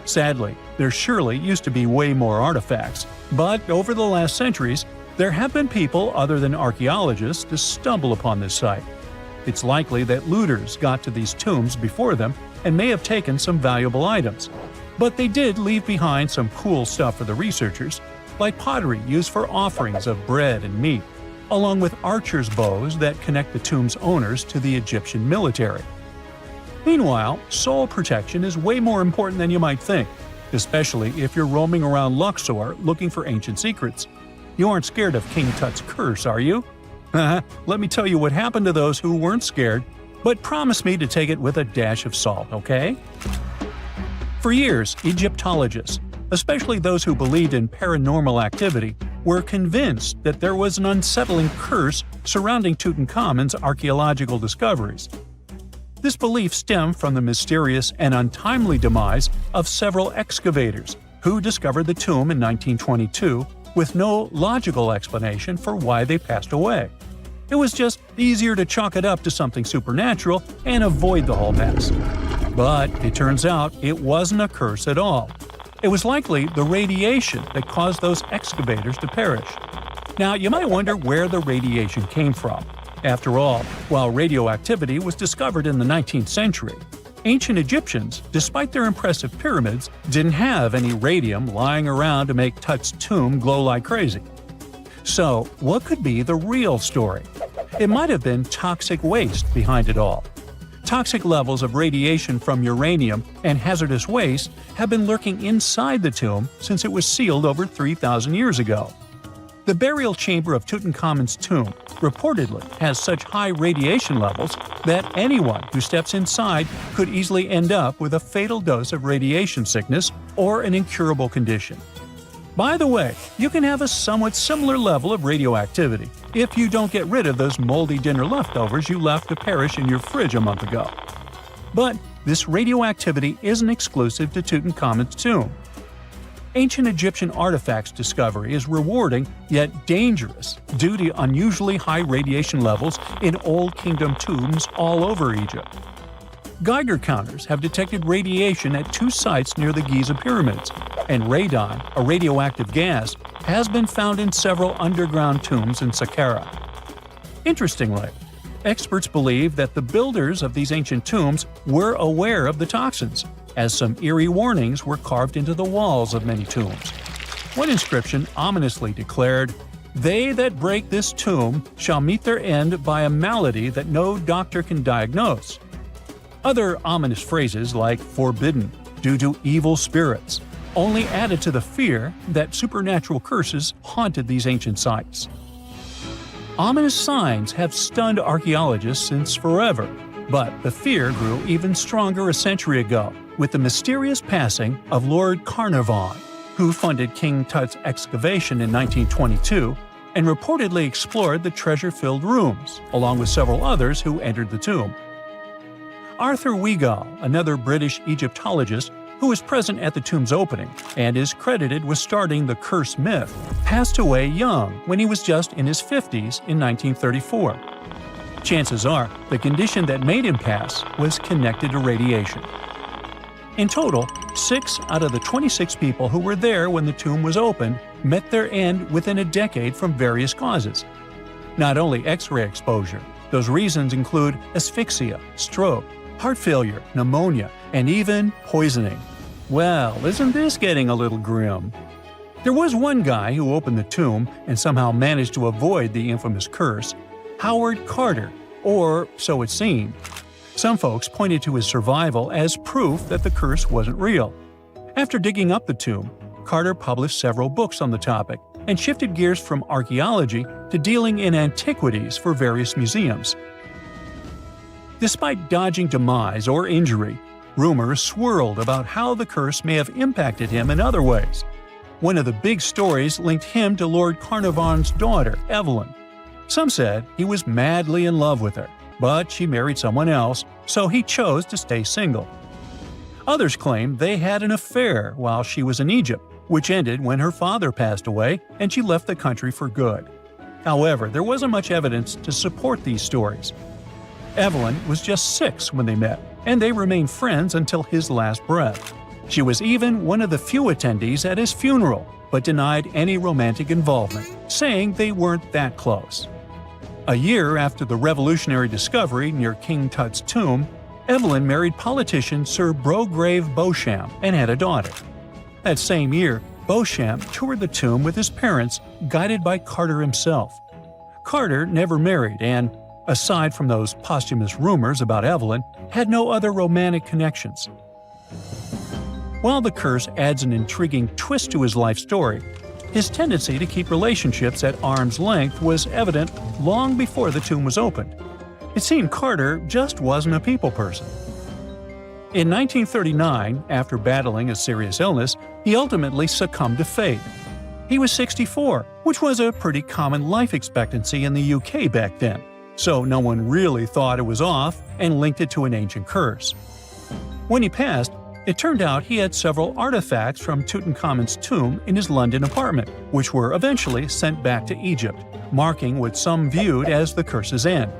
Sadly, there surely used to be way more artifacts, but over the last centuries, there have been people other than archaeologists to stumble upon this site. It's likely that looters got to these tombs before them and may have taken some valuable items. But they did leave behind some cool stuff for the researchers, like pottery used for offerings of bread and meat, along with archers' bows that connect the tomb's owners to the Egyptian military. Meanwhile, soul protection is way more important than you might think, especially if you're roaming around Luxor looking for ancient secrets. You aren't scared of King Tut's curse, are you? Let me tell you what happened to those who weren't scared, but promise me to take it with a dash of salt, okay? For years, Egyptologists, especially those who believed in paranormal activity, were convinced that there was an unsettling curse surrounding Tutankhamun's archaeological discoveries. This belief stemmed from the mysterious and untimely demise of several excavators who discovered the tomb in 1922 with no logical explanation for why they passed away. It was just easier to chalk it up to something supernatural and avoid the whole mess. But it turns out it wasn't a curse at all. It was likely the radiation that caused those excavators to perish. Now, you might wonder where the radiation came from. After all, while radioactivity was discovered in the 19th century, ancient Egyptians, despite their impressive pyramids, didn't have any radium lying around to make Tut's tomb glow like crazy. So, what could be the real story? It might have been toxic waste behind it all. Toxic levels of radiation from uranium and hazardous waste have been lurking inside the tomb since it was sealed over 3,000 years ago. The burial chamber of Tutankhamun's tomb reportedly has such high radiation levels that anyone who steps inside could easily end up with a fatal dose of radiation sickness or an incurable condition. By the way, you can have a somewhat similar level of radioactivity if you don't get rid of those moldy dinner leftovers you left to perish in your fridge a month ago. But this radioactivity isn't exclusive to Tutankhamun's tomb. Ancient Egyptian artifacts discovery is rewarding yet dangerous due to unusually high radiation levels in Old Kingdom tombs all over Egypt. Geiger counters have detected radiation at 2 sites near the Giza pyramids, and radon, a radioactive gas, has been found in several underground tombs in Saqqara. Interestingly, experts believe that the builders of these ancient tombs were aware of the toxins, as some eerie warnings were carved into the walls of many tombs. One inscription ominously declared, "They that break this tomb shall meet their end by a malady that no doctor can diagnose." Other ominous phrases like "forbidden," "due to evil spirits," only added to the fear that supernatural curses haunted these ancient sites. Ominous signs have stunned archaeologists since forever, but the fear grew even stronger a century ago with the mysterious passing of Lord Carnarvon, who funded King Tut's excavation in 1922 and reportedly explored the treasure-filled rooms, along with several others who entered the tomb. Arthur Weigall, another British Egyptologist who was present at the tomb's opening and is credited with starting the curse myth, passed away young when he was just in his 50s in 1934. Chances are the condition that made him pass was connected to radiation. In total, 6 out of the 26 people who were there when the tomb was opened met their end within a decade from various causes. Not only X-ray exposure, those reasons include asphyxia, stroke, heart failure, pneumonia, and even poisoning. Well, isn't this getting a little grim? There was one guy who opened the tomb and somehow managed to avoid the infamous curse, Howard Carter, or so it seemed. Some folks pointed to his survival as proof that the curse wasn't real. After digging up the tomb, Carter published several books on the topic and shifted gears from archaeology to dealing in antiquities for various museums. Despite dodging demise or injury, rumors swirled about how the curse may have impacted him in other ways. One of the big stories linked him to Lord Carnarvon's daughter, Evelyn. Some said he was madly in love with her, but she married someone else, so he chose to stay single. Others claimed they had an affair while she was in Egypt, which ended when her father passed away and she left the country for good. However, there wasn't much evidence to support these stories. Evelyn was just 6 when they met, and they remained friends until his last breath. She was even one of the few attendees at his funeral, but denied any romantic involvement, saying they weren't that close. A year after the revolutionary discovery near King Tut's tomb, Evelyn married politician Sir Brograve Beauchamp and had a daughter. That same year, Beauchamp toured the tomb with his parents, guided by Carter himself. Carter never married and, aside from those posthumous rumors about Evelyn, had no other romantic connections. While the curse adds an intriguing twist to his life story, his tendency to keep relationships at arm's length was evident long before the tomb was opened. It seemed Carter just wasn't a people person. In 1939, after battling a serious illness, he ultimately succumbed to fate. He was 64, which was a pretty common life expectancy in the UK back then, so no one really thought it was off and linked it to an ancient curse. When he passed, it turned out he had several artifacts from Tutankhamun's tomb in his London apartment, which were eventually sent back to Egypt, marking what some viewed as the curse's end.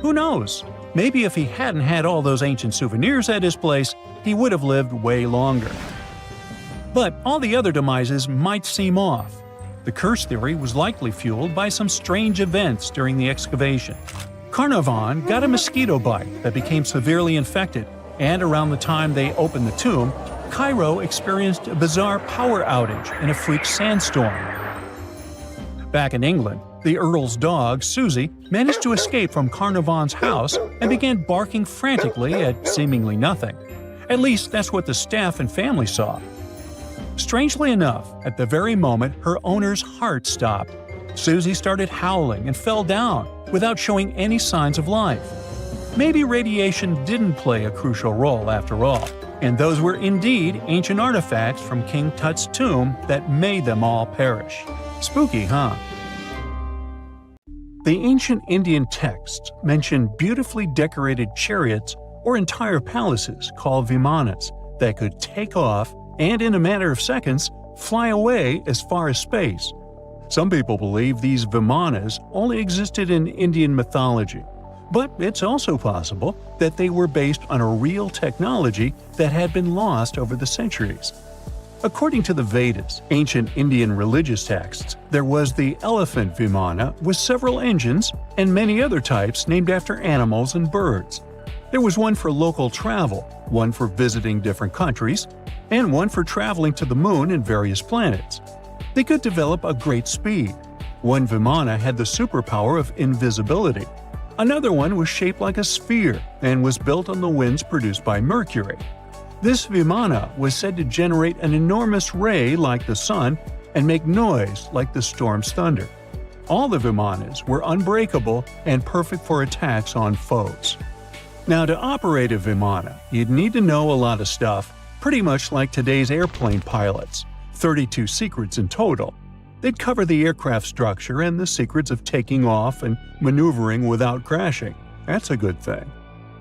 Who knows? Maybe if he hadn't had all those ancient souvenirs at his place, he would have lived way longer. But all the other demises might seem off. The curse theory was likely fueled by some strange events during the excavation. Carnarvon got a mosquito bite that became severely infected, and around the time they opened the tomb, Cairo experienced a bizarre power outage and a freak sandstorm. Back in England, the Earl's dog, Susie, managed to escape from Carnarvon's house and began barking frantically at seemingly nothing. At least that's what the staff and family saw. Strangely enough, at the very moment her owner's heart stopped, Susie started howling and fell down without showing any signs of life. Maybe radiation didn't play a crucial role after all, and those were indeed ancient artifacts from King Tut's tomb that made them all perish. Spooky, huh? The ancient Indian texts mention beautifully decorated chariots or entire palaces called Vimanas that could take off and, in a matter of seconds, fly away as far as space. Some people believe these Vimanas only existed in Indian mythology, but it's also possible that they were based on a real technology that had been lost over the centuries. According to the Vedas, ancient Indian religious texts, there was the elephant Vimana with several engines and many other types named after animals and birds. There was one for local travel, one for visiting different countries, and one for traveling to the moon and various planets. They could develop a great speed. One Vimana had the superpower of invisibility. Another one was shaped like a sphere and was built on the winds produced by Mercury. This Vimana was said to generate an enormous ray like the sun and make noise like the storm's thunder. All the Vimanas were unbreakable and perfect for attacks on foes. Now, to operate a Vimana, you'd need to know a lot of stuff, pretty much like today's airplane pilots, 32 secrets in total. They'd cover the aircraft structure and the secrets of taking off and maneuvering without crashing. That's a good thing.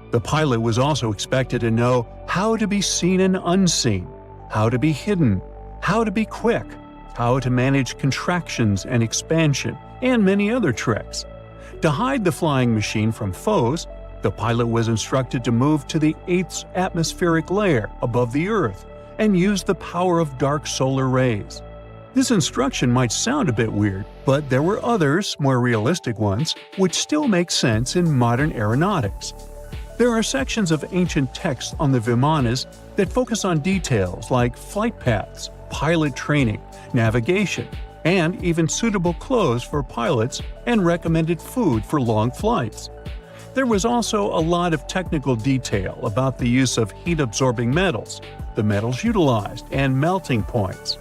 The pilot was also expected to know how to be seen and unseen, how to be hidden, how to be quick, how to manage contractions and expansion, and many other tricks. To hide the flying machine from foes, the pilot was instructed to move to the 8th atmospheric layer above the Earth and use the power of dark solar rays. This instruction might sound a bit weird, but there were others, more realistic ones, which still make sense in modern aeronautics. There are sections of ancient texts on the Vimanas that focus on details like flight paths, pilot training, navigation, and even suitable clothes for pilots and recommended food for long flights. There was also a lot of technical detail about the use of heat-absorbing metals, the metals utilized, and melting points.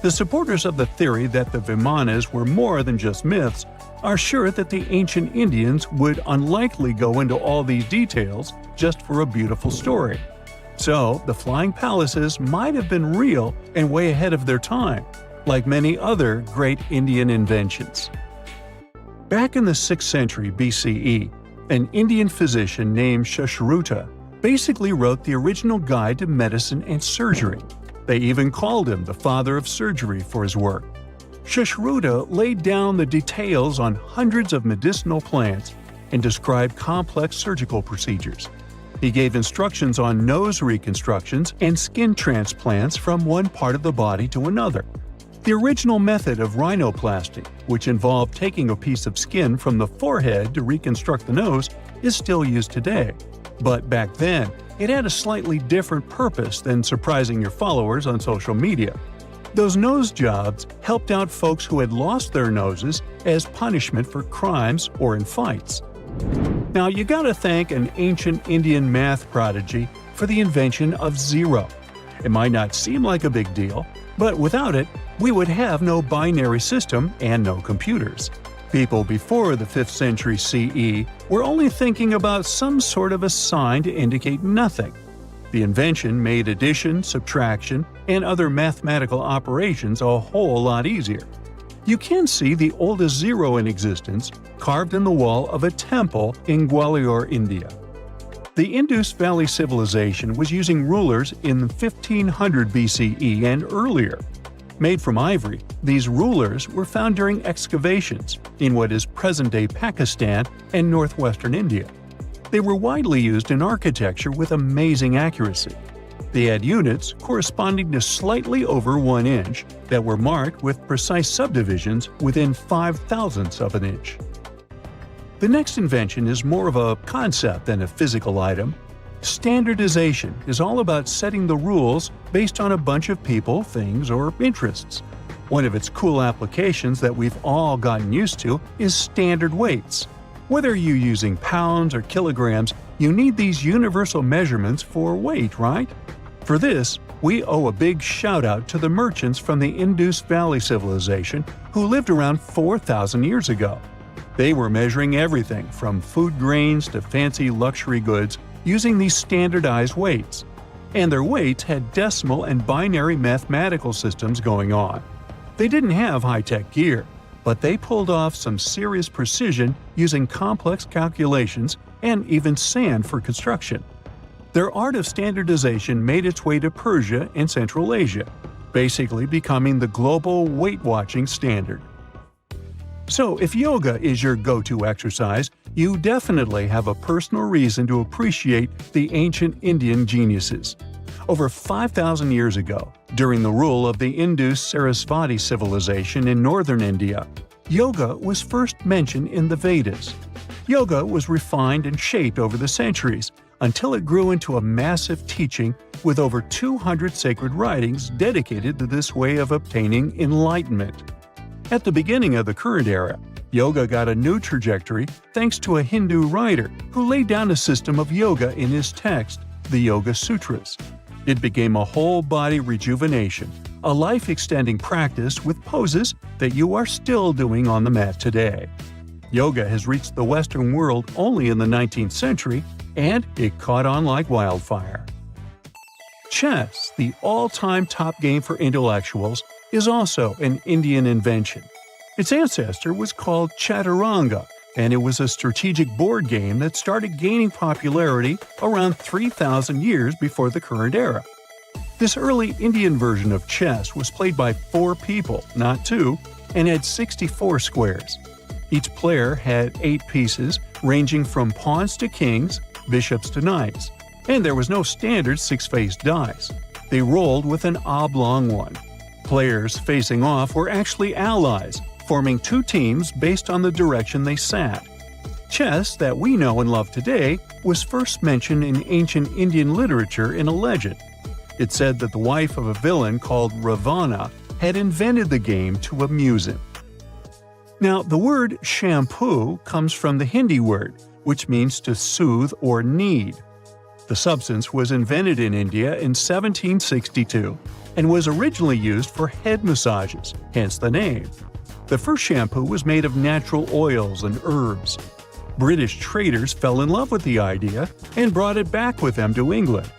The supporters of the theory that the Vimanas were more than just myths are sure that the ancient Indians would unlikely go into all these details just for a beautiful story. So, the flying palaces might have been real and way ahead of their time, like many other great Indian inventions. Back in the 6th century BCE, an Indian physician named Sushruta basically wrote the original guide to medicine and surgery. They even called him the father of surgery for his work. Sushruta laid down the details on hundreds of medicinal plants and described complex surgical procedures. He gave instructions on nose reconstructions and skin transplants from one part of the body to another. The original method of rhinoplasty, which involved taking a piece of skin from the forehead to reconstruct the nose, is still used today. But back then, it had a slightly different purpose than surprising your followers on social media. Those nose jobs helped out folks who had lost their noses as punishment for crimes or in fights. Now, you gotta thank an ancient Indian math prodigy for the invention of zero. It might not seem like a big deal, but without it, we would have no binary system and no computers. People before the 5th century CE were only thinking about some sort of a sign to indicate nothing. The invention made addition, subtraction, and other mathematical operations a whole lot easier. You can see the oldest zero in existence carved in the wall of a temple in Gwalior, India. The Indus Valley Civilization was using rulers in 1500 BCE and earlier. Made from ivory, these rulers were found during excavations in what is present-day Pakistan and northwestern India. They were widely used in architecture with amazing accuracy. They had units corresponding to slightly over 1 inch that were marked with precise subdivisions within 5/1000ths of an inch. The next invention is more of a concept than a physical item. Standardization is all about setting the rules based on a bunch of people, things, or interests. One of its cool applications that we've all gotten used to is standard weights. Whether you're using pounds or kilograms, you need these universal measurements for weight, right? For this, we owe a big shout-out to the merchants from the Indus Valley Civilization who lived around 4,000 years ago. They were measuring everything from food grains to fancy luxury goods using these standardized weights. And their weights had decimal and binary mathematical systems going on. They didn't have high-tech gear, but they pulled off some serious precision using complex calculations and even sand for construction. Their art of standardization made its way to Persia and Central Asia, basically becoming the global weight-watching standard. So if yoga is your go-to exercise, you definitely have a personal reason to appreciate the ancient Indian geniuses. Over 5,000 years ago, during the rule of the Indus-Sarasvati civilization in northern India, yoga was first mentioned in the Vedas. Yoga was refined and shaped over the centuries until it grew into a massive teaching with over 200 sacred writings dedicated to this way of obtaining enlightenment. At the beginning of the current era, yoga got a new trajectory thanks to a Hindu writer who laid down a system of yoga in his text, the Yoga Sutras. It became a whole-body rejuvenation, a life-extending practice with poses that you are still doing on the mat today. Yoga has reached the Western world only in the 19th century, and it caught on like wildfire. Chess, the all-time top game for intellectuals, is also an Indian invention. Its ancestor was called Chaturanga, and it was a strategic board game that started gaining popularity around 3,000 years before the current era. This early Indian version of chess was played by 4 people, not 2, and had 64 squares. Each player had 8 pieces, ranging from pawns to kings, bishops to knights, and there was no standard 6-faced dice. They rolled with an oblong one. Players facing off were actually allies, forming 2 teams based on the direction they sat. Chess, that we know and love today, was first mentioned in ancient Indian literature in a legend. It said that the wife of a villain called Ravana had invented the game to amuse him. Now, the word shampoo comes from the Hindi word, which means to soothe or knead. The substance was invented in India in 1762 and was originally used for head massages, hence the name. The first shampoo was made of natural oils and herbs. British traders fell in love with the idea and brought it back with them to England.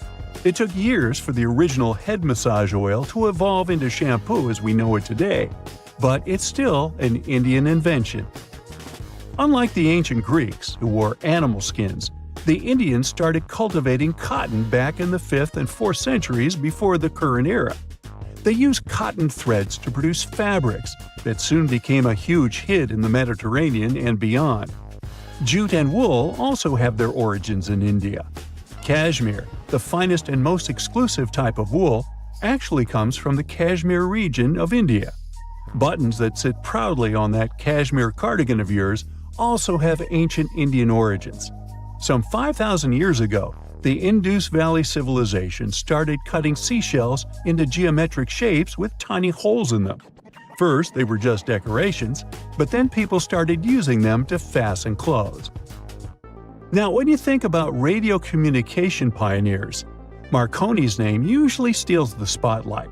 It took years for the original head massage oil to evolve into shampoo as we know it today, but it's still an Indian invention. Unlike the ancient Greeks, who wore animal skins, the Indians started cultivating cotton back in the 5th and 4th centuries before the current era. They used cotton threads to produce fabrics that soon became a huge hit in the Mediterranean and beyond. Jute and wool also have their origins in India. Cashmere, the finest and most exclusive type of wool, actually comes from the Kashmir region of India. Buttons that sit proudly on that cashmere cardigan of yours also have ancient Indian origins. Some 5,000 years ago, the Indus Valley Civilization started cutting seashells into geometric shapes with tiny holes in them. First, they were just decorations, but then people started using them to fasten clothes. Now, when you think about radio communication pioneers, Marconi's name usually steals the spotlight.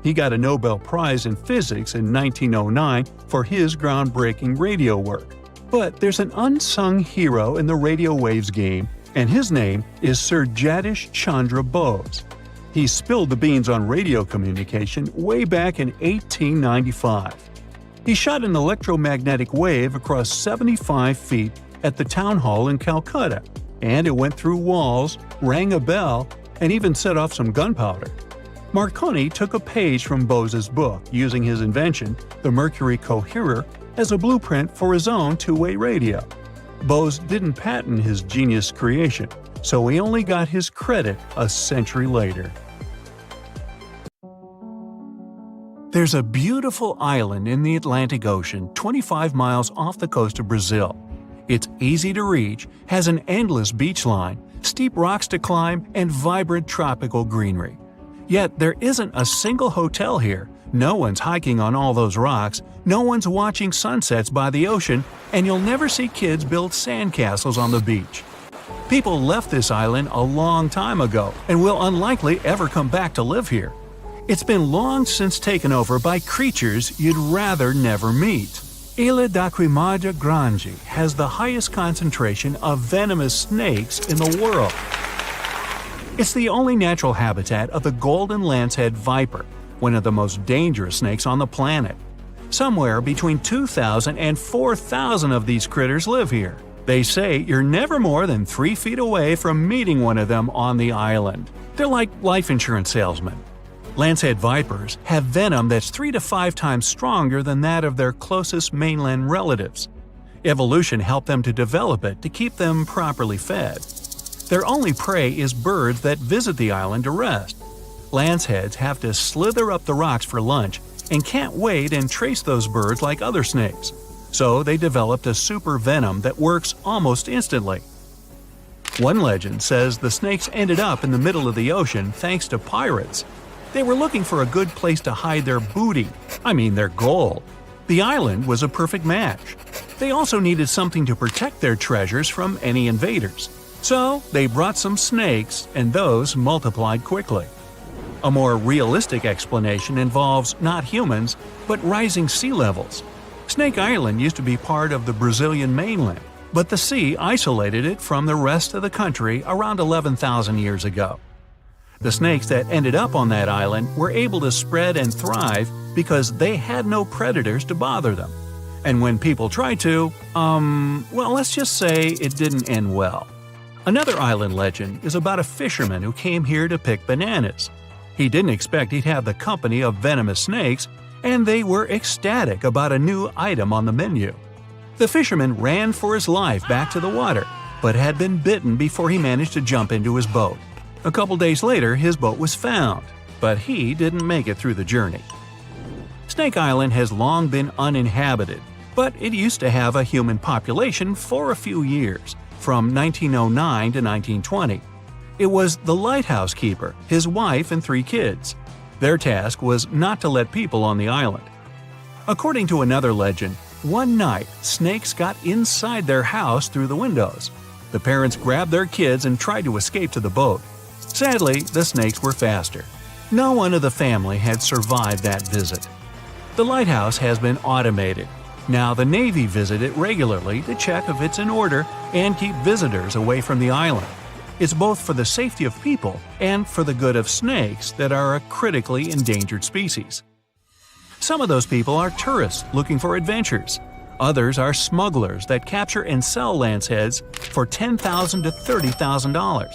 He got a Nobel Prize in Physics in 1909 for his groundbreaking radio work. But there's an unsung hero in the radio waves game, and his name is Sir Jagdish Chandra Bose. He spilled the beans on radio communication way back in 1895. He shot an electromagnetic wave across 75 feet at the town hall in Calcutta, and it went through walls, rang a bell, and even set off some gunpowder. Marconi took a page from Bose's book, using his invention, the Mercury Coherer, as a blueprint for his own two-way radio. Bose didn't patent his genius creation, so he only got his credit a century later. There's a beautiful island in the Atlantic Ocean 25 miles off the coast of Brazil. It's easy to reach, has an endless beach line, steep rocks to climb, and vibrant tropical greenery. Yet there isn't a single hotel here, no one's hiking on all those rocks, no one's watching sunsets by the ocean, and you'll never see kids build sandcastles on the beach. People left this island a long time ago and will unlikely ever come back to live here. It's been long since taken over by creatures you'd rather never meet. Ilha da Queimada Grande has the highest concentration of venomous snakes in the world. It's the only natural habitat of the golden lancehead viper, one of the most dangerous snakes on the planet. Somewhere between 2,000 and 4,000 of these critters live here. They say you're never more than 3 feet away from meeting one of them on the island. They're like life insurance salesmen. Lancehead vipers have venom that's 3 to 5 times stronger than that of their closest mainland relatives. Evolution helped them to develop it to keep them properly fed. Their only prey is birds that visit the island to rest. Lanceheads have to slither up the rocks for lunch and can't wait and trace those birds like other snakes. So they developed a super venom that works almost instantly. One legend says the snakes ended up in the middle of the ocean thanks to pirates. They were looking for a good place to hide their booty, their gold. The island was a perfect match. They also needed something to protect their treasures from any invaders. So they brought some snakes, and those multiplied quickly. A more realistic explanation involves not humans, but rising sea levels. Snake Island used to be part of the Brazilian mainland, but the sea isolated it from the rest of the country around 11,000 years ago. The snakes that ended up on that island were able to spread and thrive because they had no predators to bother them. And when people tried to, let's just say it didn't end well. Another island legend is about a fisherman who came here to pick bananas. He didn't expect he'd have the company of venomous snakes, and they were ecstatic about a new item on the menu. The fisherman ran for his life back to the water, but had been bitten before he managed to jump into his boat. A couple days later, his boat was found, but he didn't make it through the journey. Snake Island has long been uninhabited, but it used to have a human population for a few years, from 1909 to 1920. It was the lighthouse keeper, his wife, and 3 kids. Their task was not to let people on the island. According to another legend, one night snakes got inside their house through the windows. The parents grabbed their kids and tried to escape to the boat. Sadly, the snakes were faster. No one of the family had survived that visit. The lighthouse has been automated. Now the Navy visit it regularly to check if it's in order and keep visitors away from the island. It's both for the safety of people and for the good of snakes that are a critically endangered species. Some of those people are tourists looking for adventures. Others are smugglers that capture and sell lanceheads for $10,000 to $30,000.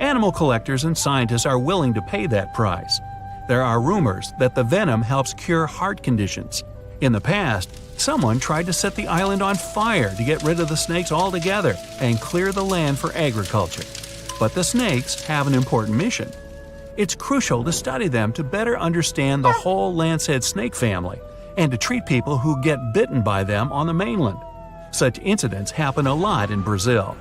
Animal collectors and scientists are willing to pay that price. There are rumors that the venom helps cure heart conditions. In the past, someone tried to set the island on fire to get rid of the snakes altogether and clear the land for agriculture. But the snakes have an important mission. It's crucial to study them to better understand the whole lancehead snake family and to treat people who get bitten by them on the mainland. Such incidents happen a lot in Brazil.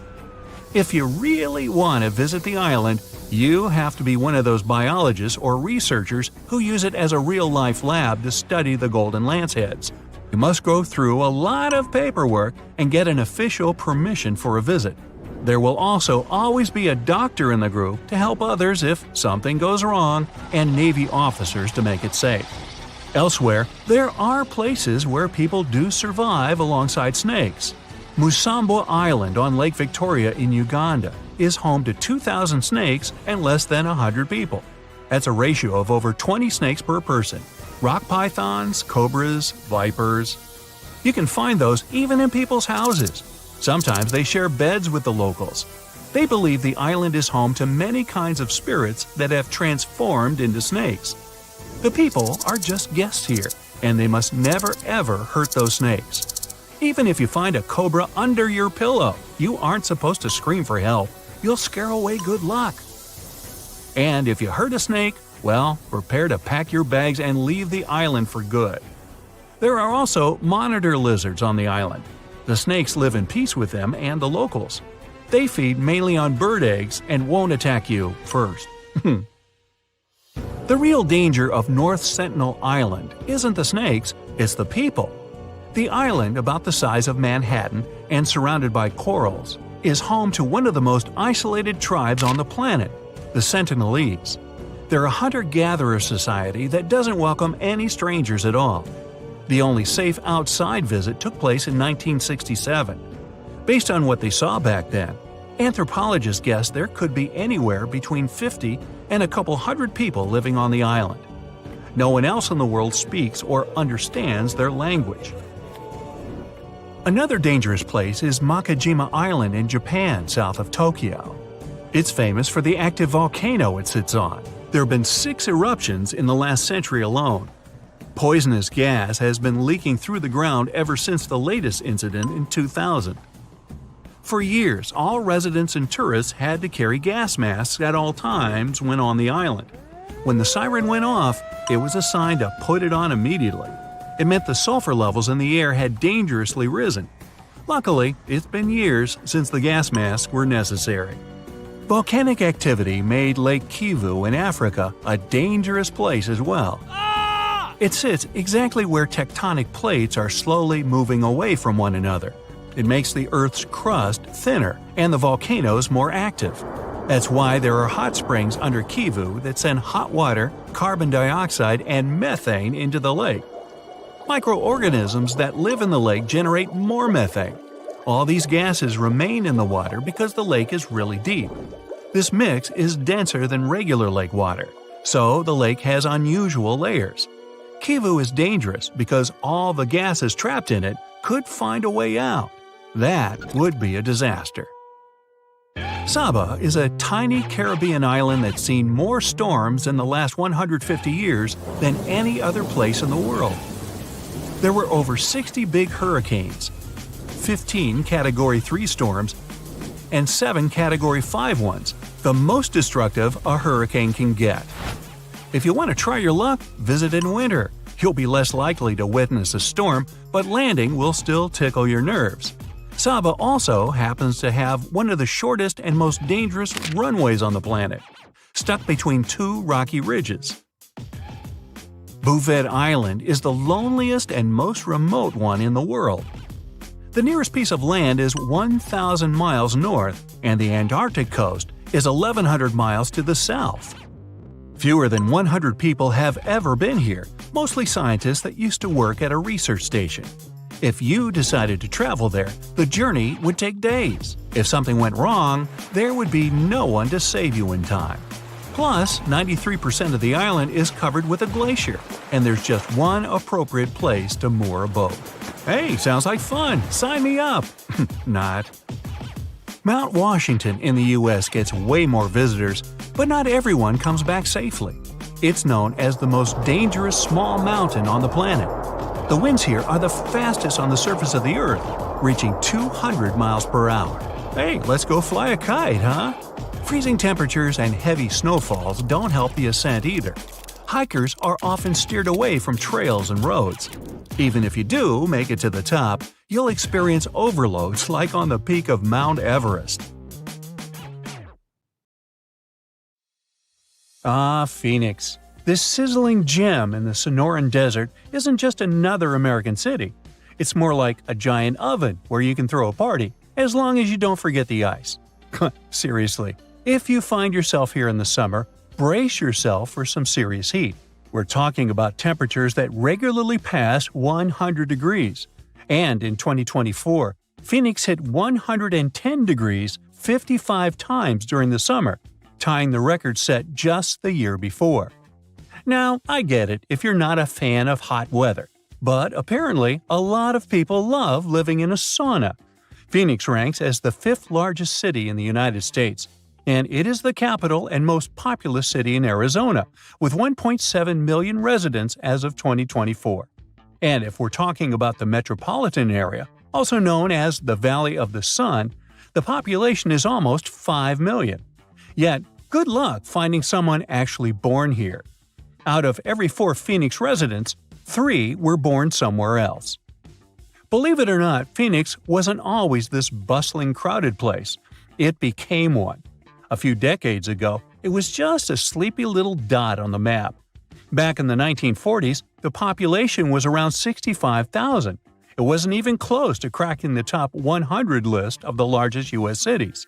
If you really want to visit the island, you have to be one of those biologists or researchers who use it as a real-life lab to study the golden lanceheads. You must go through a lot of paperwork and get an official permission for a visit. There will also always be a doctor in the group to help others if something goes wrong, and Navy officers to make it safe. Elsewhere, there are places where people do survive alongside snakes. Musambo Island on Lake Victoria in Uganda is home to 2,000 snakes and less than 100 people. That's a ratio of over 20 snakes per person. Rock pythons, cobras, vipers. You can find those even in people's houses. Sometimes they share beds with the locals. They believe the island is home to many kinds of spirits that have transformed into snakes. The people are just guests here, and they must never ever hurt those snakes. Even if you find a cobra under your pillow, you aren't supposed to scream for help. You'll scare away good luck. And if you hurt a snake, Well, prepare to pack your bags and leave the island for good. There are also monitor lizards on the island. The snakes live in peace with them and the locals. They feed mainly on bird eggs and won't attack you first. The real danger of North Sentinel Island isn't the snakes, it's the people. The island, about the size of Manhattan and surrounded by corals, is home to one of the most isolated tribes on the planet, the Sentinelese. They're a hunter-gatherer society that doesn't welcome any strangers at all. The only safe outside visit took place in 1967. Based on what they saw back then, anthropologists guessed there could be anywhere between 50 and a couple hundred people living on the island. No one else in the world speaks or understands their language. Another dangerous place is Makajima Island in Japan, south of Tokyo. It's famous for the active volcano it sits on. There have been 6 eruptions in the last century alone. Poisonous gas has been leaking through the ground ever since the latest incident in 2000. For years, all residents and tourists had to carry gas masks at all times when on the island. When the siren went off, it was a sign to put it on immediately. It meant the sulfur levels in the air had dangerously risen. Luckily, it's been years since the gas masks were necessary. Volcanic activity made Lake Kivu in Africa a dangerous place as well. It sits exactly where tectonic plates are slowly moving away from one another. It makes the Earth's crust thinner and the volcanoes more active. That's why there are hot springs under Kivu that send hot water, carbon dioxide, and methane into the lake. Microorganisms that live in the lake generate more methane. All these gases remain in the water because the lake is really deep. This mix is denser than regular lake water, so the lake has unusual layers. Kivu is dangerous because all the gases trapped in it could find a way out. That would be a disaster. Saba is a tiny Caribbean island that's seen more storms in the last 150 years than any other place in the world. There were over 60 big hurricanes, 15 Category 3 storms, and 7 Category 5 ones, the most destructive a hurricane can get. If you want to try your luck, visit in winter. You'll be less likely to witness a storm, but landing will still tickle your nerves. Saba also happens to have one of the shortest and most dangerous runways on the planet, stuck between 2 rocky ridges. Bouvet Island is the loneliest and most remote one in the world. The nearest piece of land is 1,000 miles north, and the Antarctic coast is 1,100 miles to the south. Fewer than 100 people have ever been here, mostly scientists that used to work at a research station. If you decided to travel there, the journey would take days. If something went wrong, there would be no one to save you in time. Plus, 93% of the island is covered with a glacier, and there's just one appropriate place to moor a boat. Hey, sounds like fun! Sign me up! Not. Mount Washington in the US gets way more visitors, but not everyone comes back safely. It's known as the most dangerous small mountain on the planet. The winds here are the fastest on the surface of the Earth, reaching 200 miles per hour. Hey, let's go fly a kite, huh? Freezing temperatures and heavy snowfalls don't help the ascent either. Hikers are often steered away from trails and roads. Even if you do make it to the top, you'll experience overloads like on the peak of Mount Everest. Ah, Phoenix. This sizzling gem in the Sonoran Desert isn't just another American city. It's more like a giant oven where you can throw a party, as long as you don't forget the ice. Seriously, if you find yourself here in the summer, brace yourself for some serious heat. We're talking about temperatures that regularly pass 100 degrees. And in 2024, Phoenix hit 110 degrees 55 times during the summer, tying the record set just the year before. Now, I get it if you're not a fan of hot weather, but apparently a lot of people love living in a sauna. Phoenix ranks as the 5th largest city in the United States, and it is the capital and most populous city in Arizona, with 1.7 million residents as of 2024. And if we're talking about the metropolitan area, also known as the Valley of the Sun, the population is almost 5 million. Yet, Good luck finding someone actually born here. Out of every 4 Phoenix residents, 3 were born somewhere else. Believe it or not, Phoenix wasn't always this bustling, crowded place. It became one. A few decades ago, it was just a sleepy little dot on the map. Back in the 1940s, the population was around 65,000. It wasn't even close to cracking the top 100 list of the largest U.S. cities.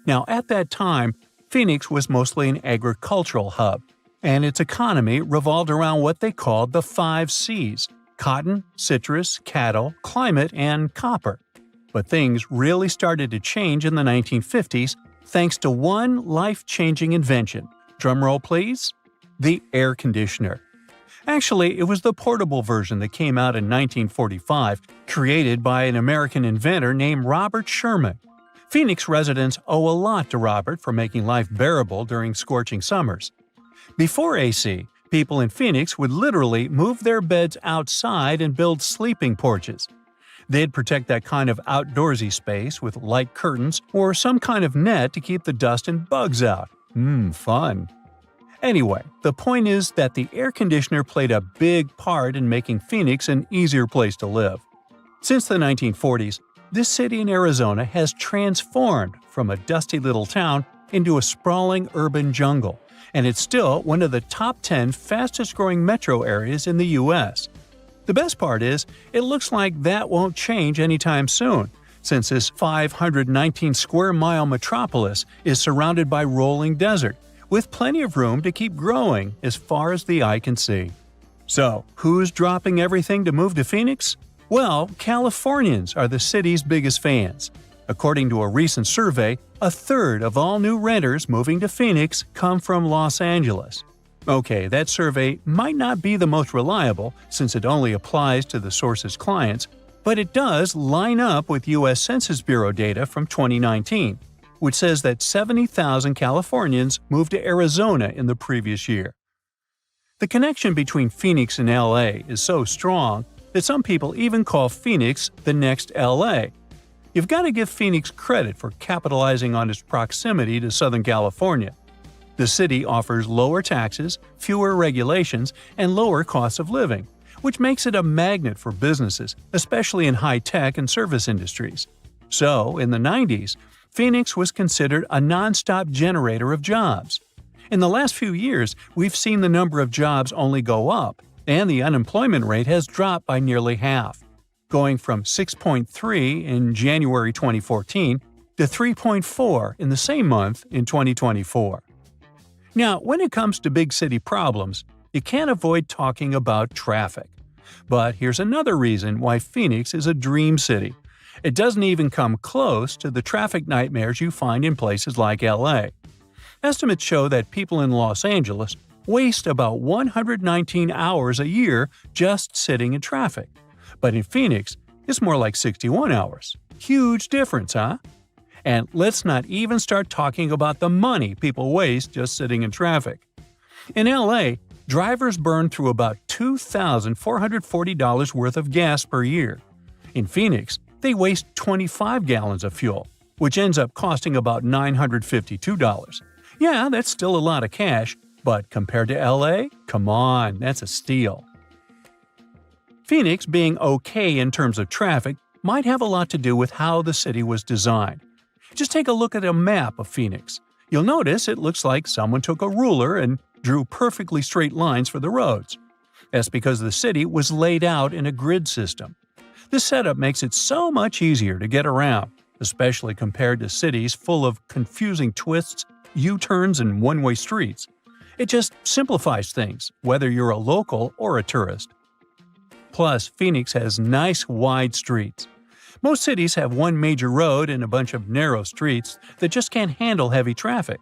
Now, at that time, Phoenix was mostly an agricultural hub, and its economy revolved around what they called the 5 C's: cotton, citrus, cattle, climate, and copper. But things really started to change in the 1950s thanks to one life-changing invention. Drumroll please? The air conditioner. Actually, it was the portable version that came out in 1945, created by an American inventor named Robert Sherman. Phoenix residents owe a lot to Robert for making life bearable during scorching summers. Before AC, people in Phoenix would literally move their beds outside and build sleeping porches. They'd protect that kind of outdoorsy space with light curtains or some kind of net to keep the dust and bugs out. Fun. Anyway, the point is that the air conditioner played a big part in making Phoenix an easier place to live. Since the 1940s, this city in Arizona has transformed from a dusty little town into a sprawling urban jungle, and it's still one of the top 10 fastest-growing metro areas in the U.S. The best part is, it looks like that won't change anytime soon, since this 519-square-mile metropolis is surrounded by rolling desert, with plenty of room to keep growing as far as the eye can see. So, who's dropping everything to move to Phoenix? Well, Californians are the city's biggest fans. According to a recent survey, a third of all new renters moving to Phoenix come from Los Angeles. Okay, that survey might not be the most reliable since it only applies to the source's clients, but it does line up with U.S. Census Bureau data from 2019, which says that 70,000 Californians moved to Arizona in the previous year. The connection between Phoenix and LA is so strong that some people even call Phoenix the next LA. You've got to give Phoenix credit for capitalizing on its proximity to Southern California. The city offers lower taxes, fewer regulations, and lower costs of living, which makes it a magnet for businesses, especially in high-tech and service industries. So, in the 90s, Phoenix was considered a non-stop generator of jobs. In the last few years, we've seen the number of jobs only go up, and the unemployment rate has dropped by nearly half, going from 6.3 in January 2014 to 3.4 in the same month in 2024. Now, when it comes to big city problems, you can't avoid talking about traffic. But here's another reason why Phoenix is a dream city. It doesn't even come close to the traffic nightmares you find in places like LA. Estimates show that people in Los Angeles waste about 119 hours a year just sitting in traffic. But in Phoenix, it's more like 61 hours. Huge difference, huh? And let's not even start talking about the money people waste just sitting in traffic. In LA, drivers burn through about $2,440 worth of gas per year. In Phoenix, they waste 25 gallons of fuel, which ends up costing about $952. Yeah, that's still a lot of cash, but compared to LA, come on, that's a steal. Phoenix being okay in terms of traffic might have a lot to do with how the city was designed. Just take a look at a map of Phoenix. You'll notice it looks like someone took a ruler and drew perfectly straight lines for the roads. That's because the city was laid out in a grid system. This setup makes it so much easier to get around, especially compared to cities full of confusing twists, U-turns, and one-way streets. It just simplifies things, whether you're a local or a tourist. Plus, Phoenix has nice wide streets. Most cities have one major road and a bunch of narrow streets that just can't handle heavy traffic.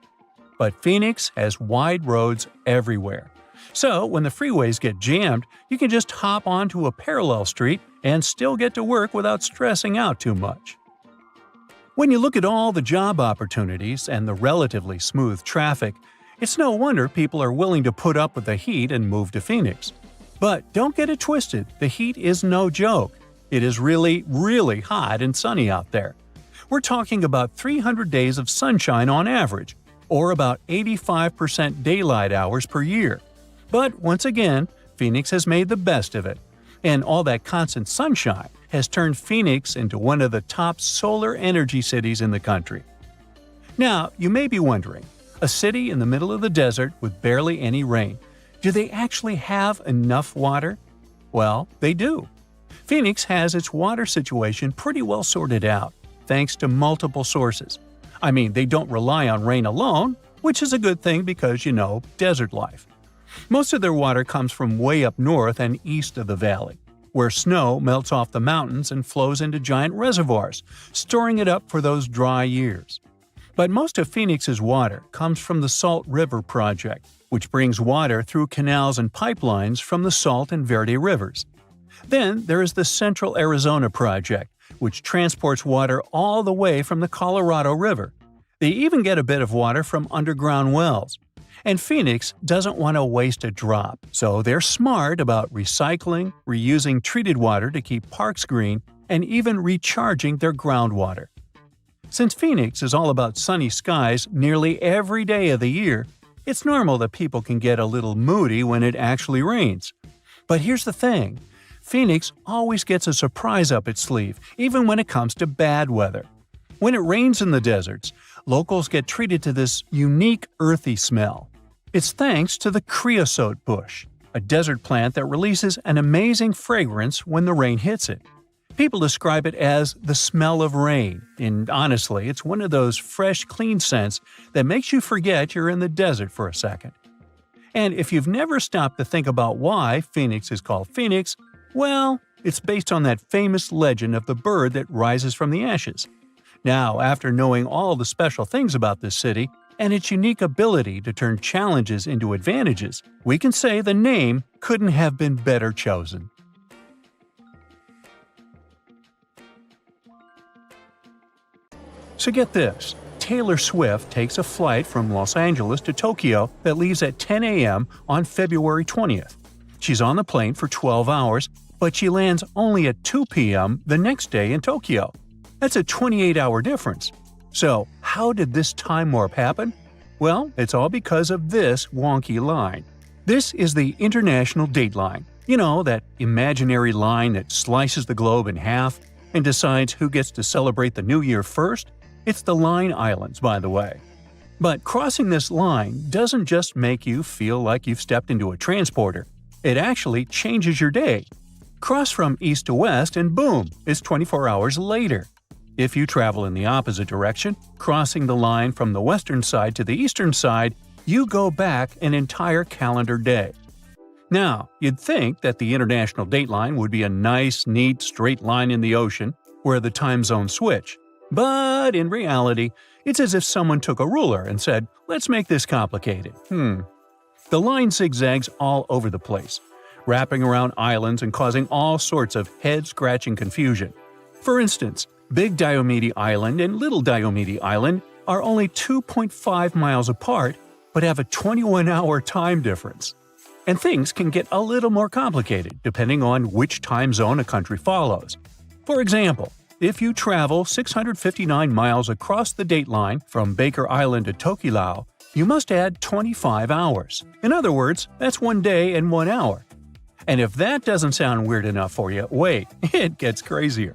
But Phoenix has wide roads everywhere. So, when the freeways get jammed, you can just hop onto a parallel street and still get to work without stressing out too much. When you look at all the job opportunities and the relatively smooth traffic, it's no wonder people are willing to put up with the heat and move to Phoenix. But don't get it twisted, the heat is no joke. It is really, really hot and sunny out there. We're talking about 300 days of sunshine on average, or about 85% daylight hours per year. But once again, Phoenix has made the best of it, and all that constant sunshine has turned Phoenix into one of the top solar energy cities in the country. Now, you may be wondering, a city in the middle of the desert with barely any rain, do they actually have enough water? Well, they do. Phoenix has its water situation pretty well sorted out, thanks to multiple sources. I mean, they don't rely on rain alone, which is a good thing because, desert life. Most of their water comes from way up north and east of the valley, where snow melts off the mountains and flows into giant reservoirs, storing it up for those dry years. But most of Phoenix's water comes from the Salt River Project, which brings water through canals and pipelines from the Salt and Verde rivers. Then there is the Central Arizona Project, which transports water all the way from the Colorado River. They even get a bit of water from underground wells. And Phoenix doesn't want to waste a drop, so they're smart about recycling, reusing treated water to keep parks green, and even recharging their groundwater. Since Phoenix is all about sunny skies nearly every day of the year, it's normal that people can get a little moody when it actually rains. But here's the thing. Phoenix always gets a surprise up its sleeve, even when it comes to bad weather. When it rains in the deserts, locals get treated to this unique earthy smell. It's thanks to the creosote bush, a desert plant that releases an amazing fragrance when the rain hits it. People describe it as the smell of rain, and honestly, it's one of those fresh, clean scents that makes you forget you're in the desert for a second. And if you've never stopped to think about why Phoenix is called Phoenix, well, it's based on that famous legend of the bird that rises from the ashes. Now, after knowing all the special things about this city and its unique ability to turn challenges into advantages, we can say the name couldn't have been better chosen. So get this, Taylor Swift takes a flight from Los Angeles to Tokyo that leaves at 10 a.m. on February 20th. She's on the plane for 12 hours, but she lands only at 2 p.m. the next day in Tokyo. That's a 28-hour difference. So, how did this time warp happen? Well, it's all because of this wonky line. This is the International Date Line. That imaginary line that slices the globe in half and decides who gets to celebrate the new year first? It's the Line Islands, by the way. But crossing this line doesn't just make you feel like you've stepped into a transporter. It actually changes your day. Cross from east to west and boom, it's 24 hours later. If you travel in the opposite direction, crossing the line from the western side to the eastern side, you go back an entire calendar day. Now, you'd think that the International Date Line would be a nice, neat, straight line in the ocean, where the time zones switch. But in reality, it's as if someone took a ruler and said, let's make this complicated. The line zigzags all over the place, wrapping around islands and causing all sorts of head-scratching confusion. For instance, Big Diomede Island and Little Diomede Island are only 2.5 miles apart, but have a 21-hour time difference. And things can get a little more complicated depending on which time zone a country follows. For example, if you travel 659 miles across the date line from Baker Island to Tokelau, you must add 25 hours. In other words, that's 1 day and 1 hour. And if that doesn't sound weird enough for you, wait, it gets crazier.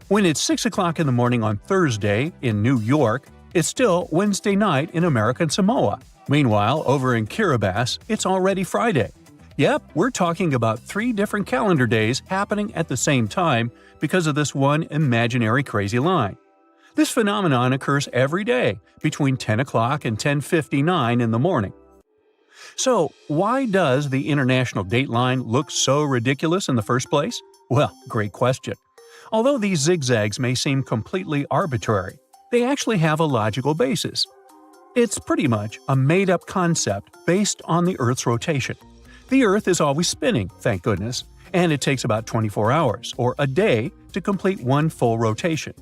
When it's 6 o'clock in the morning on Thursday in New York, it's still Wednesday night in American Samoa. Meanwhile, over in Kiribati, it's already Friday. Yep, we're talking about 3 different calendar days happening at the same time because of this one imaginary crazy line. This phenomenon occurs every day between 10 o'clock and 10:59 in the morning. So, why does the International Date Line look so ridiculous in the first place? Well, great question. Although these zigzags may seem completely arbitrary, they actually have a logical basis. It's pretty much a made-up concept based on the Earth's rotation. The Earth is always spinning, thank goodness, and it takes about 24 hours, or a day, to complete one full rotation.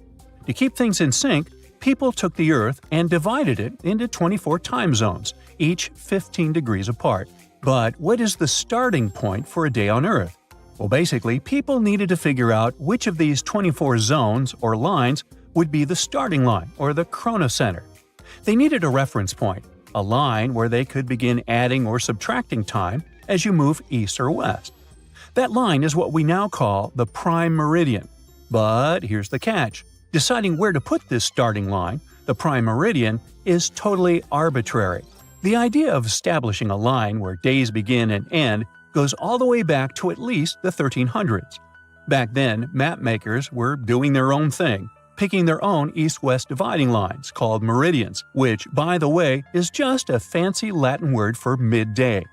To keep things in sync, people took the Earth and divided it into 24 time zones, each 15 degrees apart. But what is the starting point for a day on Earth? Well, basically, people needed to figure out which of these 24 zones or lines would be the starting line, or the chronocenter. They needed a reference point, a line where they could begin adding or subtracting time as you move east or west. That line is what we now call the prime meridian. But here's the catch. Deciding where to put this starting line, the prime meridian, is totally arbitrary. The idea of establishing a line where days begin and end goes all the way back to at least the 1300s. Back then, map makers were doing their own thing, picking their own east-west dividing lines called meridians, which, by the way, is just a fancy Latin word for midday.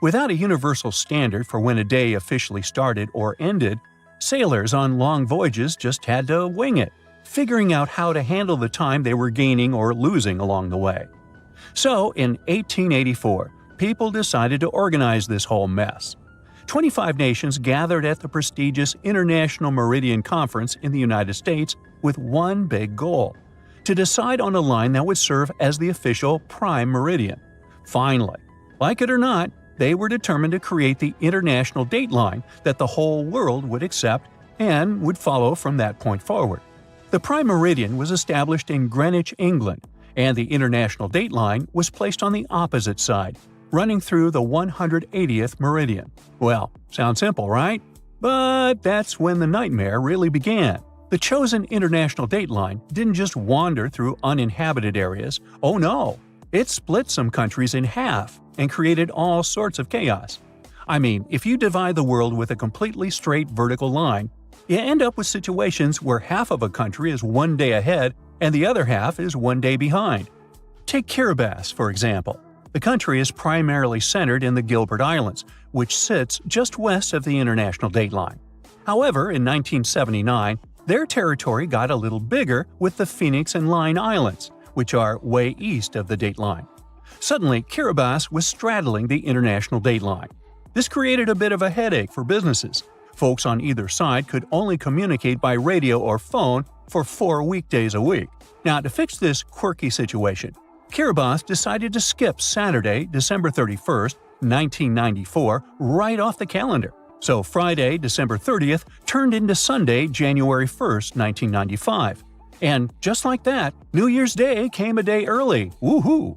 Without a universal standard for when a day officially started or ended, sailors on long voyages just had to wing it, figuring out how to handle the time they were gaining or losing along the way. So, in 1884, people decided to organize this whole mess. 25 nations gathered at the prestigious International Meridian Conference in the United States with one big goal: to decide on a line that would serve as the official prime meridian. Finally, like it or not, they were determined to create the international date line that the whole world would accept and would follow from that point forward. The prime meridian was established in Greenwich, England, and the international date line was placed on the opposite side, running through the 180th meridian. Well, sounds simple, right? But that's when the nightmare really began. The chosen international date line didn't just wander through uninhabited areas. Oh no! It split some countries in half and created all sorts of chaos. I mean, if you divide the world with a completely straight vertical line, you end up with situations where half of a country is one day ahead and the other half is one day behind. Take Kiribati, for example. The country is primarily centered in the Gilbert Islands, which sits just west of the international date line. However, in 1979, their territory got a little bigger with the Phoenix and Line Islands, which are way east of the date line. Suddenly, Kiribati was straddling the international date line. This created a bit of a headache for businesses. Folks on either side could only communicate by radio or phone for 4 weekdays a week. Now, to fix this quirky situation, Kiribati decided to skip Saturday, December 31st, 1994, right off the calendar. So Friday, December 30th, turned into Sunday, January 1st, 1995. And just like that, New Year's Day came a day early. Woohoo!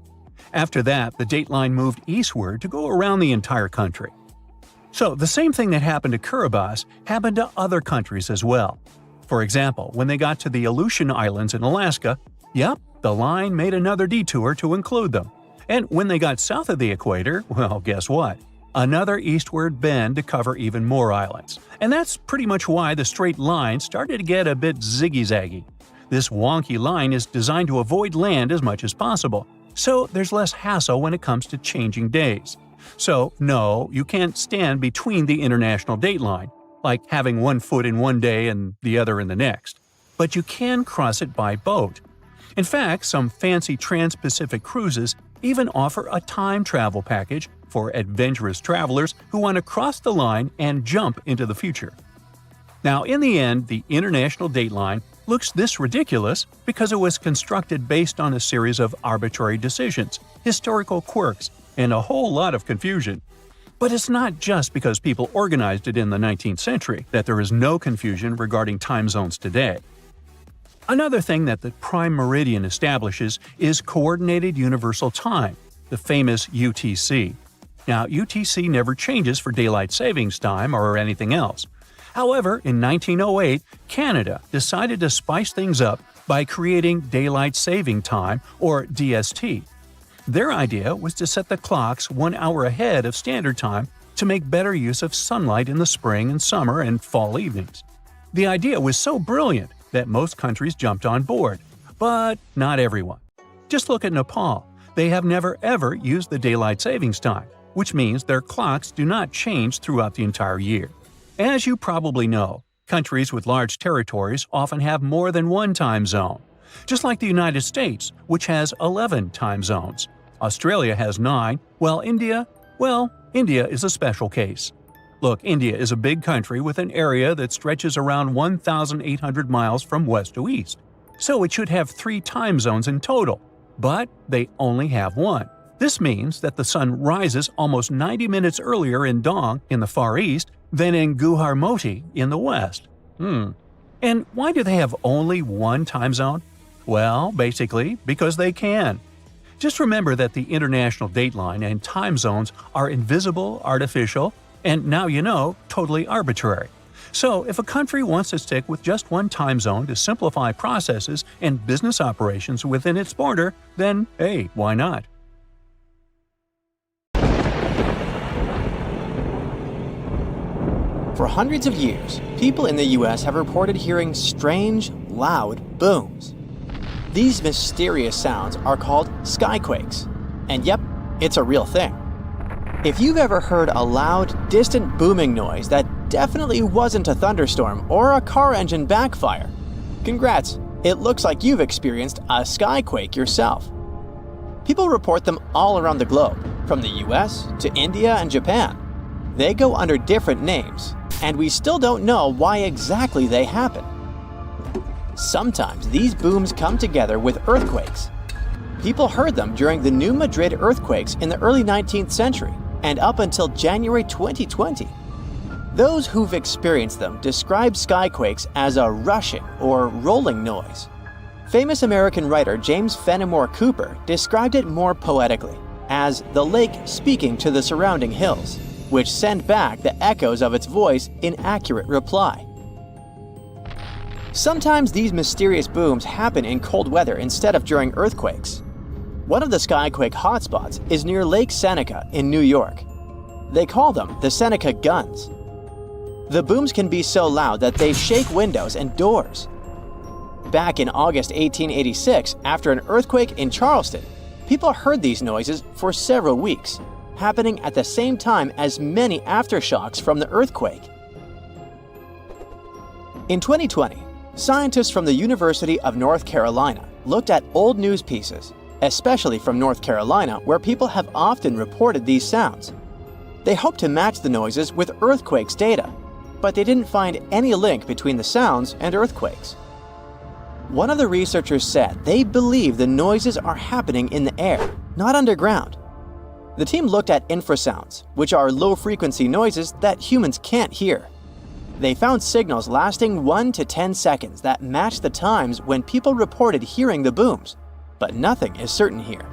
After that, the date line moved eastward to go around the entire country. So the same thing that happened to Kiribati happened to other countries as well. For example, when they got to the Aleutian Islands in Alaska, the line made another detour to include them. And when they got south of the equator, well, guess what? Another eastward bend to cover even more islands. And that's pretty much why the straight line started to get a bit ziggy-zaggy. This wonky line is designed to avoid land as much as possible, so there's less hassle when it comes to changing days. So, no, you can't stand between the international date line, like having one foot in one day and the other in the next. But you can cross it by boat. In fact, some fancy trans-Pacific cruises even offer a time travel package for adventurous travelers who want to cross the line and jump into the future. Now, in the end, the international date line looks this ridiculous because it was constructed based on a series of arbitrary decisions, historical quirks, and a whole lot of confusion. But it's not just because people organized it in the 19th century that there is no confusion regarding time zones today. Another thing that the prime meridian establishes is Coordinated Universal Time, the famous UTC. Now, UTC never changes for daylight savings time or anything else. However, in 1908, Canada decided to spice things up by creating Daylight Saving Time, or DST. Their idea was to set the clocks 1 hour ahead of standard time to make better use of sunlight in the spring and summer and fall evenings. The idea was so brilliant that most countries jumped on board, but not everyone. Just look at Nepal. They have never ever used the daylight savings time, which means their clocks do not change throughout the entire year. As you probably know, countries with large territories often have more than one time zone. Just like the United States, which has 11 time zones. Australia has 9, while India is a special case. Look, India is a big country with an area that stretches around 1,800 miles from west to east. So it should have 3 time zones in total, but they only have 1. This means that the sun rises almost 90 minutes earlier in Dong in the Far East than in Gujarmoti in the West. And why do they have only 1 time zone? Well, basically, because they can. Just remember that the international dateline and time zones are invisible, artificial, and now you know, totally arbitrary. So, if a country wants to stick with just one time zone to simplify processes and business operations within its border, then hey, why not? For hundreds of years, people in the US have reported hearing strange, loud booms. These mysterious sounds are called skyquakes. And yep, it's a real thing. If you've ever heard a loud, distant booming noise that definitely wasn't a thunderstorm or a car engine backfire, congrats, it looks like you've experienced a skyquake yourself. People report them all around the globe, from the US to India and Japan. They go under different names, and we still don't know why exactly they happen. Sometimes these booms come together with earthquakes. People heard them during the New Madrid earthquakes in the early 19th century and up until January 2020. Those who've experienced them describe skyquakes as a rushing or rolling noise. Famous American writer James Fenimore Cooper described it more poetically as the lake speaking to the surrounding hills, which send back the echoes of its voice in accurate reply. Sometimes these mysterious booms happen in cold weather instead of during earthquakes. One of the skyquake hotspots is near Lake Seneca in New York. They call them the Seneca Guns. The booms can be so loud that they shake windows and doors. Back in August 1886, after an earthquake in Charleston, people heard these noises for several weeks, happening at the same time as many aftershocks from the earthquake. In 2020, scientists from the University of North Carolina looked at old news pieces, especially from North Carolina, where people have often reported these sounds. They hoped to match the noises with earthquakes data, but they didn't find any link between the sounds and earthquakes. One of the researchers said they believe the noises are happening in the air, not underground. The team looked at infrasounds, which are low-frequency noises that humans can't hear. They found signals lasting 1 to 10 seconds that matched the times when people reported hearing the booms, but nothing is certain here.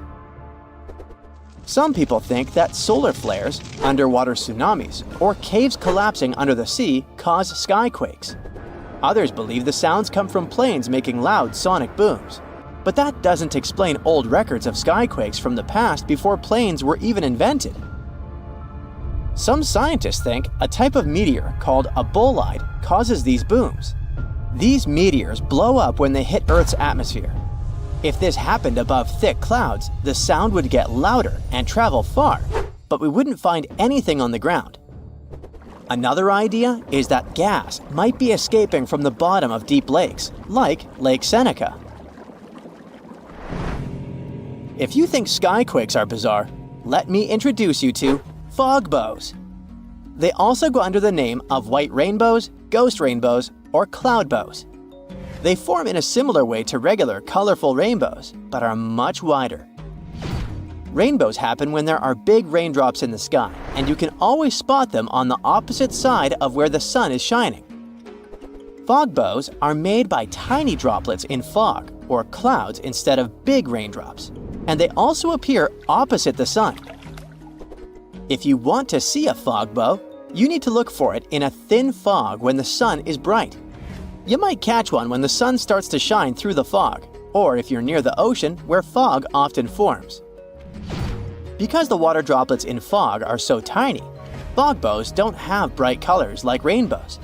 Some people think that solar flares, underwater tsunamis, or caves collapsing under the sea cause skyquakes. Others believe the sounds come from planes making loud sonic booms. But that doesn't explain old records of skyquakes from the past before planes were even invented. Some scientists think a type of meteor called a bolide causes these booms. These meteors blow up when they hit Earth's atmosphere. If this happened above thick clouds, the sound would get louder and travel far, but we wouldn't find anything on the ground. Another idea is that gas might be escaping from the bottom of deep lakes, like Lake Seneca. If you think skyquakes are bizarre, let me introduce you to fog bows. They also go under the name of white rainbows, ghost rainbows, or cloud bows. They form in a similar way to regular colorful rainbows, but are much wider. Rainbows happen when there are big raindrops in the sky, and you can always spot them on the opposite side of where the sun is shining. Fog bows are made by tiny droplets in fog, or clouds, instead of big raindrops, and they also appear opposite the sun. If you want to see a fog bow, you need to look for it in a thin fog when the sun is bright. You might catch one when the sun starts to shine through the fog, or if you're near the ocean where fog often forms. Because the water droplets in fog are so tiny, fog bows don't have bright colors like rainbows.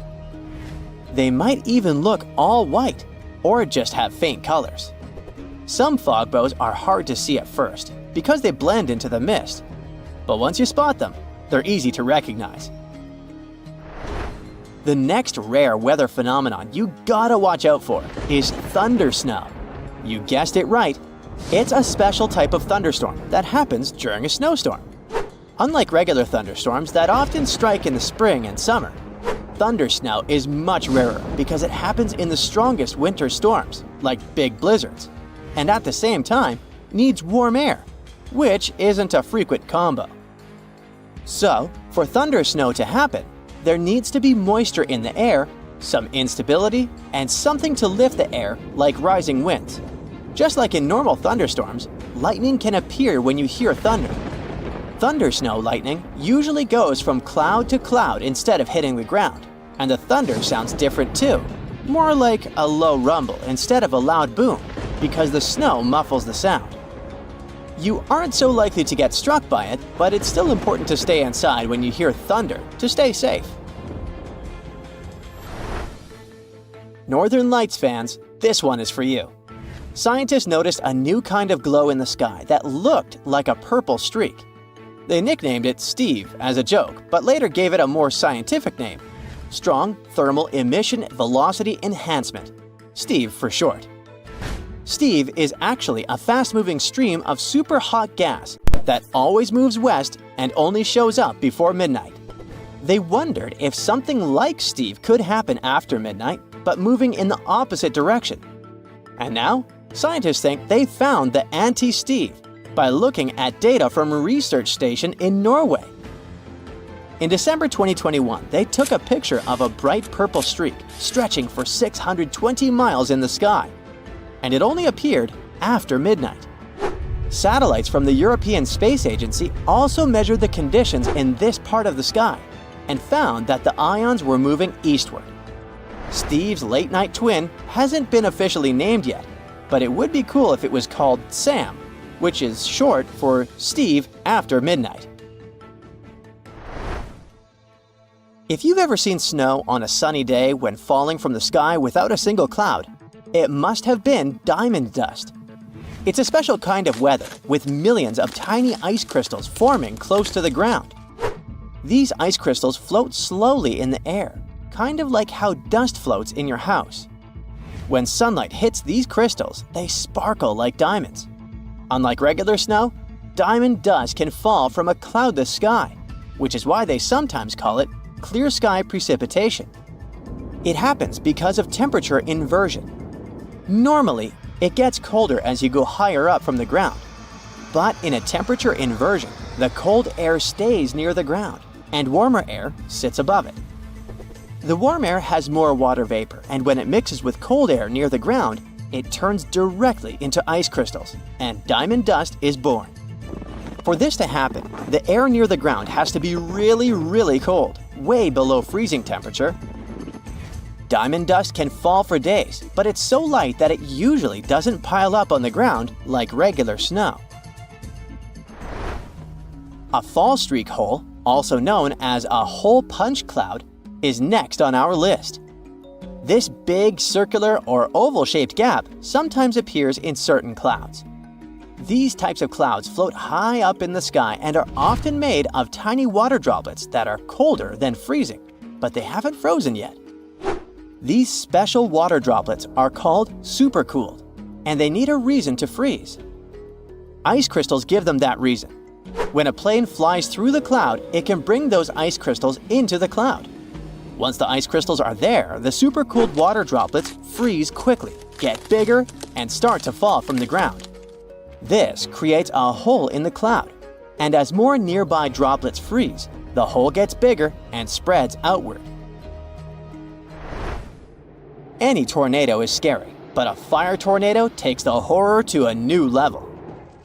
They might even look all white, or just have faint colors. Some fog bows are hard to see at first because they blend into the mist, but once you spot them, they're easy to recognize. The next rare weather phenomenon you gotta watch out for is thunder snow. You guessed it right, it's a special type of thunderstorm that happens during a snowstorm. Unlike regular thunderstorms that often strike in the spring and summer, thunder snow is much rarer because it happens in the strongest winter storms, like big blizzards, and at the same time needs warm air, which isn't a frequent combo. So, for thunder snow to happen, there needs to be moisture in the air, some instability, and something to lift the air like rising winds. Just like in normal thunderstorms, lightning can appear when you hear thunder. Thunder snow lightning usually goes from cloud to cloud instead of hitting the ground, and the thunder sounds different too, more like a low rumble instead of a loud boom, because the snow muffles the sound. You aren't so likely to get struck by it, but it's still important to stay inside when you hear thunder to stay safe. Northern Lights fans, this one is for you. Scientists noticed a new kind of glow in the sky that looked like a purple streak. They nicknamed it Steve as a joke, but later gave it a more scientific name: Strong Thermal Emission Velocity Enhancement, Steve for short. Steve is actually a fast-moving stream of super hot gas that always moves west and only shows up before midnight. They wondered if something like Steve could happen after midnight, but moving in the opposite direction. And now, scientists think they found the anti-Steve by looking at data from a research station in Norway. In December 2021, they took a picture of a bright purple streak stretching for 620 miles in the sky, and it only appeared after midnight. Satellites from the European Space Agency also measured the conditions in this part of the sky and found that the ions were moving eastward. Steve's late-night twin hasn't been officially named yet, but it would be cool if it was called SAM, which is short for Steve after midnight. If you've ever seen snow on a sunny day when falling from the sky without a single cloud, it must have been diamond dust. It's a special kind of weather with millions of tiny ice crystals forming close to the ground. These ice crystals float slowly in the air, kind of like how dust floats in your house. When sunlight hits these crystals, they sparkle like diamonds. Unlike regular snow, diamond dust can fall from a cloudless sky, which is why they sometimes call it clear sky precipitation. It happens because of temperature inversion. Normally, it gets colder as you go higher up from the ground. But in a temperature inversion, the cold air stays near the ground, and warmer air sits above it. The warm air has more water vapor, and when it mixes with cold air near the ground, it turns directly into ice crystals, and diamond dust is born. For this to happen, the air near the ground has to be really, really cold, way below freezing temperature. Diamond dust can fall for days, but it's so light that it usually doesn't pile up on the ground like regular snow. A fall streak hole, also known as a hole punch cloud, is next on our list. This big circular or oval-shaped gap sometimes appears in certain clouds. These types of clouds float high up in the sky and are often made of tiny water droplets that are colder than freezing, but they haven't frozen yet. These special water droplets are called supercooled, and they need a reason to freeze. Ice crystals give them that reason. When a plane flies through the cloud, it can bring those ice crystals into the cloud. Once the ice crystals are there, the supercooled water droplets freeze quickly, get bigger, and start to fall from the ground. This creates a hole in the cloud, and as more nearby droplets freeze, the hole gets bigger and spreads outward. Any tornado is scary, but a fire tornado takes the horror to a new level.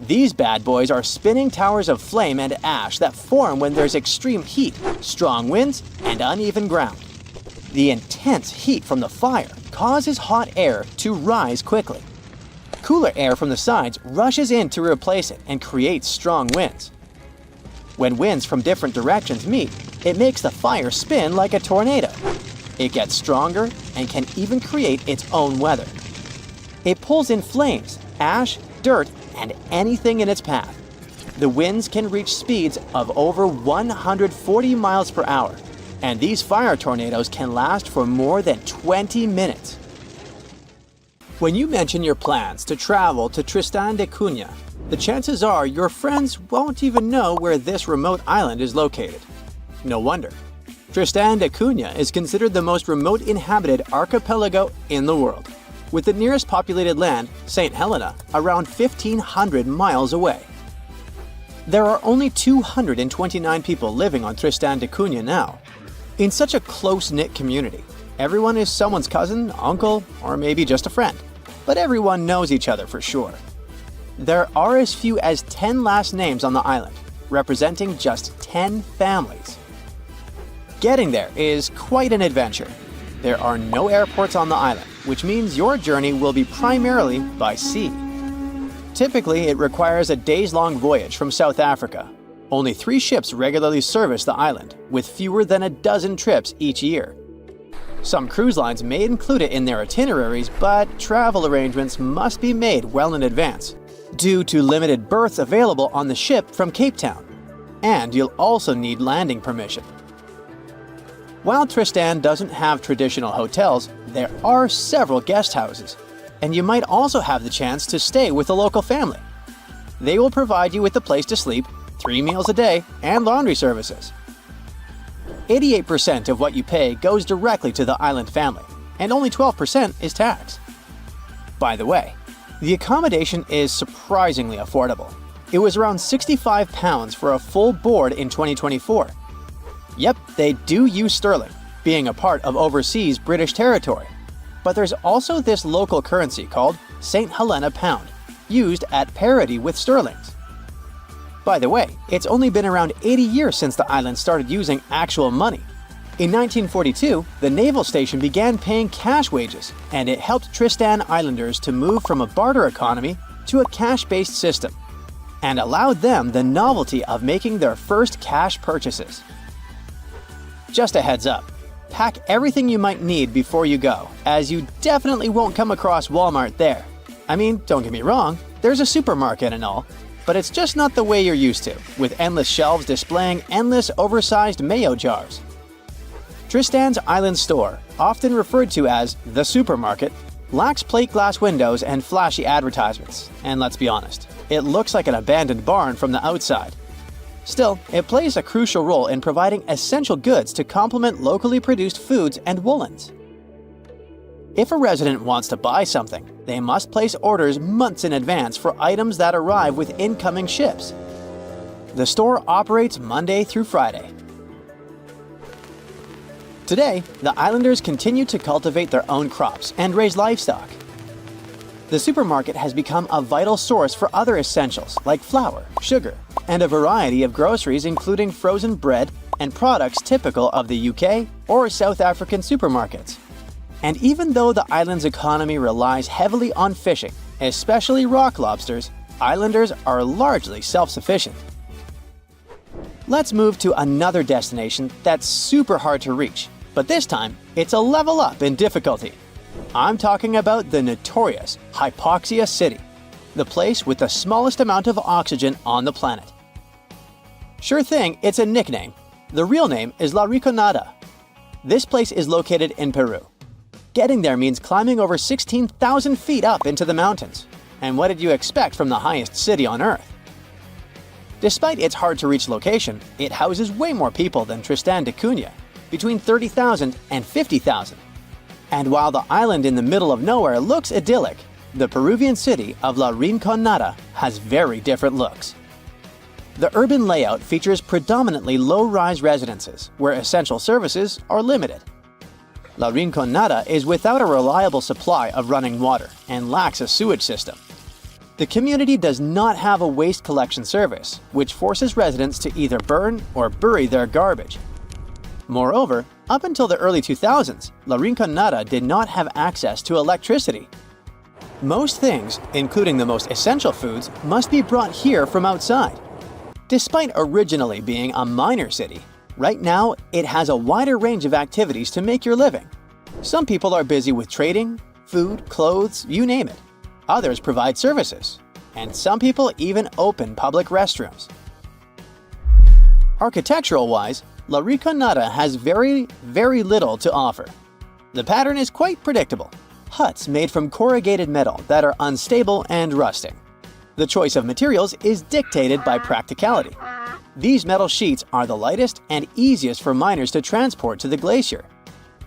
These bad boys are spinning towers of flame and ash that form when there's extreme heat, strong winds, and uneven ground. The intense heat from the fire causes hot air to rise quickly. Cooler air from the sides rushes in to replace it and creates strong winds. When winds from different directions meet, it makes the fire spin like a tornado. It gets stronger and can even create its own weather. It pulls in flames, ash, dirt, and anything in its path. The winds can reach speeds of over 140 miles per hour, and these fire tornadoes can last for more than 20 minutes. When you mention your plans to travel to Tristan da Cunha, the chances are your friends won't even know where this remote island is located. No wonder. Tristan da Cunha is considered the most remote inhabited archipelago in the world, with the nearest populated land, St. Helena, around 1,500 miles away. There are only 229 people living on Tristan da Cunha now. In such a close-knit community, everyone is someone's cousin, uncle, or maybe just a friend, but everyone knows each other for sure. There are as few as 10 last names on the island, representing just 10 families. Getting there is quite an adventure. There are no airports on the island, which means your journey will be primarily by sea. Typically, it requires a days-long voyage from South Africa. Only 3 ships regularly service the island, with fewer than a dozen trips each year. Some cruise lines may include it in their itineraries, but travel arrangements must be made well in advance, due to limited berths available on the ship from Cape Town. And you'll also need landing permission. While Tristan doesn't have traditional hotels, there are several guest houses, and you might also have the chance to stay with a local family. They will provide you with a place to sleep, 3 meals a day, and laundry services. 88% of what you pay goes directly to the island family, and only 12% is tax. By the way, the accommodation is surprisingly affordable. It was around £65 for a full board in 2024. Yep, they do use sterling, being a part of overseas British territory. But there's also this local currency called St. Helena Pound, used at parity with sterlings. By the way, it's only been around 80 years since the island started using actual money. In 1942, the naval station began paying cash wages, and it helped Tristan Islanders to move from a barter economy to a cash-based system, and allowed them the novelty of making their first cash purchases. Just a heads up, pack everything you might need before you go, as you definitely won't come across Walmart there. I mean, don't get me wrong, there's a supermarket and all, but it's just not the way you're used to, with endless shelves displaying endless oversized mayo jars. Tristan's Island Store, often referred to as the supermarket, lacks plate glass windows and flashy advertisements, and let's be honest, it looks like an abandoned barn from the outside. Still, it plays a crucial role in providing essential goods to complement locally produced foods and woolens. If a resident wants to buy something, they must place orders months in advance for items that arrive with incoming ships. The store operates Monday through Friday. Today, the islanders continue to cultivate their own crops and raise livestock. The supermarket has become a vital source for other essentials like flour, sugar, and a variety of groceries including frozen bread and products typical of the UK or South African supermarkets. And even though the island's economy relies heavily on fishing, especially rock lobsters, islanders are largely self-sufficient. Let's move to another destination that's super hard to reach, but this time it's a level up in difficulty. I'm talking about the notorious Hypoxia City, the place with the smallest amount of oxygen on the planet. Sure thing, it's a nickname. The real name is La Rinconada. This place is located in Peru. Getting there means climbing over 16,000 feet up into the mountains. And what did you expect from the highest city on Earth? Despite its hard-to-reach location, it houses way more people than Tristan da Cunha, between 30,000 and 50,000. And while the island in the middle of nowhere looks idyllic, the Peruvian city of La Rinconada has very different looks. The urban layout features predominantly low-rise residences, where essential services are limited. La Rinconada is without a reliable supply of running water and lacks a sewage system. The community does not have a waste collection service, which forces residents to either burn or bury their garbage. Moreover, up until the early 2000s, La Rinconada did not have access to electricity. Most things, including the most essential foods, must be brought here from outside. Despite originally being a minor city, right now it has a wider range of activities to make your living. Some people are busy with trading, food, clothes, you name it. Others provide services, and some people even open public restrooms. Architectural-wise, La Rinconada has very little to offer. The pattern is quite predictable. Huts made from corrugated metal that are unstable and rusting. The choice of materials is dictated by practicality. These metal sheets are the lightest and easiest for miners to transport to the glacier.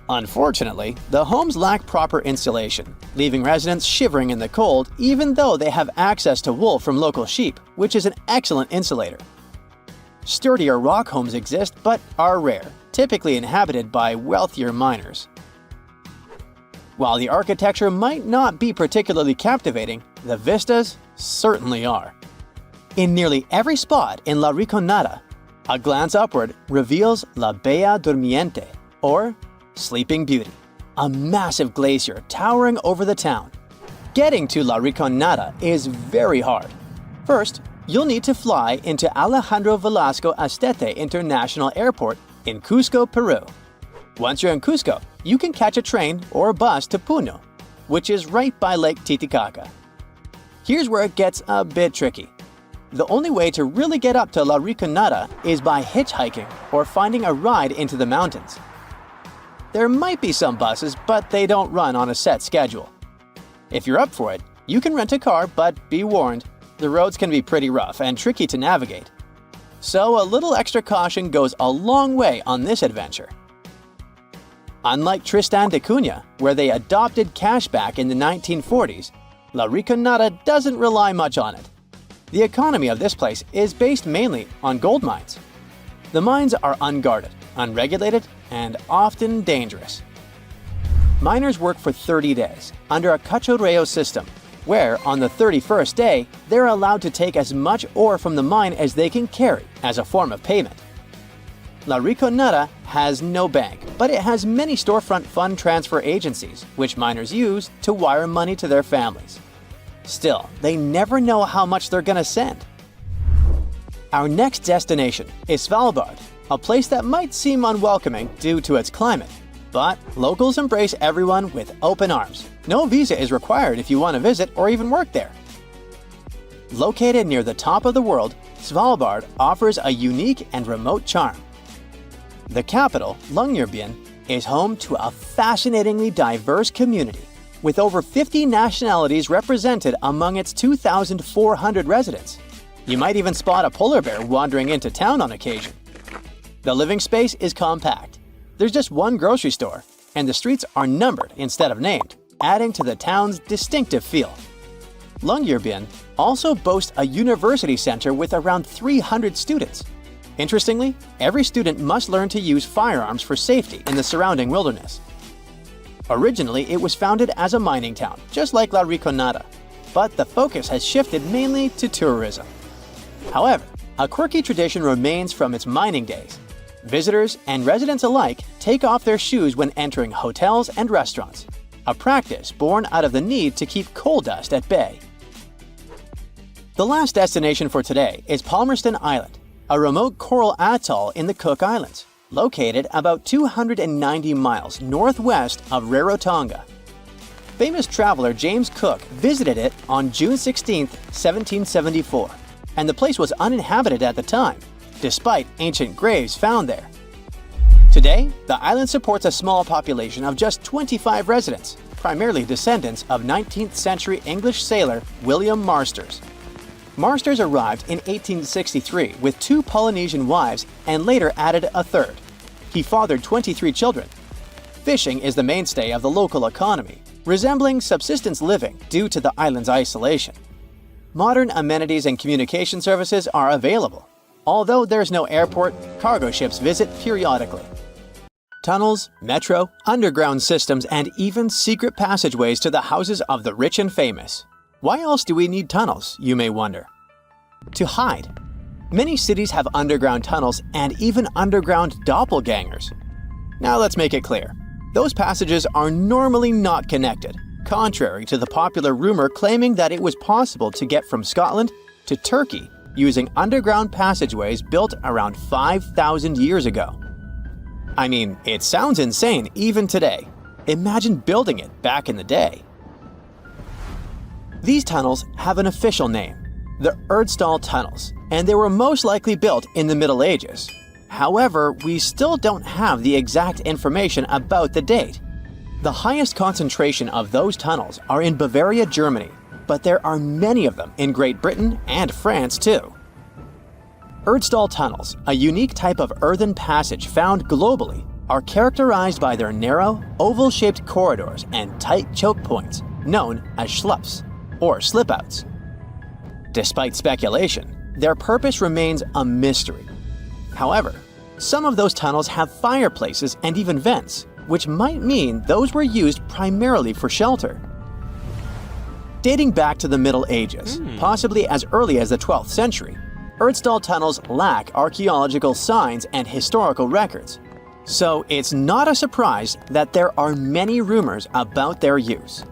Unfortunately, the homes lack proper insulation, leaving residents shivering in the cold even though they have access to wool from local sheep, which is an excellent insulator. Sturdier rock homes exist but are rare, typically inhabited by wealthier miners. While the architecture might not be particularly captivating, the vistas, certainly are. In nearly every spot in La Riconada, a glance upward reveals La Bella Durmiente, or Sleeping Beauty, a massive glacier towering over the town. Getting to La Riconada is very hard. First, you'll need to fly into Alejandro Velasco Astete International Airport in Cusco, Peru. Once you're in Cusco, you can catch a train or a bus to Puno, which is right by Lake Titicaca. Here's where it gets a bit tricky. The only way to really get up to La Riconada is by hitchhiking or finding a ride into the mountains. There might be some buses, but they don't run on a set schedule. If you're up for it, you can rent a car, but be warned, the roads can be pretty rough and tricky to navigate. So a little extra caution goes a long way on this adventure. Unlike Tristan da Cunha, where they adopted cashback in the 1940s, La Riconada doesn't rely much on it. The economy of this place is based mainly on gold mines. The mines are unguarded, unregulated, and often dangerous. Miners work for 30 days under a cachorreo system, where on the 31st day, they're allowed to take as much ore from the mine as they can carry as a form of payment. La Riconada has no bank, but it has many storefront fund transfer agencies, which miners use to wire money to their families. Still, they never know how much they're gonna send. Our next destination is Svalbard, a place that might seem unwelcoming due to its climate. But locals embrace everyone with open arms. No visa is required if you want to visit or even work there. Located near the top of the world, Svalbard offers a unique and remote charm. The capital, Longyearbyen, is home to a fascinatingly diverse community, with over 50 nationalities represented among its 2,400 residents. You might even spot a polar bear wandering into town on occasion. The living space is compact. There's just one grocery store, and the streets are numbered instead of named, adding to the town's distinctive feel. Longyearbyen also boasts a university center with around 300 students. Interestingly, every student must learn to use firearms for safety in the surrounding wilderness. Originally, it was founded as a mining town, just like La Riconada, but the focus has shifted mainly to tourism. However, a quirky tradition remains from its mining days. Visitors and residents alike take off their shoes when entering hotels and restaurants, a practice born out of the need to keep coal dust at bay. The last destination for today is Palmerston Island, a remote coral atoll in the Cook Islands, located about 290 miles northwest of Rarotonga. Famous traveler James Cook visited it on June 16, 1774, and the place was uninhabited at the time, despite ancient graves found there. Today, the island supports a small population of just 25 residents, primarily descendants of 19th century English sailor William Marsters. Marsters arrived in 1863 with 2 Polynesian wives and later added a third. He fathered 23 children. Fishing is the mainstay of the local economy, resembling subsistence living due to the island's isolation. Modern amenities and communication services are available. Although there's no airport, cargo ships visit periodically. Tunnels, metro, underground systems, and even secret passageways to the houses of the rich and famous. Why else do we need tunnels, you may wonder? To hide. Many cities have underground tunnels and even underground doppelgangers. Now let's make it clear. Those passages are normally not connected, contrary to the popular rumor claiming that it was possible to get from Scotland to Turkey using underground passageways built around 5,000 years ago. I mean, it sounds insane even today. Imagine building it back in the day. These tunnels have an official name, the Erdstall Tunnels, and they were most likely built in the Middle Ages. However, we still don't have the exact information about the date. The highest concentration of those tunnels are in Bavaria, Germany, but there are many of them in Great Britain and France too. Erdstall tunnels, a unique type of earthen passage found globally, are characterized by their narrow, oval-shaped corridors and tight choke points, known as schlups, or slip-outs. Despite speculation, their purpose remains a mystery. However, some of those tunnels have fireplaces and even vents, which might mean those were used primarily for shelter. Dating back to the Middle Ages, possibly as early as the 12th century, Erdstall tunnels lack archaeological signs and historical records. So it's not a surprise that there are many rumors about their use.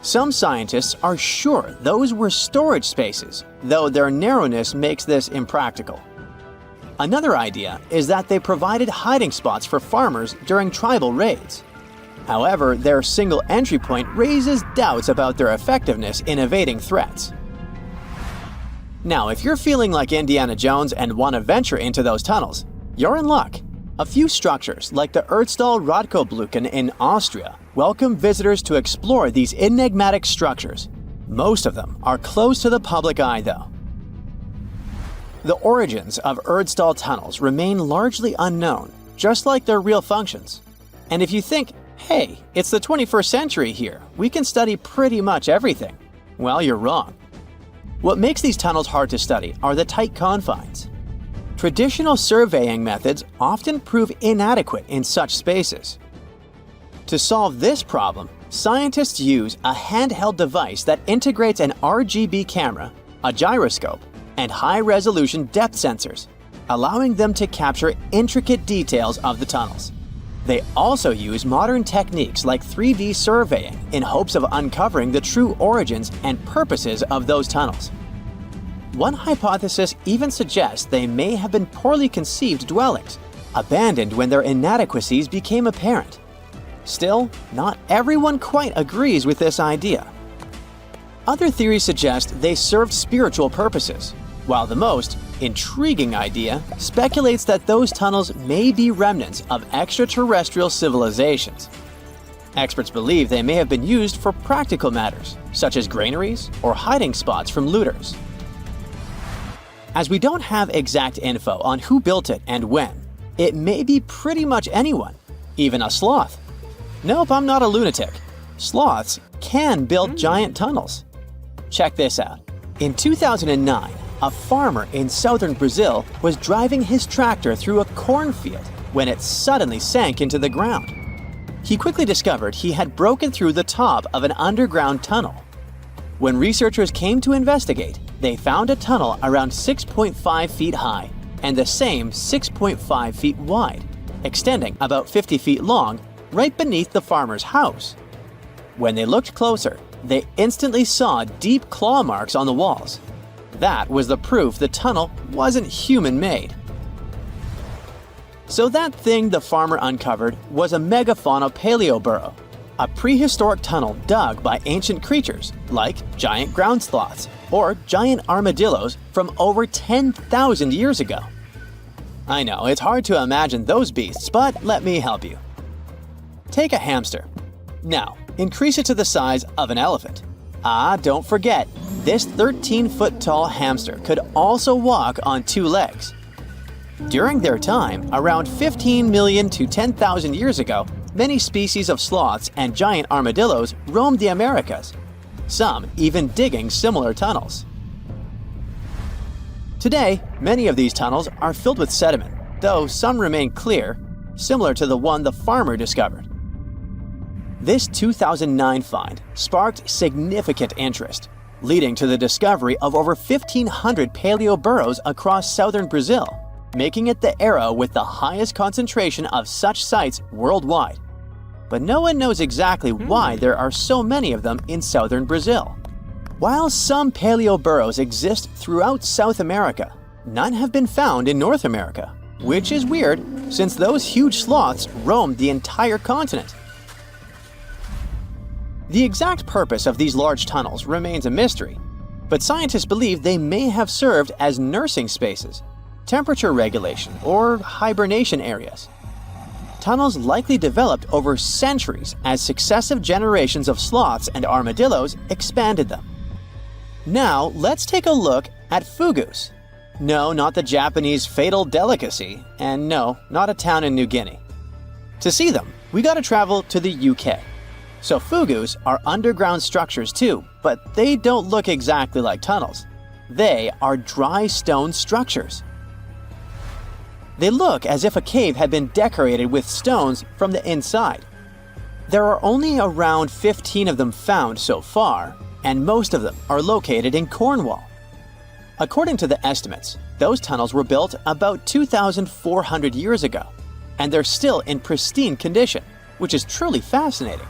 Some scientists are sure those were storage spaces, though their narrowness makes this impractical. Another idea is that they provided hiding spots for farmers during tribal raids. However, their single entry point raises doubts about their effectiveness in evading threats. Now, if you're feeling like Indiana Jones and want to venture into those tunnels, you're in luck. A few structures, like the Erdstall Radkobluken in Austria, welcome visitors to explore these enigmatic structures. Most of them are closed to the public eye, though. The origins of Erdstall tunnels remain largely unknown, just like their real functions. And if you think, hey, it's the 21st century here, we can study pretty much everything, well, you're wrong. What makes these tunnels hard to study are the tight confines. Traditional surveying methods often prove inadequate in such spaces. To solve this problem, scientists use a handheld device that integrates an RGB camera, a gyroscope, and high-resolution depth sensors, allowing them to capture intricate details of the tunnels. They also use modern techniques like 3D surveying in hopes of uncovering the true origins and purposes of those tunnels. One hypothesis even suggests they may have been poorly conceived dwellings, abandoned when their inadequacies became apparent. Still, not everyone quite agrees with this idea. Other theories suggest they served spiritual purposes, while the most intriguing idea speculates that those tunnels may be remnants of extraterrestrial civilizations. Experts believe they may have been used for practical matters, such as granaries or hiding spots from looters. As we don't have exact info on who built it and when, it may be pretty much anyone, even a sloth. Nope, I'm not a lunatic. Sloths can build giant tunnels. Check this out. In 2009, a farmer in southern Brazil was driving his tractor through a cornfield when it suddenly sank into the ground. He quickly discovered he had broken through the top of an underground tunnel. When researchers came to investigate, they found a tunnel around 6.5 feet high and the same 6.5 feet wide, extending about 50 feet long right beneath the farmer's house. When they looked closer, they instantly saw deep claw marks on the walls. That was the proof the tunnel wasn't human-made. So that thing the farmer uncovered was a megafauna paleoburrow, a prehistoric tunnel dug by ancient creatures like giant ground sloths or giant armadillos from over 10,000 years ago. I know, it's hard to imagine those beasts, but let me help you. Take a hamster. Now, increase it to the size of an elephant. Don't forget, this 13-foot-tall hamster could also walk on two legs. During their time, around 15 million to 10,000 years ago, many species of sloths and giant armadillos roamed the Americas, some even digging similar tunnels. Today, many of these tunnels are filled with sediment, though some remain clear, similar to the one the farmer discovered. This 2009 find sparked significant interest, leading to the discovery of over 1,500 paleoburrows across southern Brazil, making it the era with the highest concentration of such sites worldwide. But no one knows exactly why there are so many of them in southern Brazil. While some paleoburrows exist throughout South America, none have been found in North America, which is weird since those huge sloths roamed the entire continent. The exact purpose of these large tunnels remains a mystery, but scientists believe they may have served as nursing spaces, temperature regulation, or hibernation areas. Tunnels likely developed over centuries as successive generations of sloths and armadillos expanded them. Now, let's take a look at fugus. No, not the Japanese fatal delicacy, and no, not a town in New Guinea. To see them, we gotta travel to the UK. So fugus are underground structures too, but they don't look exactly like tunnels. They are dry stone structures. They look as if a cave had been decorated with stones from the inside. There are only around 15 of them found so far, and most of them are located in Cornwall. According to the estimates, those tunnels were built about 2,400 years ago, and they're still in pristine condition, which is truly fascinating.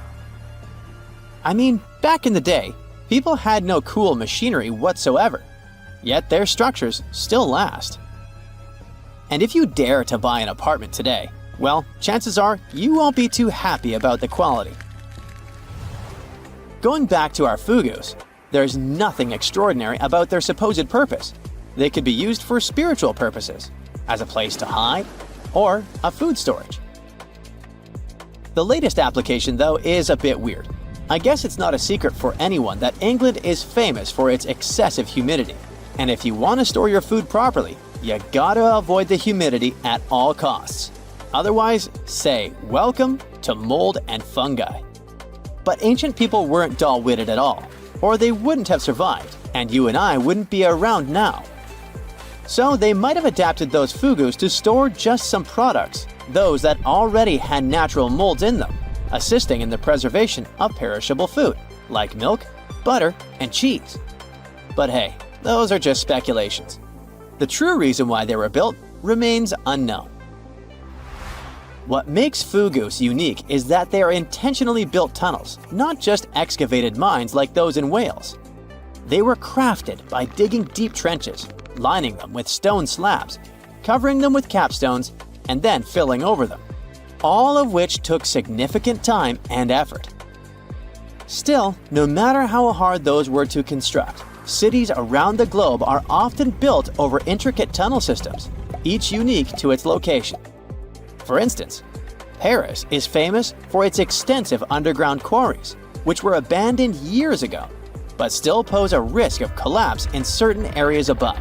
I mean, back in the day, people had no cool machinery whatsoever, yet their structures still last. And if you dare to buy an apartment today, well, chances are you won't be too happy about the quality. Going back to our fugus, there's nothing extraordinary about their supposed purpose. They could be used for spiritual purposes, as a place to hide, or a food storage. The latest application, though, is a bit weird. I guess it's not a secret for anyone that England is famous for its excessive humidity. And if you want to store your food properly, you gotta avoid the humidity at all costs. Otherwise, say welcome to mold and fungi. But ancient people weren't dull-witted at all, or they wouldn't have survived, and you and I wouldn't be around now. So they might have adapted those fugus to store just some products, those that already had natural molds in them, assisting in the preservation of perishable food, like milk, butter, and cheese. But hey, those are just speculations. The true reason why they were built remains unknown. What makes fugus unique is that they are intentionally built tunnels, not just excavated mines like those in Wales. They were crafted by digging deep trenches, lining them with stone slabs, covering them with capstones, and then filling over them, all of which took significant time and effort. Still, no matter how hard those were to construct, cities around the globe are often built over intricate tunnel systems, each unique to its location. For instance, Paris is famous for its extensive underground quarries, which were abandoned years ago, but still pose a risk of collapse in certain areas above.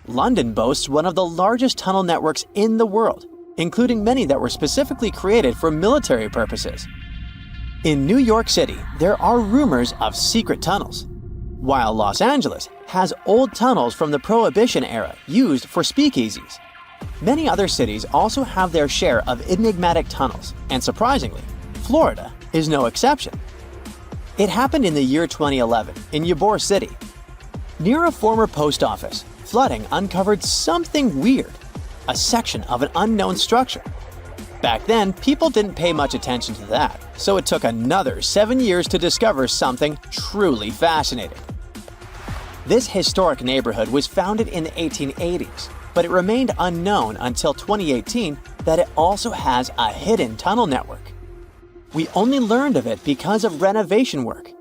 London boasts one of the largest tunnel networks in the world, including many that were specifically created for military purposes. In New York City, there are rumors of secret tunnels, while Los Angeles has old tunnels from the Prohibition era used for speakeasies. Many other cities also have their share of enigmatic tunnels, and surprisingly, Florida is no exception. It happened in the year 2011 in Ybor City. Near a former post office, flooding uncovered something weird, a section of an unknown structure. Back then, people didn't pay much attention to that, so it took another 7 years to discover something truly fascinating. This historic neighborhood was founded in the 1880s, but it remained unknown until 2018 that it also has a hidden tunnel network. We only learned of it because of renovation work.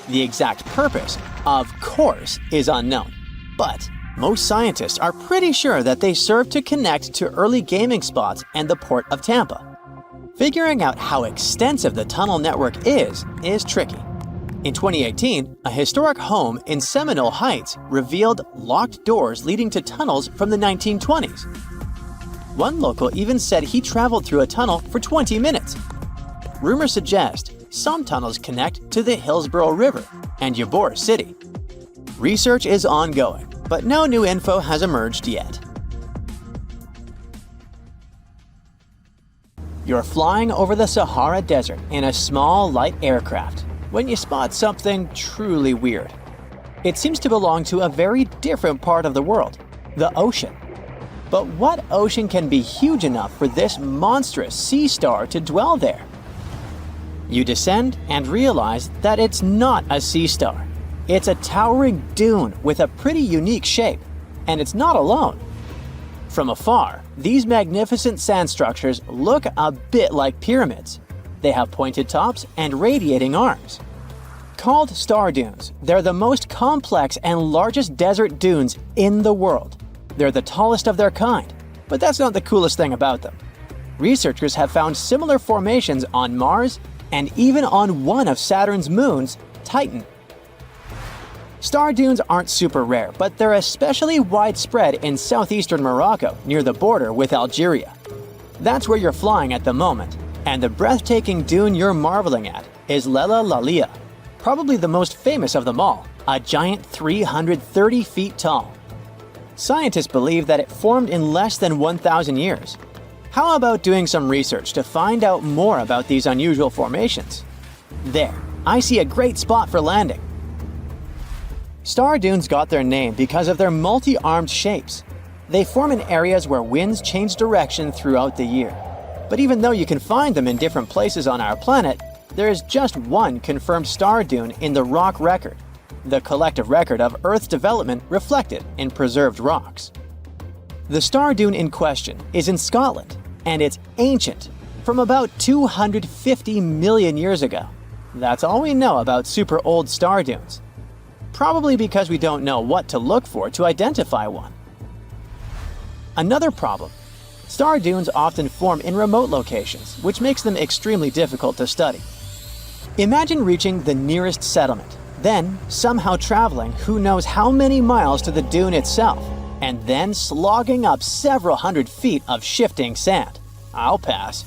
The exact purpose, of course, is unknown, but most scientists are pretty sure that they serve to connect to early gaming spots and the port of Tampa. Figuring out how extensive the tunnel network is tricky. In 2018, a historic home in Seminole Heights revealed locked doors leading to tunnels from the 1920s. One local even said he traveled through a tunnel for 20 minutes. Rumors suggest some tunnels connect to the Hillsborough River and Ybor City. Research is ongoing, but no new info has emerged yet. You're flying over the Sahara Desert in a small, light aircraft when you spot something truly weird. It seems to belong to a very different part of the world, the ocean. But what ocean can be huge enough for this monstrous sea star to dwell there? You descend and realize that it's not a sea star. It's a towering dune with a pretty unique shape, and it's not alone. From afar, these magnificent sand structures look a bit like pyramids. They have pointed tops and radiating arms. Called star dunes, they're the most complex and largest desert dunes in the world. They're the tallest of their kind, but that's not the coolest thing about them. Researchers have found similar formations on Mars and even on one of Saturn's moons, Titan. Star dunes aren't super rare, but they're especially widespread in southeastern Morocco near the border with Algeria. That's where you're flying at the moment, and the breathtaking dune you're marveling at is Lella Lalia, probably the most famous of them all, a giant 330 feet tall. Scientists believe that it formed in less than 1,000 years. How about doing some research to find out more about these unusual formations? There, I see a great spot for landing. Star dunes got their name because of their multi-armed shapes. They form in areas where winds change direction throughout the year. But even though you can find them in different places on our planet, there is just one confirmed star dune in the rock record, the collective record of Earth's development reflected in preserved rocks. The star dune in question is in Scotland, and it's ancient, from about 250 million years ago. That's all we know about super old star dunes. Probably because we don't know what to look for to identify one. Another problem: star dunes often form in remote locations, which makes them extremely difficult to study. Imagine reaching the nearest settlement, then somehow traveling who knows how many miles to the dune itself, and then slogging up several hundred feet of shifting sand. I'll pass.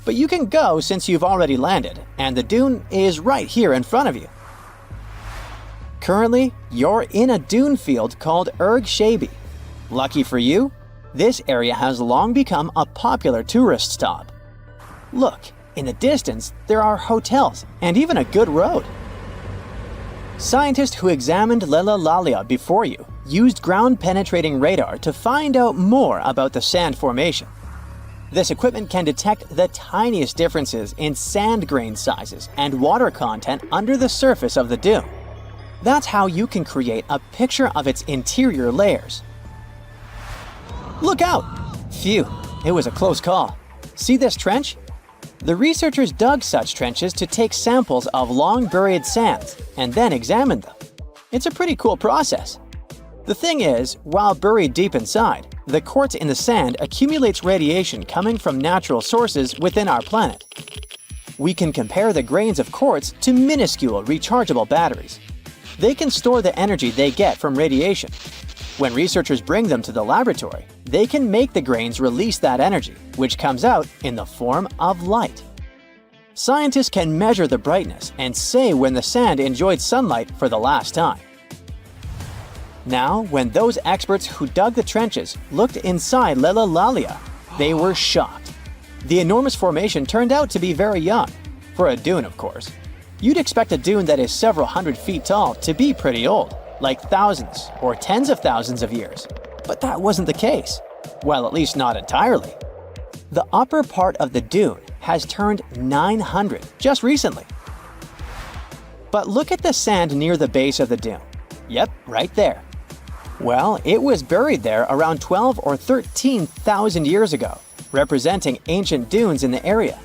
But you can go since you've already landed, and the dune is right here in front of you. Currently, you're in a dune field called Erg Shabi. Lucky for you, this area has long become a popular tourist stop. Look, in the distance, there are hotels and even a good road. Scientists who examined Lella Lalia before you used ground-penetrating radar to find out more about the sand formation. This equipment can detect the tiniest differences in sand grain sizes and water content under the surface of the dune. That's how you can create a picture of its interior layers. Look out! Phew, it was a close call. See this trench? The researchers dug such trenches to take samples of long-buried sands and then examine them. It's a pretty cool process. The thing is, while buried deep inside, the quartz in the sand accumulates radiation coming from natural sources within our planet. We can compare the grains of quartz to minuscule rechargeable batteries. They can store the energy they get from radiation. When researchers bring them to the laboratory, they can make the grains release that energy, which comes out in the form of light. Scientists can measure the brightness and say when the sand enjoyed sunlight for the last time. Now, when those experts who dug the trenches looked inside Lella Lalia, they were shocked. The enormous formation turned out to be very young, for a dune, of course. You'd expect a dune that is several hundred feet tall to be pretty old, like thousands or tens of thousands of years. But that wasn't the case. Well, at least not entirely. The upper part of the dune has turned 900 just recently. But look at the sand near the base of the dune. Yep, right there. Well, it was buried there around 12 or 13,000 years ago, representing ancient dunes in the area.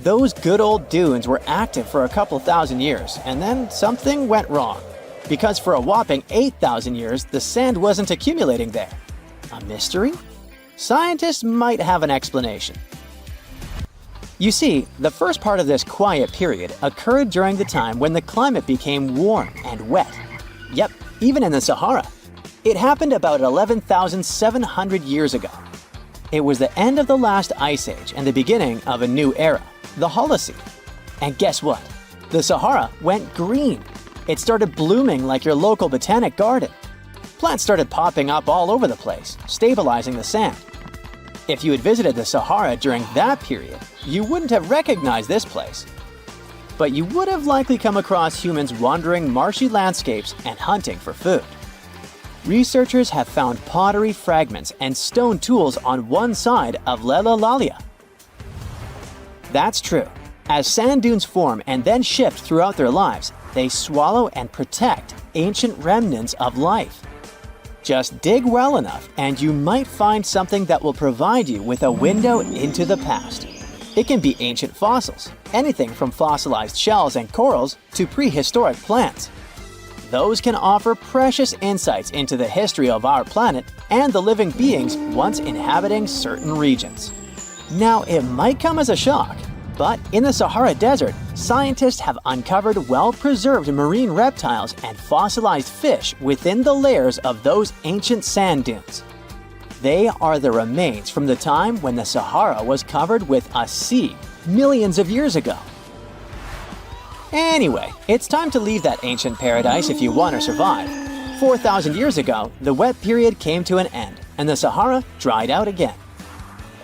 Those good old dunes were active for a couple thousand years, and then something went wrong. Because for a whopping 8,000 years, the sand wasn't accumulating there. A mystery? Scientists might have an explanation. You see, the first part of this quiet period occurred during the time when the climate became warm and wet. Yep, even in the Sahara. It happened about 11,700 years ago. It was the end of the last ice age and the beginning of a new era, the Holocene. And guess what? The Sahara went green. It started blooming like your local botanic garden. Plants started popping up all over the place, stabilizing the sand. If you had visited the Sahara during that period, you wouldn't have recognized this place. But you would have likely come across humans wandering marshy landscapes and hunting for food. Researchers have found pottery fragments and stone tools on one side of Lella Lalia. That's true. As sand dunes form and then shift throughout their lives, they swallow and protect ancient remnants of life. Just dig well enough and you might find something that will provide you with a window into the past. It can be ancient fossils, anything from fossilized shells and corals to prehistoric plants. Those can offer precious insights into the history of our planet and the living beings once inhabiting certain regions. Now, it might come as a shock, but in the Sahara Desert, scientists have uncovered well-preserved marine reptiles and fossilized fish within the layers of those ancient sand dunes. They are the remains from the time when the Sahara was covered with a sea millions of years ago. Anyway, it's time to leave that ancient paradise if you want to survive. 4,000 years ago, the wet period came to an end, and the Sahara dried out again.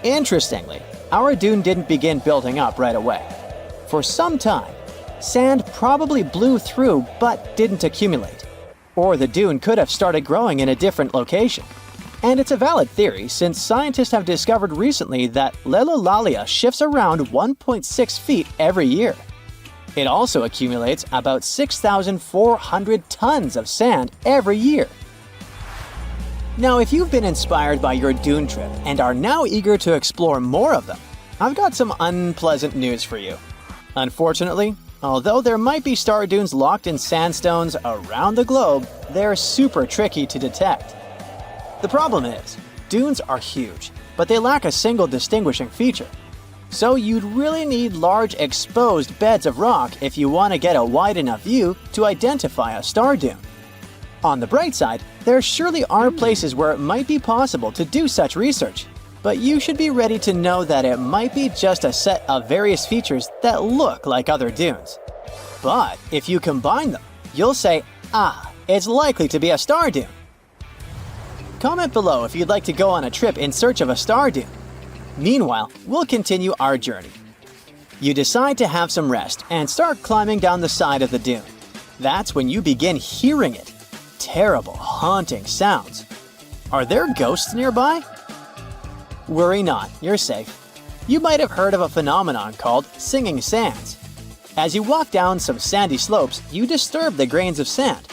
Interestingly, our dune didn't begin building up right away. For some time, sand probably blew through but didn't accumulate. Or the dune could have started growing in a different location. And it's a valid theory since scientists have discovered recently that Lelolalia shifts around 1.6 feet every year. It also accumulates about 6,400 tons of sand every year. Now, if you've been inspired by your dune trip and are now eager to explore more of them, I've got some unpleasant news for you. Unfortunately, although there might be star dunes locked in sandstones around the globe, they're super tricky to detect. The problem is, dunes are huge, but they lack a single distinguishing feature. So you'd really need large exposed beds of rock if you want to get a wide enough view to identify a star dune. On the bright side, there surely are places where it might be possible to do such research, but you should be ready to know that it might be just a set of various features that look like other dunes. But if you combine them, you'll say, it's likely to be a star dune. Comment below if you'd like to go on a trip in search of a star dune. Meanwhile, we'll continue our journey. You decide to have some rest and start climbing down the side of the dune. That's when you begin hearing it. Terrible, haunting sounds. Are there ghosts nearby? Worry not, you're safe. You might have heard of a phenomenon called singing sands. As you walk down some sandy slopes, you disturb the grains of sand.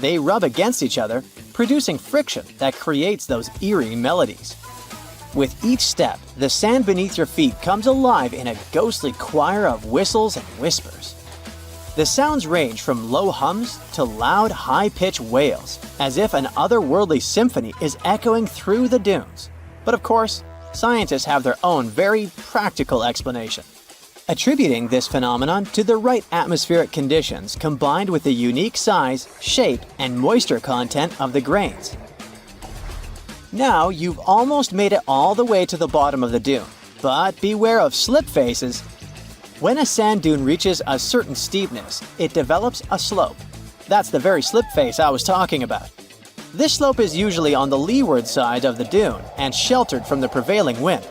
They rub against each other, producing friction that creates those eerie melodies. With each step, the sand beneath your feet comes alive in a ghostly choir of whistles and whispers. The sounds range from low hums to loud, high-pitched wails, as if an otherworldly symphony is echoing through the dunes. But of course, scientists have their own very practical explanation, attributing this phenomenon to the right atmospheric conditions combined with the unique size, shape, and moisture content of the grains. Now you've almost made it all the way to the bottom of the dune, but beware of slip faces. When a sand dune reaches a certain steepness, it develops a slope. That's the very slip face I was talking about. This slope is usually on the leeward side of the dune and sheltered from the prevailing wind.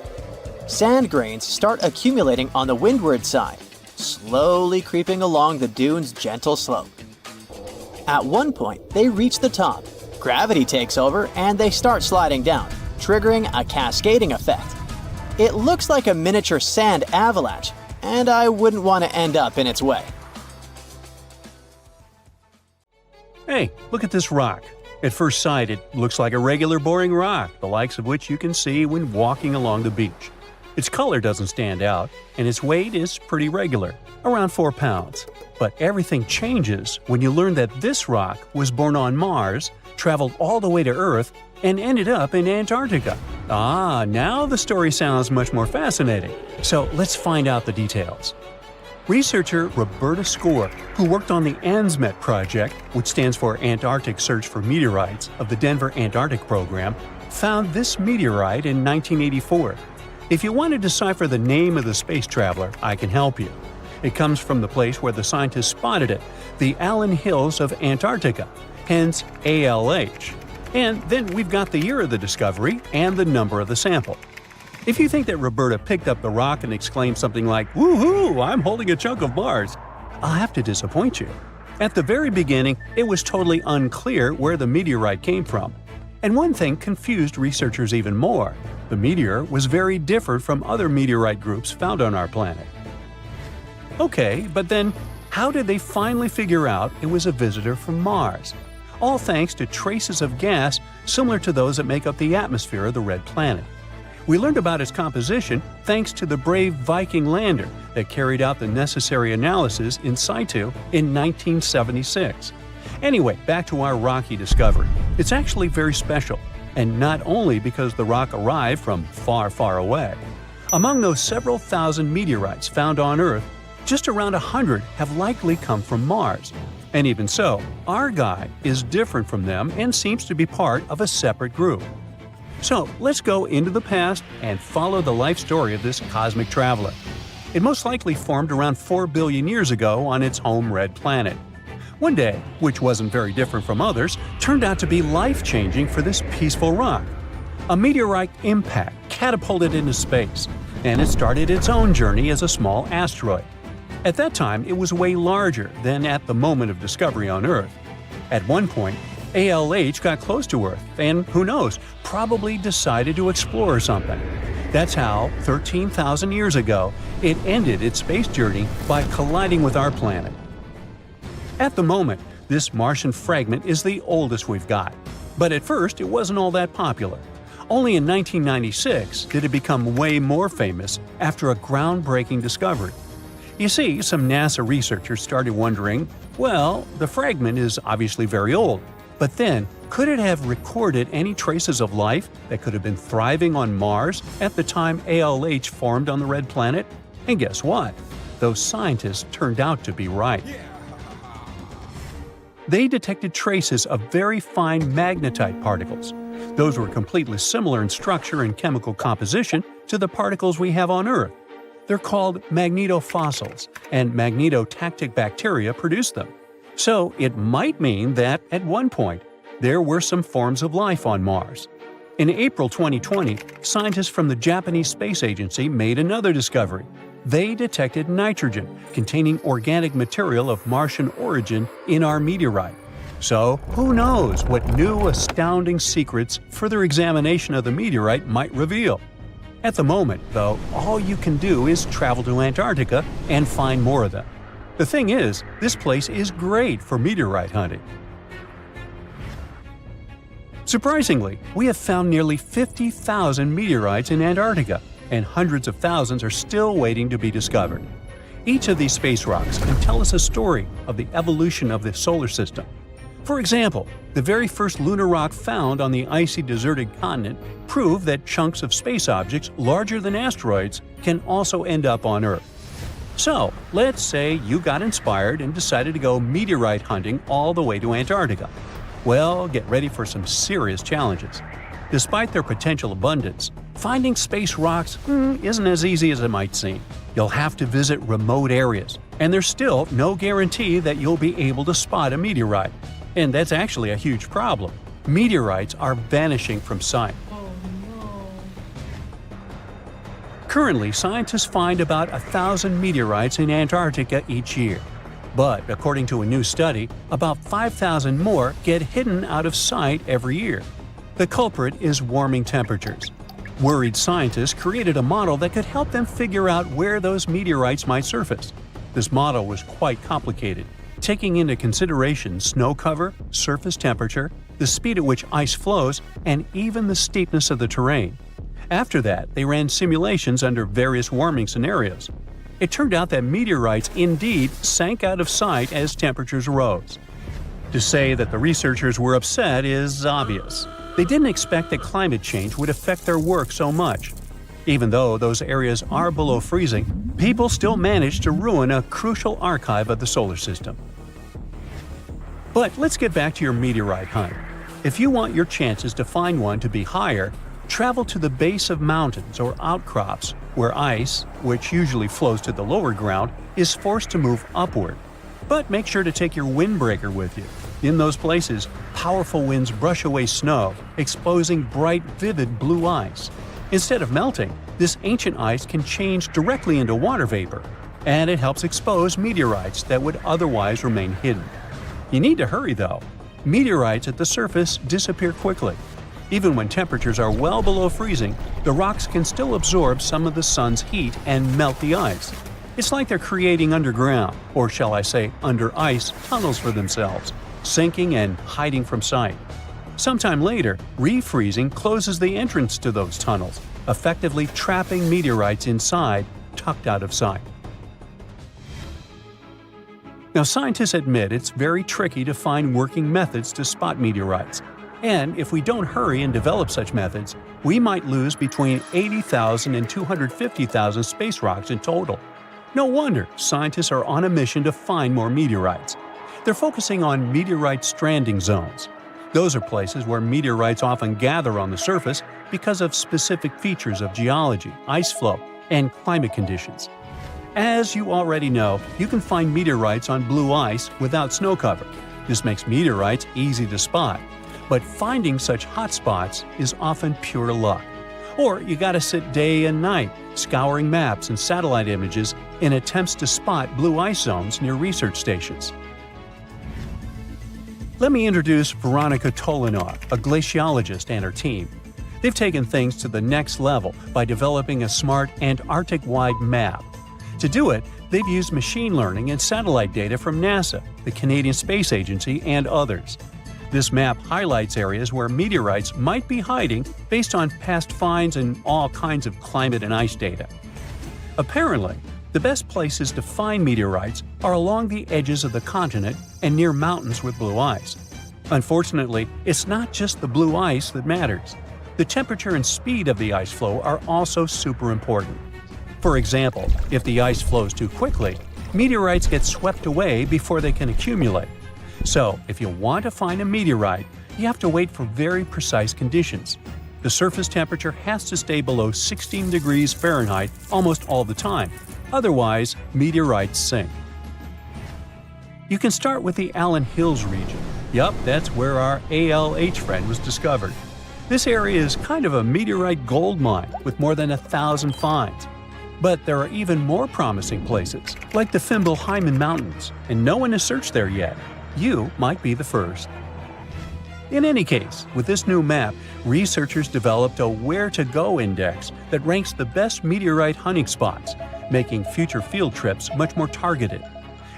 Sand grains start accumulating on the windward side, slowly creeping along the dune's gentle slope. At one point, they reach the top. Gravity takes over and they start sliding down, triggering a cascading effect. It looks like a miniature sand avalanche, and I wouldn't want to end up in its way. Hey, look at this rock. At first sight, it looks like a regular boring rock, the likes of which you can see when walking along the beach. Its color doesn't stand out, and its weight is pretty regular, around 4 pounds. But everything changes when you learn that this rock was born on Mars, traveled all the way to Earth, and ended up in Antarctica. Now the story sounds much more fascinating. So let's find out the details. Researcher Roberta Score, who worked on the ANSMET project, which stands for Antarctic Search for Meteorites, of the Denver Antarctic Program, found this meteorite in 1984. If you want to decipher the name of the space traveler, I can help you. It comes from the place where the scientists spotted it, the Allen Hills of Antarctica, hence ALH. And then we've got the year of the discovery and the number of the sample. If you think that Roberta picked up the rock and exclaimed something like, "Woohoo, I'm holding a chunk of Mars," I'll have to disappoint you. At the very beginning, it was totally unclear where the meteorite came from. And one thing confused researchers even more. The meteor was very different from other meteorite groups found on our planet. Okay, but then how did they finally figure out it was a visitor from Mars? All thanks to traces of gas similar to those that make up the atmosphere of the red planet. We learned about its composition thanks to the brave Viking lander that carried out the necessary analysis in situ in 1976. Anyway, back to our rocky discovery. It's actually very special, and not only because the rock arrived from far, far away. Among those several thousand meteorites found on Earth, just around 100 have likely come from Mars. And even so, our guy is different from them and seems to be part of a separate group. So let's go into the past and follow the life story of this cosmic traveler. It most likely formed around 4 billion years ago on its home red planet. One day, which wasn't very different from others, turned out to be life-changing for this peaceful rock. A meteorite impact catapulted into space, and it started its own journey as a small asteroid. At that time, it was way larger than at the moment of discovery on Earth. At one point, ALH got close to Earth and, who knows, probably decided to explore something. That's how, 13,000 years ago, it ended its space journey by colliding with our planet. At the moment, this Martian fragment is the oldest we've got, but at first it wasn't all that popular. Only in 1996 did it become way more famous after a groundbreaking discovery. You see, some NASA researchers started wondering, well, the fragment is obviously very old, but then, could it have recorded any traces of life that could have been thriving on Mars at the time ALH formed on the Red Planet? And guess what? Those scientists turned out to be right. They detected traces of very fine magnetite particles. Those were completely similar in structure and chemical composition to the particles we have on Earth. They're called magnetofossils, and magnetotactic bacteria produce them. So it might mean that, at one point, there were some forms of life on Mars. In April 2020, scientists from the Japanese Space Agency made another discovery. They detected nitrogen containing organic material of Martian origin in our meteorite. So, who knows what new astounding secrets further examination of the meteorite might reveal? At the moment, though, all you can do is travel to Antarctica and find more of them. The thing is, this place is great for meteorite hunting. Surprisingly, we have found nearly 50,000 meteorites in Antarctica, and hundreds of thousands are still waiting to be discovered. Each of these space rocks can tell us a story of the evolution of the solar system. For example, the very first lunar rock found on the icy deserted continent proved that chunks of space objects larger than asteroids can also end up on Earth. So, let's say you got inspired and decided to go meteorite hunting all the way to Antarctica. Well, get ready for some serious challenges. Despite their potential abundance, finding space rocks isn't as easy as it might seem. You'll have to visit remote areas, and there's still no guarantee that you'll be able to spot a meteorite. And that's actually a huge problem. Meteorites are vanishing from sight. Currently, scientists find about 1,000 meteorites in Antarctica each year. But, according to a new study, about 5,000 more get hidden out of sight every year. The culprit is warming temperatures. Worried scientists created a model that could help them figure out where those meteorites might surface. This model was quite complicated, taking into consideration snow cover, surface temperature, the speed at which ice flows, and even the steepness of the terrain. After that, they ran simulations under various warming scenarios. It turned out that meteorites indeed sank out of sight as temperatures rose. To say that the researchers were upset is obvious. They didn't expect that climate change would affect their work so much. Even though those areas are below freezing, people still managed to ruin a crucial archive of the solar system. But let's get back to your meteorite hunt. If you want your chances to find one to be higher, travel to the base of mountains or outcrops where ice, which usually flows to the lower ground, is forced to move upward. But make sure to take your windbreaker with you. In those places, powerful winds brush away snow, exposing bright, vivid blue ice. Instead of melting, this ancient ice can change directly into water vapor, and it helps expose meteorites that would otherwise remain hidden. You need to hurry though. Meteorites at the surface disappear quickly. Even when temperatures are well below freezing, the rocks can still absorb some of the sun's heat and melt the ice. It's like they're creating underground, or shall I say under ice, tunnels for themselves, sinking and hiding from sight. Sometime later, refreezing closes the entrance to those tunnels, effectively trapping meteorites inside, tucked out of sight. Now, scientists admit it's very tricky to find working methods to spot meteorites. And if we don't hurry and develop such methods, we might lose between 80,000 and 250,000 space rocks in total. No wonder scientists are on a mission to find more meteorites. They're focusing on meteorite stranding zones. Those are places where meteorites often gather on the surface because of specific features of geology, ice flow, and climate conditions. As you already know, you can find meteorites on blue ice without snow cover. This makes meteorites easy to spot. But finding such hotspots is often pure luck. Or you gotta sit day and night, scouring maps and satellite images in attempts to spot blue ice zones near research stations. Let me introduce Veronika Tolanov, a glaciologist, and her team. They've taken things to the next level by developing a smart Antarctic-wide map. To do it, they've used machine learning and satellite data from NASA, the Canadian Space Agency, and others. This map highlights areas where meteorites might be hiding based on past finds and all kinds of climate and ice data. Apparently, the best places to find meteorites are along the edges of the continent and near mountains with blue ice. Unfortunately, it's not just the blue ice that matters. The temperature and speed of the ice flow are also super important. For example, if the ice flows too quickly, meteorites get swept away before they can accumulate. So, if you want to find a meteorite, you have to wait for very precise conditions. The surface temperature has to stay below 16 degrees Fahrenheit almost all the time. Otherwise, meteorites sink. You can start with the Allen Hills region. Yup, that's where our ALH friend was discovered. This area is kind of a meteorite gold mine with more than 1,000 finds. But there are even more promising places, like the Fimbulheimen Mountains, and no one has searched there yet. You might be the first. In any case, with this new map, researchers developed a where-to-go index that ranks the best meteorite hunting spots, making future field trips much more targeted.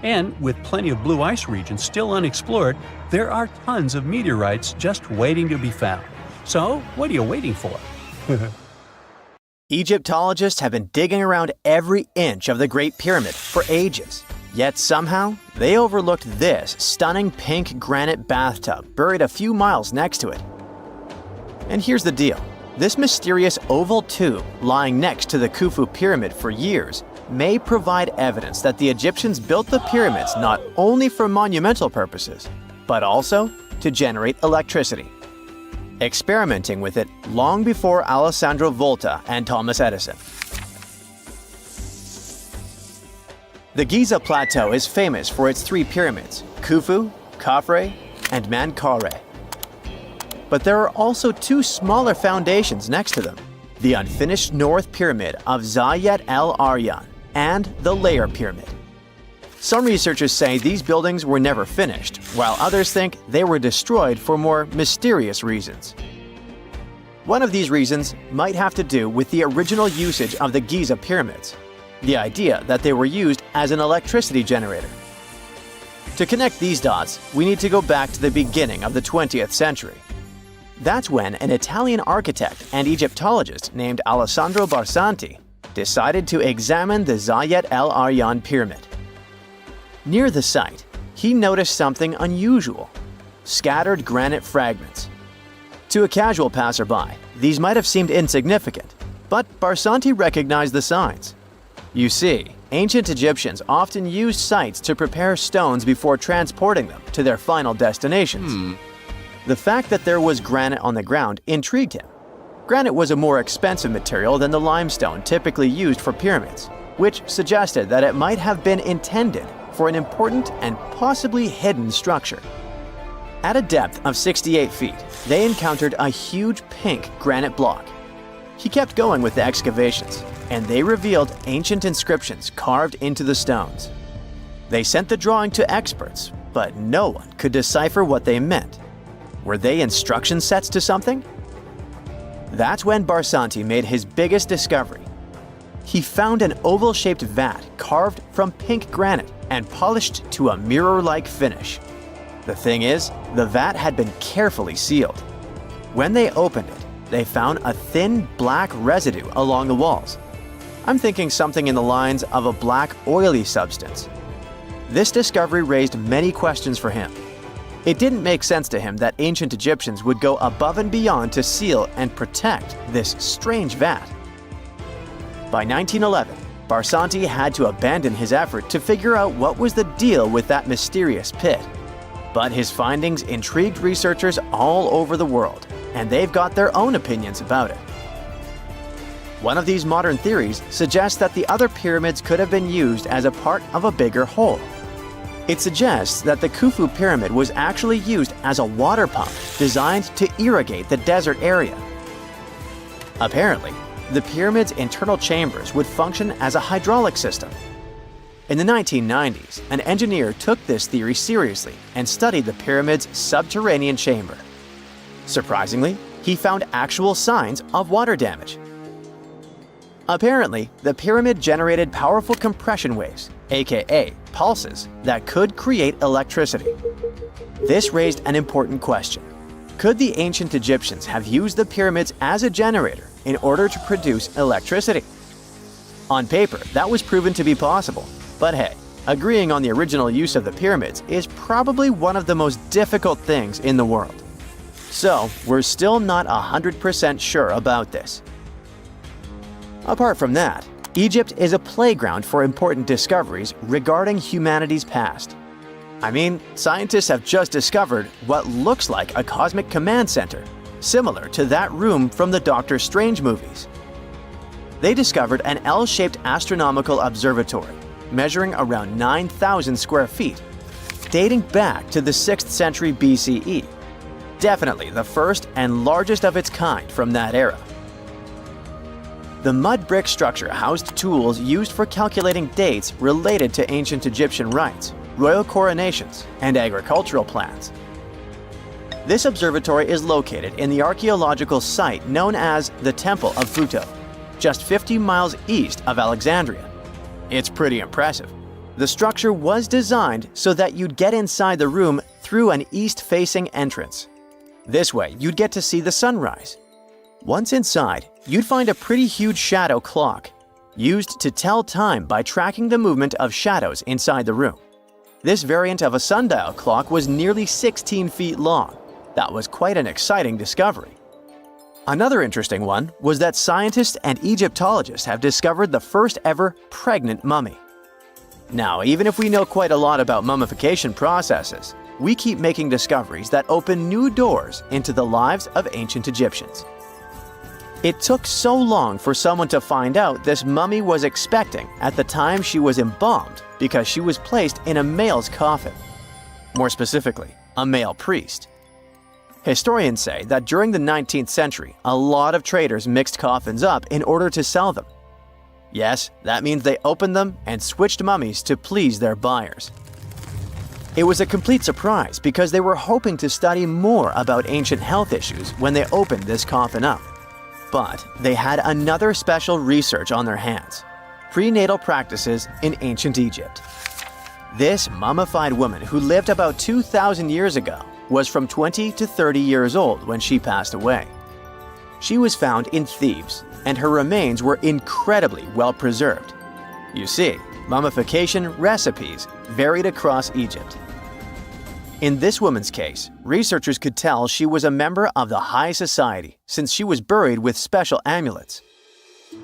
And with plenty of blue ice regions still unexplored, there are tons of meteorites just waiting to be found. So, what are you waiting for? Egyptologists have been digging around every inch of the Great Pyramid for ages. Yet somehow, they overlooked this stunning pink granite bathtub buried a few miles next to it. And here's the deal. This mysterious oval tube lying next to the Khufu Pyramid for years may provide evidence that the Egyptians built the pyramids not only for monumental purposes, but also to generate electricity, experimenting with it long before Alessandro Volta and Thomas Edison. The Giza Plateau is famous for its three pyramids, Khufu, Khafre, and Menkaure. But there are also two smaller foundations next to them, the unfinished North Pyramid of Zayat el-Aryan and the Layer Pyramid. Some researchers say these buildings were never finished, while others think they were destroyed for more mysterious reasons. One of these reasons might have to do with the original usage of the Giza pyramids, the idea that they were used as an electricity generator. To connect these dots, we need to go back to the beginning of the 20th century. That's when an Italian architect and Egyptologist named Alessandro Barsanti decided to examine the Zayat el-Aryan pyramid. Near the site, he noticed something unusual: scattered granite fragments. To a casual passerby, these might have seemed insignificant, but Barsanti recognized the signs. You see, ancient Egyptians often used sites to prepare stones before transporting them to their final destinations. The fact that there was granite on the ground intrigued him. Granite was a more expensive material than the limestone typically used for pyramids, which suggested that it might have been intended for an important and possibly hidden structure. At a depth of 68 feet, they encountered a huge pink granite block. He kept going with the excavations, and they revealed ancient inscriptions carved into the stones. They sent the drawing to experts, but no one could decipher what they meant. Were they instruction sets to something? That's when Barsanti made his biggest discovery. He found an oval-shaped vat carved from pink granite and polished to a mirror-like finish. The thing is, the vat had been carefully sealed. When they opened it, they found a thin black residue along the walls. I'm thinking something in the lines of a black oily substance. This discovery raised many questions for him. It didn't make sense to him that ancient Egyptians would go above and beyond to seal and protect this strange vat. By 1911, Barsanti had to abandon his effort to figure out what was the deal with that mysterious pit. But his findings intrigued researchers all over the world, and they've got their own opinions about it. One of these modern theories suggests that the other pyramids could have been used as a part of a bigger whole. It suggests that the Khufu pyramid was actually used as a water pump designed to irrigate the desert area. Apparently, the pyramid's internal chambers would function as a hydraulic system. In the 1990s, an engineer took this theory seriously and studied the pyramid's subterranean chamber. Surprisingly, he found actual signs of water damage. Apparently, the pyramid generated powerful compression waves, aka pulses, that could create electricity. This raised an important question. Could the ancient Egyptians have used the pyramids as a generator in order to produce electricity? On paper, that was proven to be possible, but hey, agreeing on the original use of the pyramids is probably one of the most difficult things in the world. So, we're still not 100% sure about this. Apart from that, Egypt is a playground for important discoveries regarding humanity's past. I mean, scientists have just discovered what looks like a cosmic command center, similar to that room from the Doctor Strange movies. They discovered an L-shaped astronomical observatory, measuring around 9,000 square feet, dating back to the 6th century BCE. Definitely the first and largest of its kind from that era. The mud brick structure housed tools used for calculating dates related to ancient Egyptian rites, royal coronations, and agricultural plans. This observatory is located in the archaeological site known as the Temple of Futo, just 50 miles east of Alexandria. It's pretty impressive. The structure was designed so that you'd get inside the room through an east-facing entrance. This way, you'd get to see the sunrise. Once inside, you'd find a pretty huge shadow clock, used to tell time by tracking the movement of shadows inside the room. This variant of a sundial clock was nearly 16 feet long. That was quite an exciting discovery. Another interesting one was that scientists and Egyptologists have discovered the first ever pregnant mummy. Now, even if we know quite a lot about mummification processes, we keep making discoveries that open new doors into the lives of ancient Egyptians. It took so long for someone to find out this mummy was expecting at the time she was embalmed because she was placed in a male's coffin. More specifically, a male priest. Historians say that during the 19th century, a lot of traders mixed coffins up in order to sell them. Yes, that means they opened them and switched mummies to please their buyers. It was a complete surprise because they were hoping to study more about ancient health issues when they opened this coffin up. But they had another special research on their hands: prenatal practices in ancient Egypt. This mummified woman, who lived about 2,000 years ago, was from 20 to 30 years old when she passed away. She was found in Thebes, and her remains were incredibly well preserved. You see, mummification recipes varied across Egypt. In this woman's case, researchers could tell she was a member of the high society since she was buried with special amulets.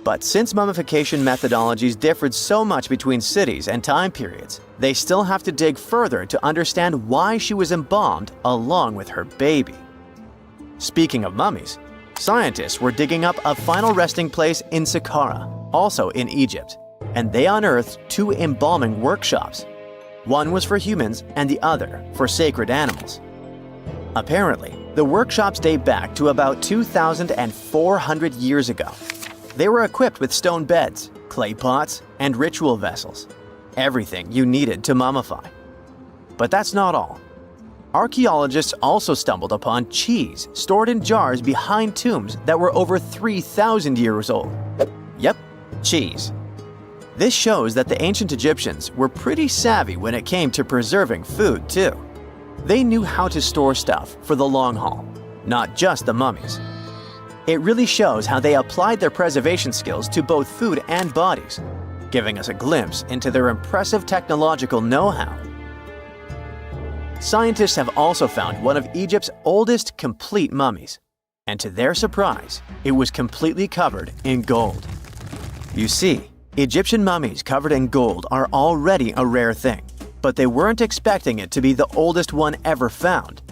But since mummification methodologies differed so much between cities and time periods, they still have to dig further to understand why she was embalmed along with her baby. Speaking of mummies, scientists were digging up a final resting place in Saqqara, also in Egypt, and they unearthed two embalming workshops. One was for humans and the other for sacred animals. Apparently, the workshops date back to about 2,400 years ago. They were equipped with stone beds, clay pots, and ritual vessels. Everything you needed to mummify. But that's not all. Archaeologists also stumbled upon cheese stored in jars behind tombs that were over 3,000 years old. Yep, cheese. This shows that the ancient Egyptians were pretty savvy when it came to preserving food, too. They knew how to store stuff for the long haul, not just the mummies. It really shows how they applied their preservation skills to both food and bodies, giving us a glimpse into their impressive technological know-how. Scientists have also found one of Egypt's oldest complete mummies, and to their surprise, it was completely covered in gold. You see, Egyptian mummies covered in gold are already a rare thing, but they weren't expecting it to be the oldest one ever found.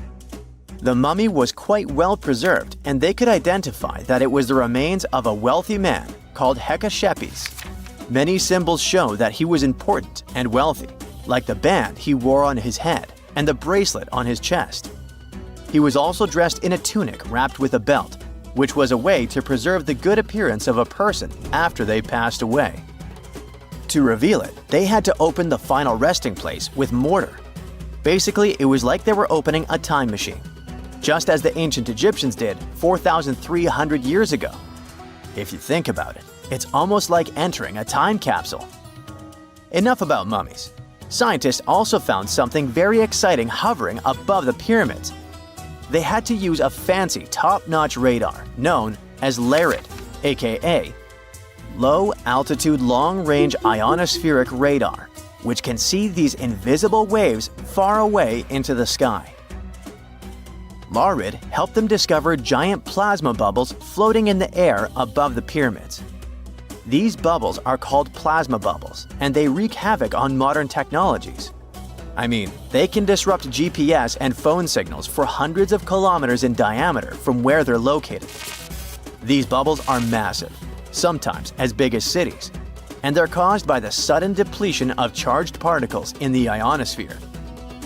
The mummy was quite well preserved, and they could identify that it was the remains of a wealthy man called Hekashepes. Many symbols show that he was important and wealthy, like the band he wore on his head and the bracelet on his chest. He was also dressed in a tunic wrapped with a belt, which was a way to preserve the good appearance of a person after they passed away. To reveal it, they had to open the final resting place with mortar. Basically, it was like they were opening a time machine, just as the ancient Egyptians did 4,300 years ago. If you think about it, it's almost like entering a time capsule. Enough about mummies. Scientists also found something very exciting hovering above the pyramids. They had to use a fancy top-notch radar known as LARID, aka Low Altitude Long Range Ionospheric Radar, which can see these invisible waves far away into the sky. LARID helped them discover giant plasma bubbles floating in the air above the pyramids. These bubbles are called plasma bubbles, and they wreak havoc on modern technologies. I mean, they can disrupt GPS and phone signals for hundreds of kilometers in diameter from where they're located. These bubbles are massive, sometimes as big as cities, and they're caused by the sudden depletion of charged particles in the ionosphere.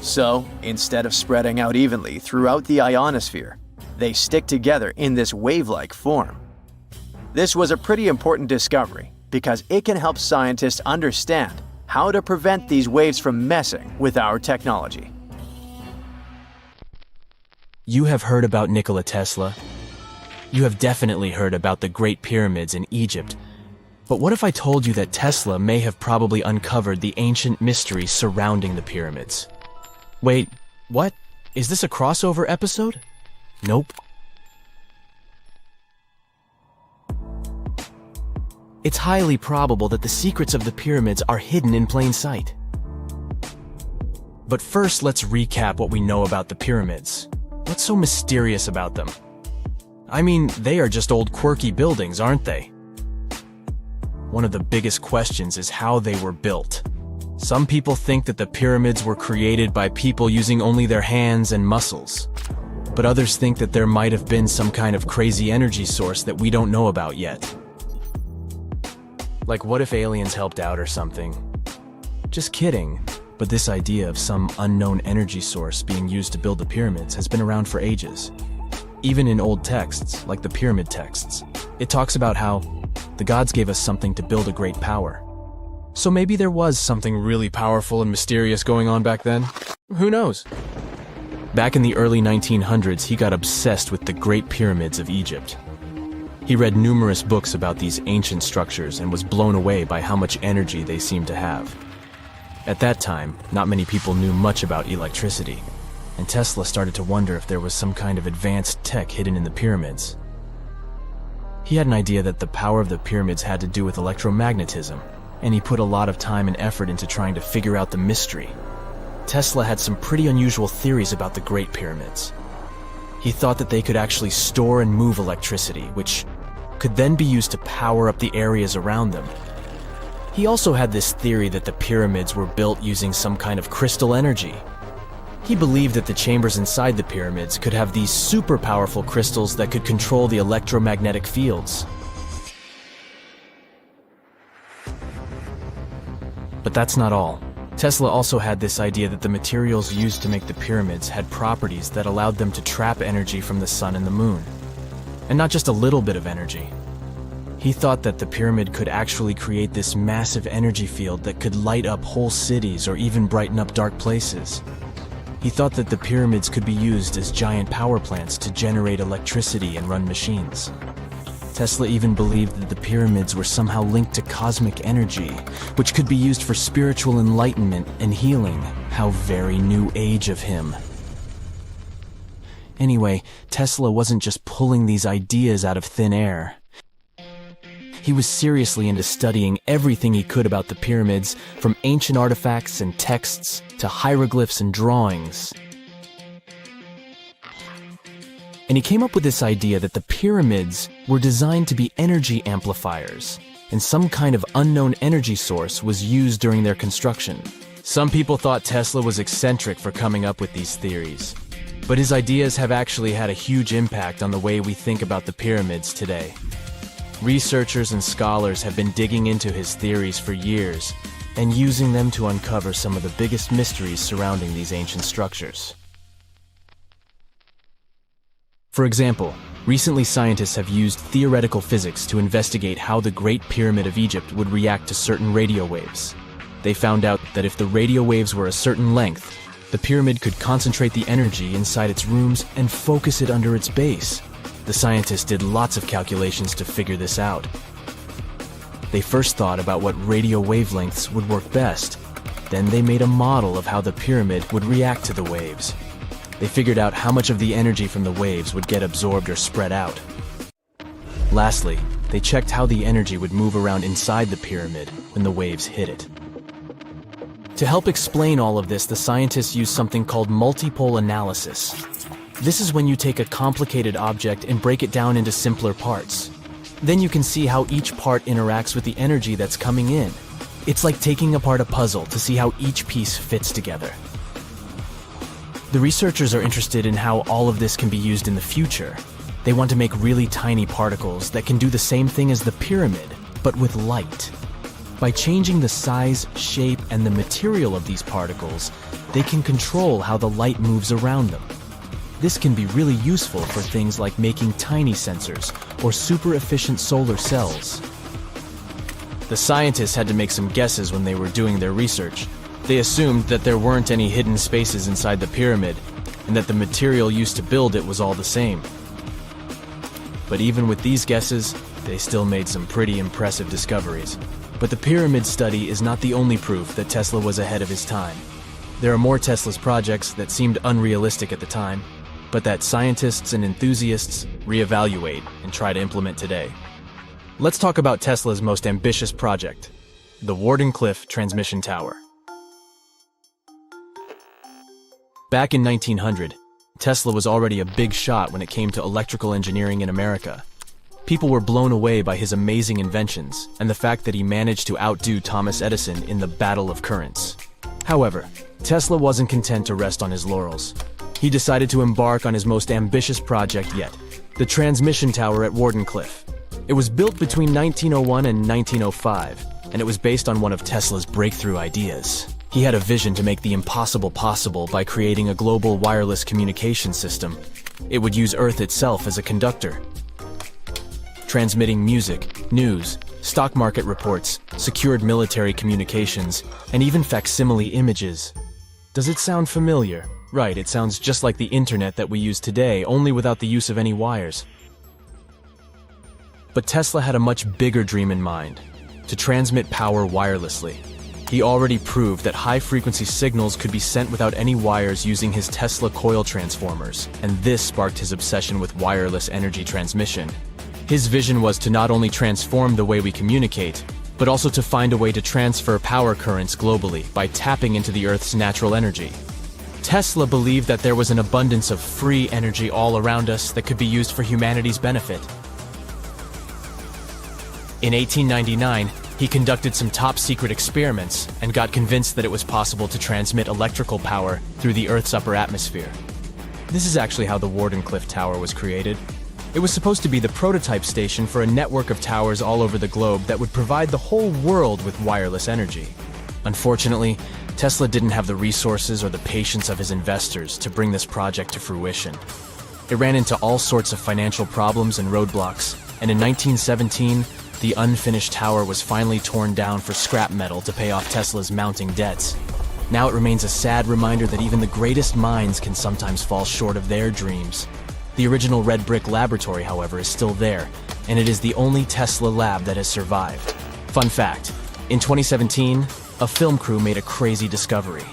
So, instead of spreading out evenly throughout the ionosphere, they stick together in this wave-like form. This was a pretty important discovery because it can help scientists understand how to prevent these waves from messing with our technology. You have heard about Nikola Tesla. You have definitely heard about the Great Pyramids in Egypt. But what if I told you that Tesla may have probably uncovered the ancient mystery surrounding the pyramids? Wait, what? Is this a crossover episode? Nope. It's highly probable that the secrets of the pyramids are hidden in plain sight. But first, let's recap what we know about the pyramids. What's so mysterious about them? I mean, they are just old quirky buildings, aren't they? One of the biggest questions is how they were built. Some people think that the pyramids were created by people using only their hands and muscles. But others think that there might have been some kind of crazy energy source that we don't know about yet. Like, what if aliens helped out or something? Just kidding, but this idea of some unknown energy source being used to build the pyramids has been around for ages. Even in old texts, like the pyramid texts, it talks about how the gods gave us something to build a great power. So maybe there was something really powerful and mysterious going on back then? Who knows? Back in the early 1900s, he got obsessed with the Great Pyramids of Egypt. He read numerous books about these ancient structures and was blown away by how much energy they seemed to have. At that time, not many people knew much about electricity, and Tesla started to wonder if there was some kind of advanced tech hidden in the pyramids. He had an idea that the power of the pyramids had to do with electromagnetism, and he put a lot of time and effort into trying to figure out the mystery. Tesla had some pretty unusual theories about the Great Pyramids. He thought that they could actually store and move electricity, which could then be used to power up the areas around them. He also had this theory that the pyramids were built using some kind of crystal energy. He believed that the chambers inside the pyramids could have these super powerful crystals that could control the electromagnetic fields. But that's not all. Tesla also had this idea that the materials used to make the pyramids had properties that allowed them to trap energy from the sun and the moon. And not just a little bit of energy. He thought that the pyramid could actually create this massive energy field that could light up whole cities or even brighten up dark places. He thought that the pyramids could be used as giant power plants to generate electricity and run machines. Tesla even believed that the pyramids were somehow linked to cosmic energy, which could be used for spiritual enlightenment and healing. How very new age of him. Anyway, Tesla wasn't just pulling these ideas out of thin air. He was seriously into studying everything he could about the pyramids, from ancient artifacts and texts to hieroglyphs and drawings. And he came up with this idea that the pyramids were designed to be energy amplifiers, and some kind of unknown energy source was used during their construction. Some people thought Tesla was eccentric for coming up with these theories, but his ideas have actually had a huge impact on the way we think about the pyramids today. Researchers and scholars have been digging into his theories for years and using them to uncover some of the biggest mysteries surrounding these ancient structures. For example, Recently, scientists have used theoretical physics to investigate how the Great Pyramid of Egypt would react to certain radio waves. They found out that if the radio waves were a certain length, the pyramid could concentrate the energy inside its rooms and focus it under its base. The scientists did lots of calculations to figure this out. They first thought about what radio wavelengths would work best. Then they made a model of how the pyramid would react to the waves. They figured out how much of the energy from the waves would get absorbed or spread out. Lastly, they checked how the energy would move around inside the pyramid when the waves hit it. To help explain all of this, the scientists used something called multipole analysis. This is when you take a complicated object and break it down into simpler parts. Then you can see how each part interacts with the energy that's coming in. It's like taking apart a puzzle to see how each piece fits together. The researchers are interested in how all of this can be used in the future. They want to make really tiny particles that can do the same thing as the pyramid, but with light. By changing the size, shape, and the material of these particles, they can control how the light moves around them. This can be really useful for things like making tiny sensors or super efficient solar cells. The scientists had to make some guesses when they were doing their research. They assumed that there weren't any hidden spaces inside the pyramid, and that the material used to build it was all the same. But even with these guesses, they still made some pretty impressive discoveries. But the pyramid study is not the only proof that Tesla was ahead of his time. There are more Tesla's projects that seemed unrealistic at the time, but that scientists and enthusiasts reevaluate and try to implement today. Let's talk about Tesla's most ambitious project, the Warden Cliff Transmission Tower. Back in 1900, Tesla was already a big shot when it came to electrical engineering in America. People were blown away by his amazing inventions and the fact that he managed to outdo Thomas Edison in the battle of currents. However, Tesla wasn't content to rest on his laurels. He decided to embark on his most ambitious project yet, the transmission tower at Warden Cliff. It was built between 1901 and 1905, and it was based on one of Tesla's breakthrough ideas. He had a vision to make the impossible possible by creating a global wireless communication system. It would use Earth itself as a conductor, transmitting music, news, stock market reports, secured military communications, and even facsimile images. Does it sound familiar? Right, it sounds just like the internet that we use today, only without the use of any wires. But Tesla had a much bigger dream in mind, to transmit power wirelessly. He already proved that high-frequency signals could be sent without any wires using his Tesla coil transformers, and this sparked his obsession with wireless energy transmission. His vision was to not only transform the way we communicate, but also to find a way to transfer power currents globally by tapping into the Earth's natural energy. Tesla believed that there was an abundance of free energy all around us that could be used for humanity's benefit. In 1899, he conducted some top-secret experiments and got convinced that it was possible to transmit electrical power through the Earth's upper atmosphere. This is actually how the Warden Cliff Tower was created. It was supposed to be the prototype station for a network of towers all over the globe that would provide the whole world with wireless energy. Unfortunately, Tesla didn't have the resources or the patience of his investors to bring this project to fruition. It ran into all sorts of financial problems and roadblocks, and in 1917, the unfinished tower was finally torn down for scrap metal to pay off Tesla's mounting debts. Now it remains a sad reminder that even the greatest minds can sometimes fall short of their dreams. The original red brick laboratory, however, is still there, and it is the only Tesla lab that has survived. Fun fact, in 2017, a film crew made a crazy discovery.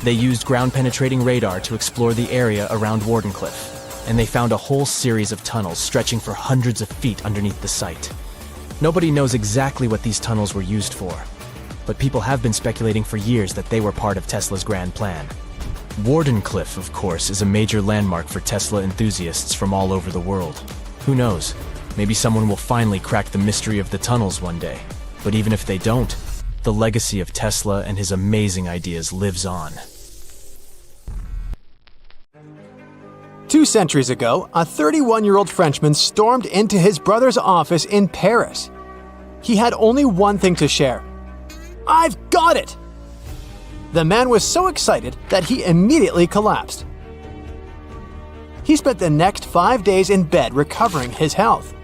They used ground-penetrating radar to explore the area around Warden Cliff, and they found a whole series of tunnels stretching for hundreds of feet underneath the site. Nobody knows exactly what these tunnels were used for, but people have been speculating for years that they were part of Tesla's grand plan. Warden Cliff, of course, is a major landmark for Tesla enthusiasts from all over the world. Who knows? Maybe someone will finally crack the mystery of the tunnels one day. But even if they don't, the legacy of Tesla and his amazing ideas lives on. 2 centuries ago, a 31-year-old Frenchman stormed into his brother's office in Paris. He had only one thing to share. "I've got it!" The man was so excited that he immediately collapsed. He spent the next 5 days in bed recovering his health.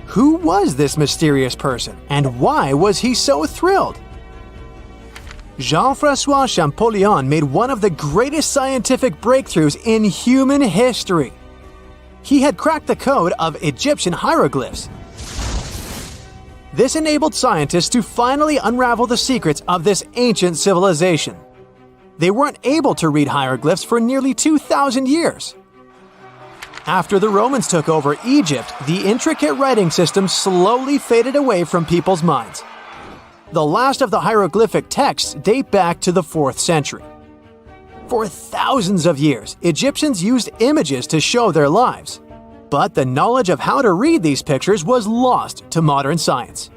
Who was this mysterious person, and why was he so thrilled? Jean-François Champollion made one of the greatest scientific breakthroughs in human history. He had cracked the code of Egyptian hieroglyphs. This enabled scientists to finally unravel the secrets of this ancient civilization. They weren't able to read hieroglyphs for nearly 2,000 years. After the Romans took over Egypt, the intricate writing system slowly faded away from people's minds. The last of the hieroglyphic texts date back to the 4th century. For thousands of years, Egyptians used images to show their lives. But the knowledge of how to read these pictures was lost to modern science.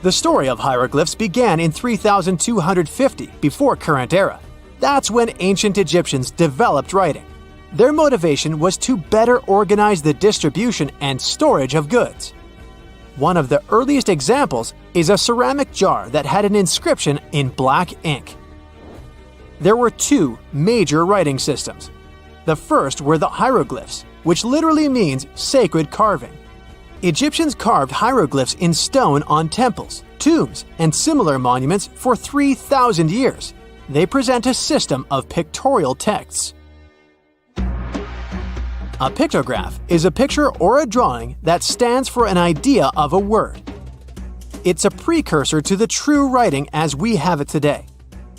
The story of hieroglyphs began in 3250 before current era. That's when ancient Egyptians developed writing. Their motivation was to better organize the distribution and storage of goods. One of the earliest examples is a ceramic jar that had an inscription in black ink. There were 2 major writing systems. The first were the hieroglyphs, which literally means sacred carving. Egyptians carved hieroglyphs in stone on temples, tombs, and similar monuments for 3,000 years. They present a system of pictorial texts. A pictograph is a picture or a drawing that stands for an idea of a word. It's a precursor to the true writing as we have it today.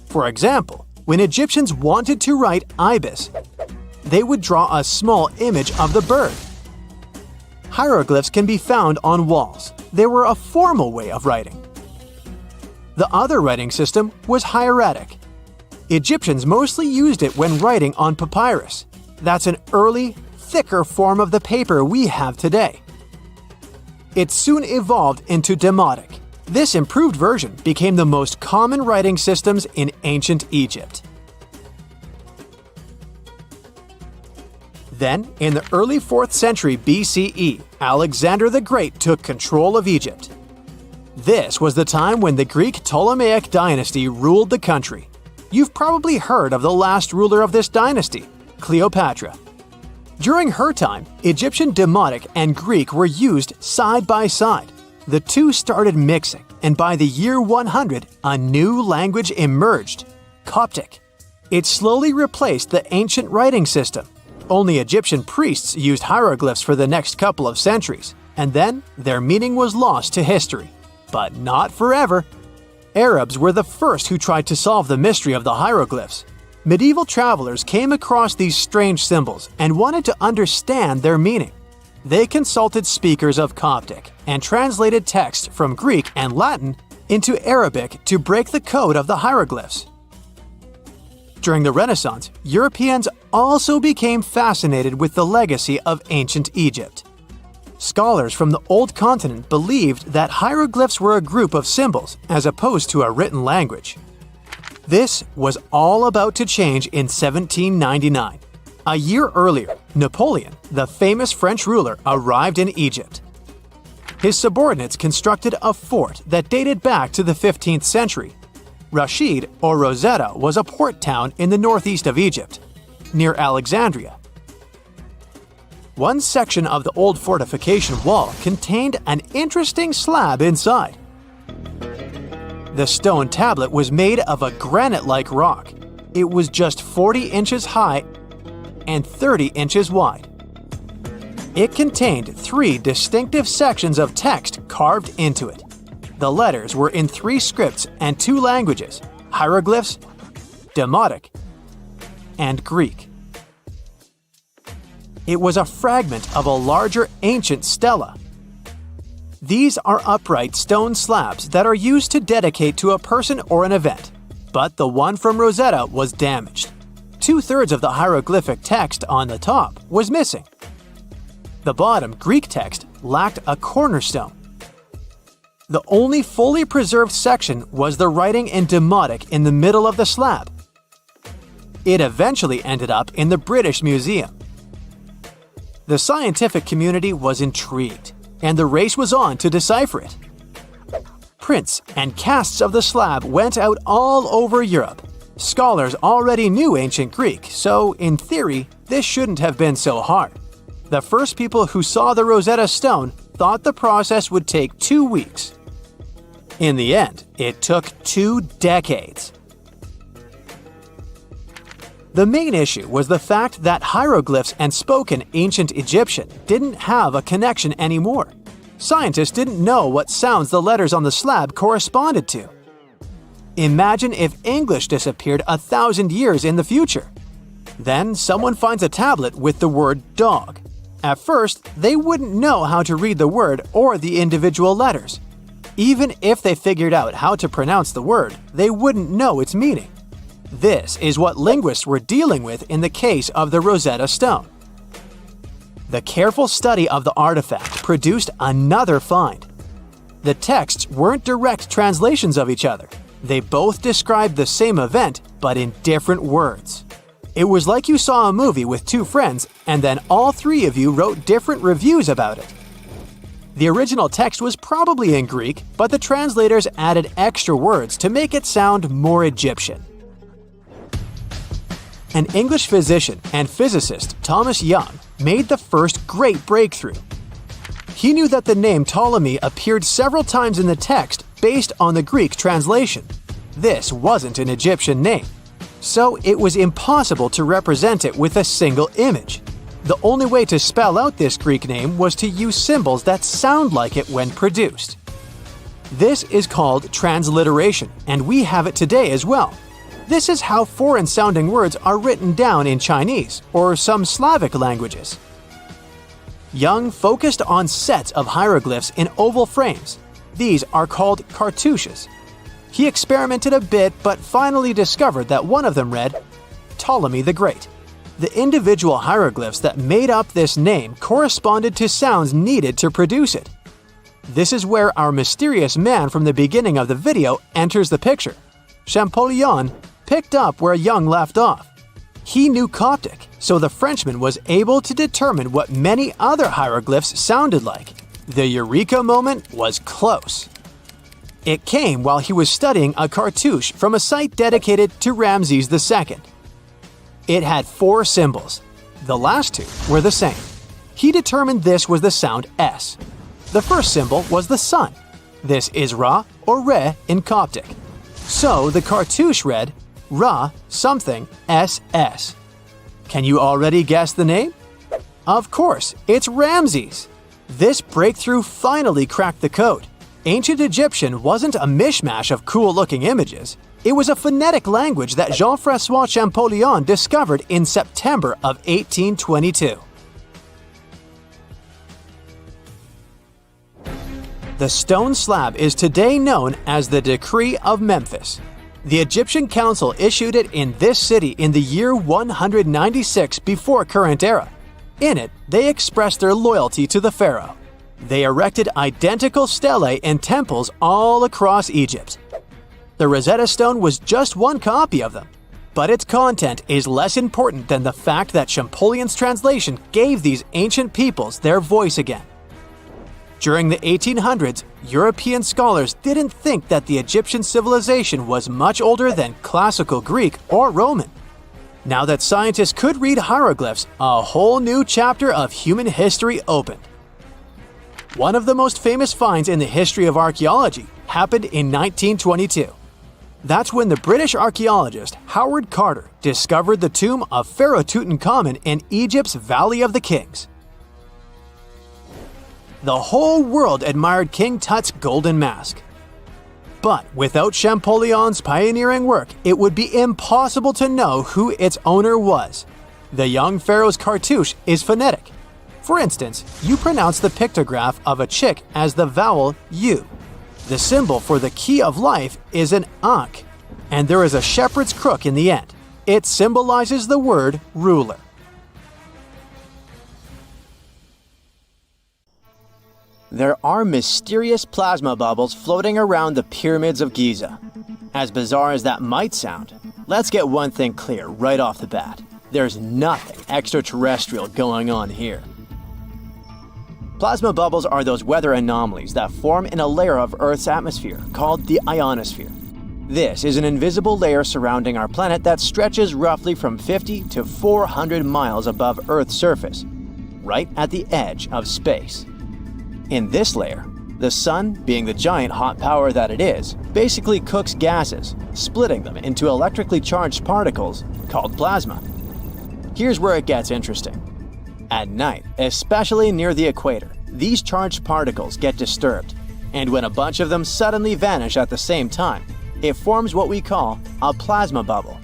For example, when Egyptians wanted to write ibis, they would draw a small image of the bird. Hieroglyphs can be found on walls. They were a formal way of writing. The other writing system was hieratic. Egyptians mostly used it when writing on papyrus. That's an early, thicker form of the paper we have today. It soon evolved into demotic. This improved version became the most common writing systems in ancient Egypt. Then, in the early 4th century BCE, Alexander the Great took control of Egypt. This was the time when the Greek Ptolemaic dynasty ruled the country. You've probably heard of the last ruler of this dynasty, Cleopatra. During her time, Egyptian Demotic and Greek were used side by side. The two started mixing, and by the year 100, a new language emerged, Coptic. It slowly replaced the ancient writing system. Only Egyptian priests used hieroglyphs for the next couple of centuries, and then their meaning was lost to history. But not forever. Arabs were the first who tried to solve the mystery of the hieroglyphs. Medieval travelers came across these strange symbols and wanted to understand their meaning. They consulted speakers of Coptic and translated text from Greek and Latin into Arabic to break the code of the hieroglyphs. During the Renaissance, Europeans also became fascinated with the legacy of ancient Egypt. Scholars from the Old Continent believed that hieroglyphs were a group of symbols as opposed to a written language. This was all about to change in 1799. A year earlier, Napoleon, the famous French ruler, arrived in Egypt. His subordinates constructed a fort that dated back to the 15th century. Rashid, or Rosetta, was a port town in the northeast of Egypt, near Alexandria. One section of the old fortification wall contained an interesting slab inside. The stone tablet was made of a granite-like rock. It was just 40 inches high and 30 inches wide. It contained 3 distinctive sections of text carved into it. The letters were in 3 scripts and 2 languages: hieroglyphs, Demotic, and Greek. It was a fragment of a larger ancient stela. These are upright stone slabs that are used to dedicate to a person or an event, but the one from Rosetta was damaged. 2/3 of the hieroglyphic text on the top was missing. The bottom Greek text lacked a cornerstone. The only fully preserved section was the writing in Demotic in the middle of the slab. It eventually ended up in the British Museum. The scientific community was intrigued, and the race was on to decipher it. Prints and casts of the slab went out all over Europe. Scholars already knew ancient Greek, so in theory, this shouldn't have been so hard. The first people who saw the Rosetta Stone thought the process would take 2 weeks. In the end, it took 2 decades. The main issue was the fact that hieroglyphs and spoken ancient Egyptian didn't have a connection anymore. Scientists didn't know what sounds the letters on the slab corresponded to. Imagine if English disappeared 1,000 years in the future. Then someone finds a tablet with the word dog. At first, they wouldn't know how to read the word or the individual letters. Even if they figured out how to pronounce the word, they wouldn't know its meaning. This is what linguists were dealing with in the case of the Rosetta Stone. The careful study of the artifact produced another find. The texts weren't direct translations of each other. They both described the same event, but in different words. It was like you saw a movie with 2 friends, and then all 3 of you wrote different reviews about it. The original text was probably in Greek, but the translators added extra words to make it sound more Egyptian. An English physician and physicist, Thomas Young, made the first great breakthrough. He knew that the name Ptolemy appeared several times in the text based on the Greek translation. This wasn't an Egyptian name, so it was impossible to represent it with a single image. The only way to spell out this Greek name was to use symbols that sound like it when produced. This is called transliteration, and we have it today as well. This is how foreign-sounding words are written down in Chinese or some Slavic languages. Young focused on sets of hieroglyphs in oval frames. These are called cartouches. He experimented a bit but finally discovered that one of them read, Ptolemy the Great. The individual hieroglyphs that made up this name corresponded to sounds needed to produce it. This is where our mysterious man from the beginning of the video enters the picture. Champollion picked up where Young left off. He knew Coptic, so the Frenchman was able to determine what many other hieroglyphs sounded like. The eureka moment was close. It came while he was studying a cartouche from a site dedicated to Ramses II. It had 4 symbols. The last 2 were the same. He determined this was the sound S. The first symbol was the sun. This is Ra or Re in Coptic. So the cartouche read Ra something SS. Can you already guess the name? Of course, it's Ramses. This breakthrough finally cracked the code. Ancient Egyptian wasn't a mishmash of cool-looking images. It was a phonetic language that Jean-François Champollion discovered in September of 1822. The stone slab is today known as the Decree of Memphis. The Egyptian Council issued it in this city in the year 196 before current era. In it, they expressed their loyalty to the pharaoh. They erected identical stelae and temples all across Egypt. The Rosetta Stone was just one copy of them, but its content is less important than the fact that Champollion's translation gave these ancient peoples their voice again. During the 1800s, European scholars didn't think that the Egyptian civilization was much older than classical Greek or Roman. Now that scientists could read hieroglyphs, a whole new chapter of human history opened. One of the most famous finds in the history of archaeology happened in 1922. That's when the British archaeologist Howard Carter discovered the tomb of Pharaoh Tutankhamun in Egypt's Valley of the Kings. The whole world admired King Tut's golden mask. But without Champollion's pioneering work, it would be impossible to know who its owner was. The young pharaoh's cartouche is phonetic. For instance, you pronounce the pictograph of a chick as the vowel U. The symbol for the key of life is an ankh, and there is a shepherd's crook in the end. It symbolizes the word ruler. There are mysterious plasma bubbles floating around the pyramids of Giza. As bizarre as that might sound, let's get one thing clear right off the bat. There's nothing extraterrestrial going on here. Plasma bubbles are those weather anomalies that form in a layer of Earth's atmosphere called the ionosphere. This is an invisible layer surrounding our planet that stretches roughly from 50 to 400 miles above Earth's surface, right at the edge of space. In this layer, the sun, being the giant hot power that it is, basically cooks gases, splitting them into electrically charged particles called plasma. Here's where it gets interesting. At night, especially near the equator, these charged particles get disturbed, and when a bunch of them suddenly vanish at the same time, it forms what we call a plasma bubble.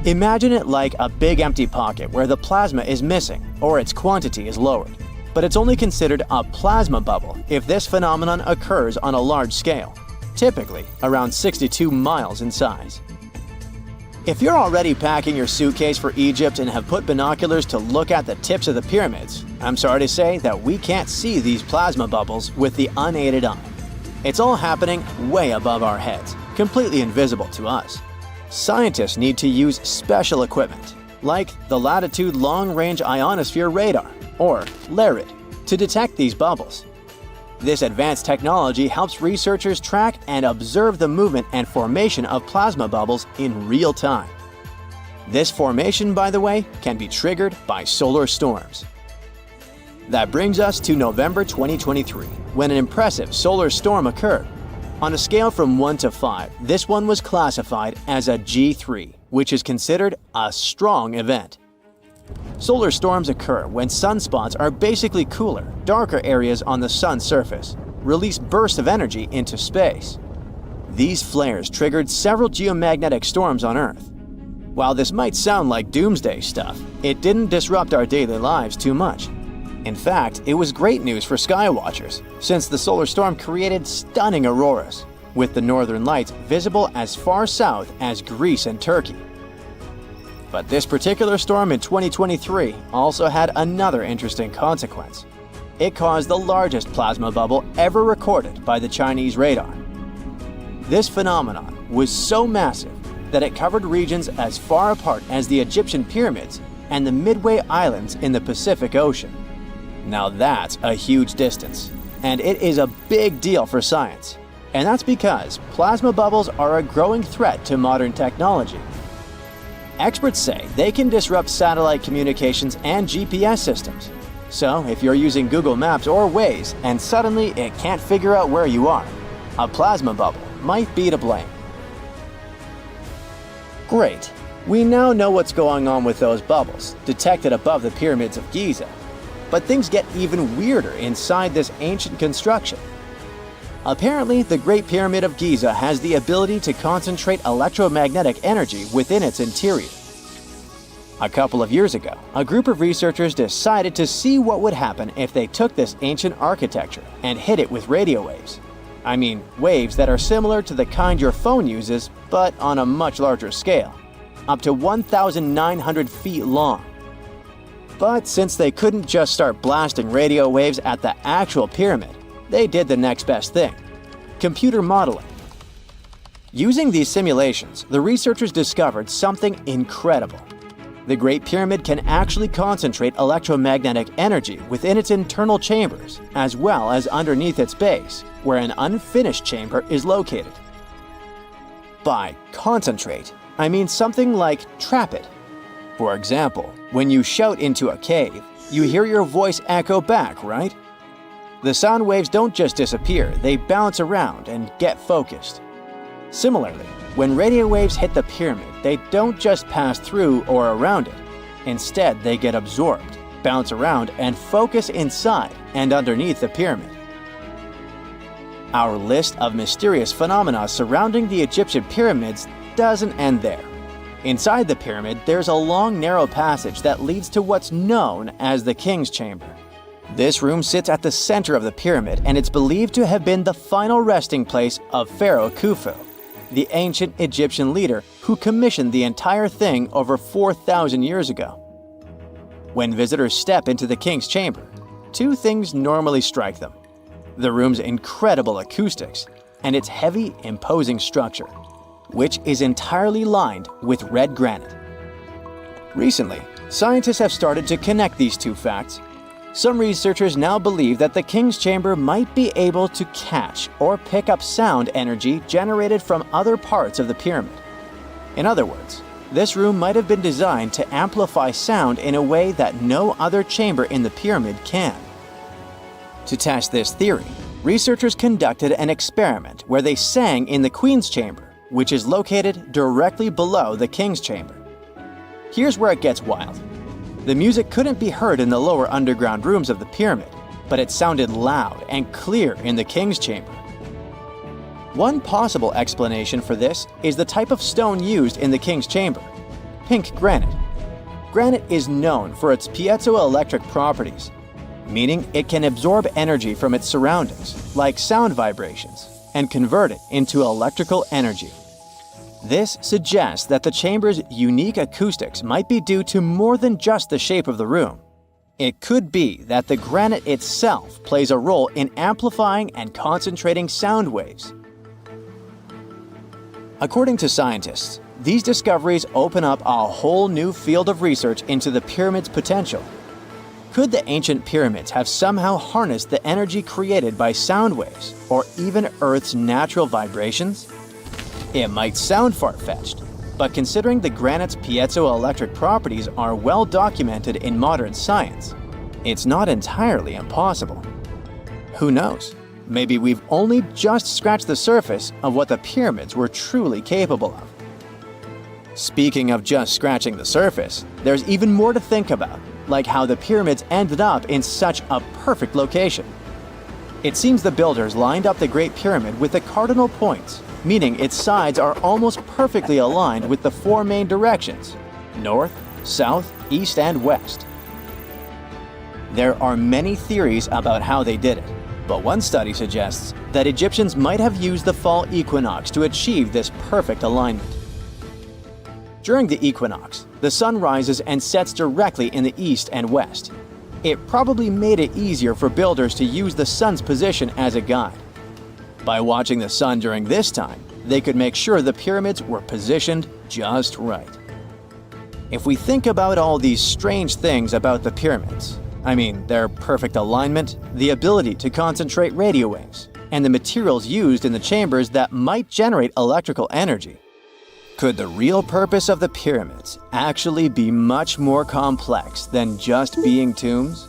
Imagine it like a big empty pocket where the plasma is missing or its quantity is lowered. But it's only considered a plasma bubble if this phenomenon occurs on a large scale, typically around 62 miles in size. If you're already packing your suitcase for Egypt and have put binoculars to look at the tips of the pyramids, I'm sorry to say that we can't see these plasma bubbles with the unaided eye. It's all happening way above our heads, completely invisible to us. Scientists need to use special equipment, like the Latitude Long-Range Ionosphere Radar, or LARID, to detect these bubbles. This advanced technology helps researchers track and observe the movement and formation of plasma bubbles in real time. This formation, by the way, can be triggered by solar storms. That brings us to November 2023, when an impressive solar storm occurred. On a scale from 1 to 5, this one was classified as a G3, which is considered a strong event. Solar storms occur when sunspots are basically cooler, darker areas on the sun's surface, release bursts of energy into space. These flares triggered several geomagnetic storms on Earth. While this might sound like doomsday stuff, it didn't disrupt our daily lives too much. In fact, it was great news for skywatchers, since the solar storm created stunning auroras, with the northern lights visible as far south as Greece and Turkey. But this particular storm in 2023 also had another interesting consequence. It caused the largest plasma bubble ever recorded by the Chinese radar. This phenomenon was so massive that it covered regions as far apart as the Egyptian pyramids and the Midway Islands in the Pacific Ocean. Now that's a huge distance, and it is a big deal for science. And that's because plasma bubbles are a growing threat to modern technology. Experts say they can disrupt satellite communications and GPS systems. So if you're using Google Maps or Waze and suddenly it can't figure out where you are, a plasma bubble might be to blame. Great. We now know what's going on with those bubbles, detected above the pyramids of Giza. But things get even weirder inside this ancient construction. Apparently, the Great Pyramid of Giza has the ability to concentrate electromagnetic energy within its interior. A couple of years ago, a group of researchers decided to see what would happen if they took this ancient architecture and hit it with radio waves. I mean, waves that are similar to the kind your phone uses, but on a much larger scale, up to 1,900 feet long. But since they couldn't just start blasting radio waves at the actual pyramid, they did the next best thing: computer modeling. Using these simulations, the researchers discovered something incredible. The Great Pyramid can actually concentrate electromagnetic energy within its internal chambers, as well as underneath its base, where an unfinished chamber is located. By concentrate, I mean something like trap it. For example, when you shout into a cave, you hear your voice echo back, right? The sound waves don't just disappear, they bounce around and get focused. Similarly, when radio waves hit the pyramid, they don't just pass through or around it. Instead, they get absorbed, bounce around, and focus inside and underneath the pyramid. Our list of mysterious phenomena surrounding the Egyptian pyramids doesn't end there. Inside the pyramid, there's a long, narrow passage that leads to what's known as the King's Chamber. This room sits at the center of the pyramid, and it's believed to have been the final resting place of Pharaoh Khufu, the ancient Egyptian leader who commissioned the entire thing over 4,000 years ago. When visitors step into the King's Chamber, two things normally strike them: the room's incredible acoustics and its heavy, imposing structure, which is entirely lined with red granite. Recently, scientists have started to connect these two facts. Some researchers now believe that the king's chamber might be able to catch or pick up sound energy generated from other parts of the pyramid. In other words, this room might have been designed to amplify sound in a way that no other chamber in the pyramid can. To test this theory, researchers conducted an experiment where they sang in the Queen's chamber, which is located directly below the King's chamber. Here's where it gets wild. The music couldn't be heard in the lower underground rooms of the pyramid, but it sounded loud and clear in the King's chamber. One possible explanation for this is the type of stone used in the King's chamber: pink granite. Granite is known for its piezoelectric properties, meaning it can absorb energy from its surroundings, like sound vibrations, and convert it into electrical energy. This suggests that the chamber's unique acoustics might be due to more than just the shape of the room. It could be that the granite itself plays a role in amplifying and concentrating sound waves. According to scientists, these discoveries open up a whole new field of research into the pyramid's potential. Could the ancient pyramids have somehow harnessed the energy created by sound waves, or even Earth's natural vibrations? It might sound far-fetched, but considering the granite's piezoelectric properties are well documented in modern science, it's not entirely impossible. Who knows? Maybe we've only just scratched the surface of what the pyramids were truly capable of. Speaking of just scratching the surface, there's even more to think about, like how the pyramids ended up in such a perfect location. It seems the builders lined up the Great Pyramid with the cardinal points, meaning its sides are almost perfectly aligned with the four main directions: north, south, east, and west. There are many theories about how they did it, but one study suggests that Egyptians might have used the fall equinox to achieve this perfect alignment. During the equinox, the sun rises and sets directly in the east and west. It probably made it easier for builders to use the sun's position as a guide. By watching the sun during this time, they could make sure the pyramids were positioned just right. If we think about all these strange things about the pyramids, I mean their perfect alignment, the ability to concentrate radio waves, and the materials used in the chambers that might generate electrical energy, could the real purpose of the pyramids actually be much more complex than just being tombs?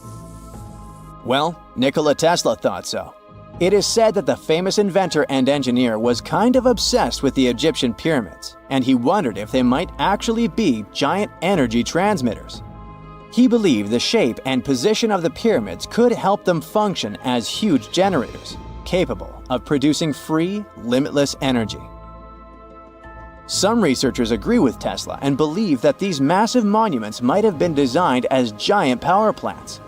Well, Nikola Tesla thought so. It is said that the famous inventor and engineer was kind of obsessed with the Egyptian pyramids, and he wondered if they might actually be giant energy transmitters. He believed the shape and position of the pyramids could help them function as huge generators, capable of producing free, limitless energy. Some researchers agree with Tesla and believe that these massive monuments might have been designed as giant power plants.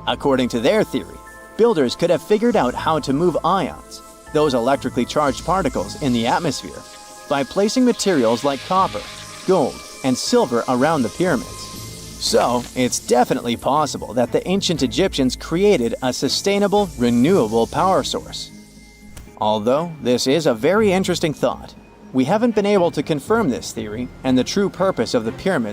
According to their theory, builders could have figured out how to move ions, those electrically charged particles in the atmosphere, by placing materials like copper, gold, and silver around the pyramids. So, it's definitely possible that the ancient Egyptians created a sustainable, renewable power source. Although this is a very interesting thought, we haven't been able to confirm this theory, and the true purpose of the pyramids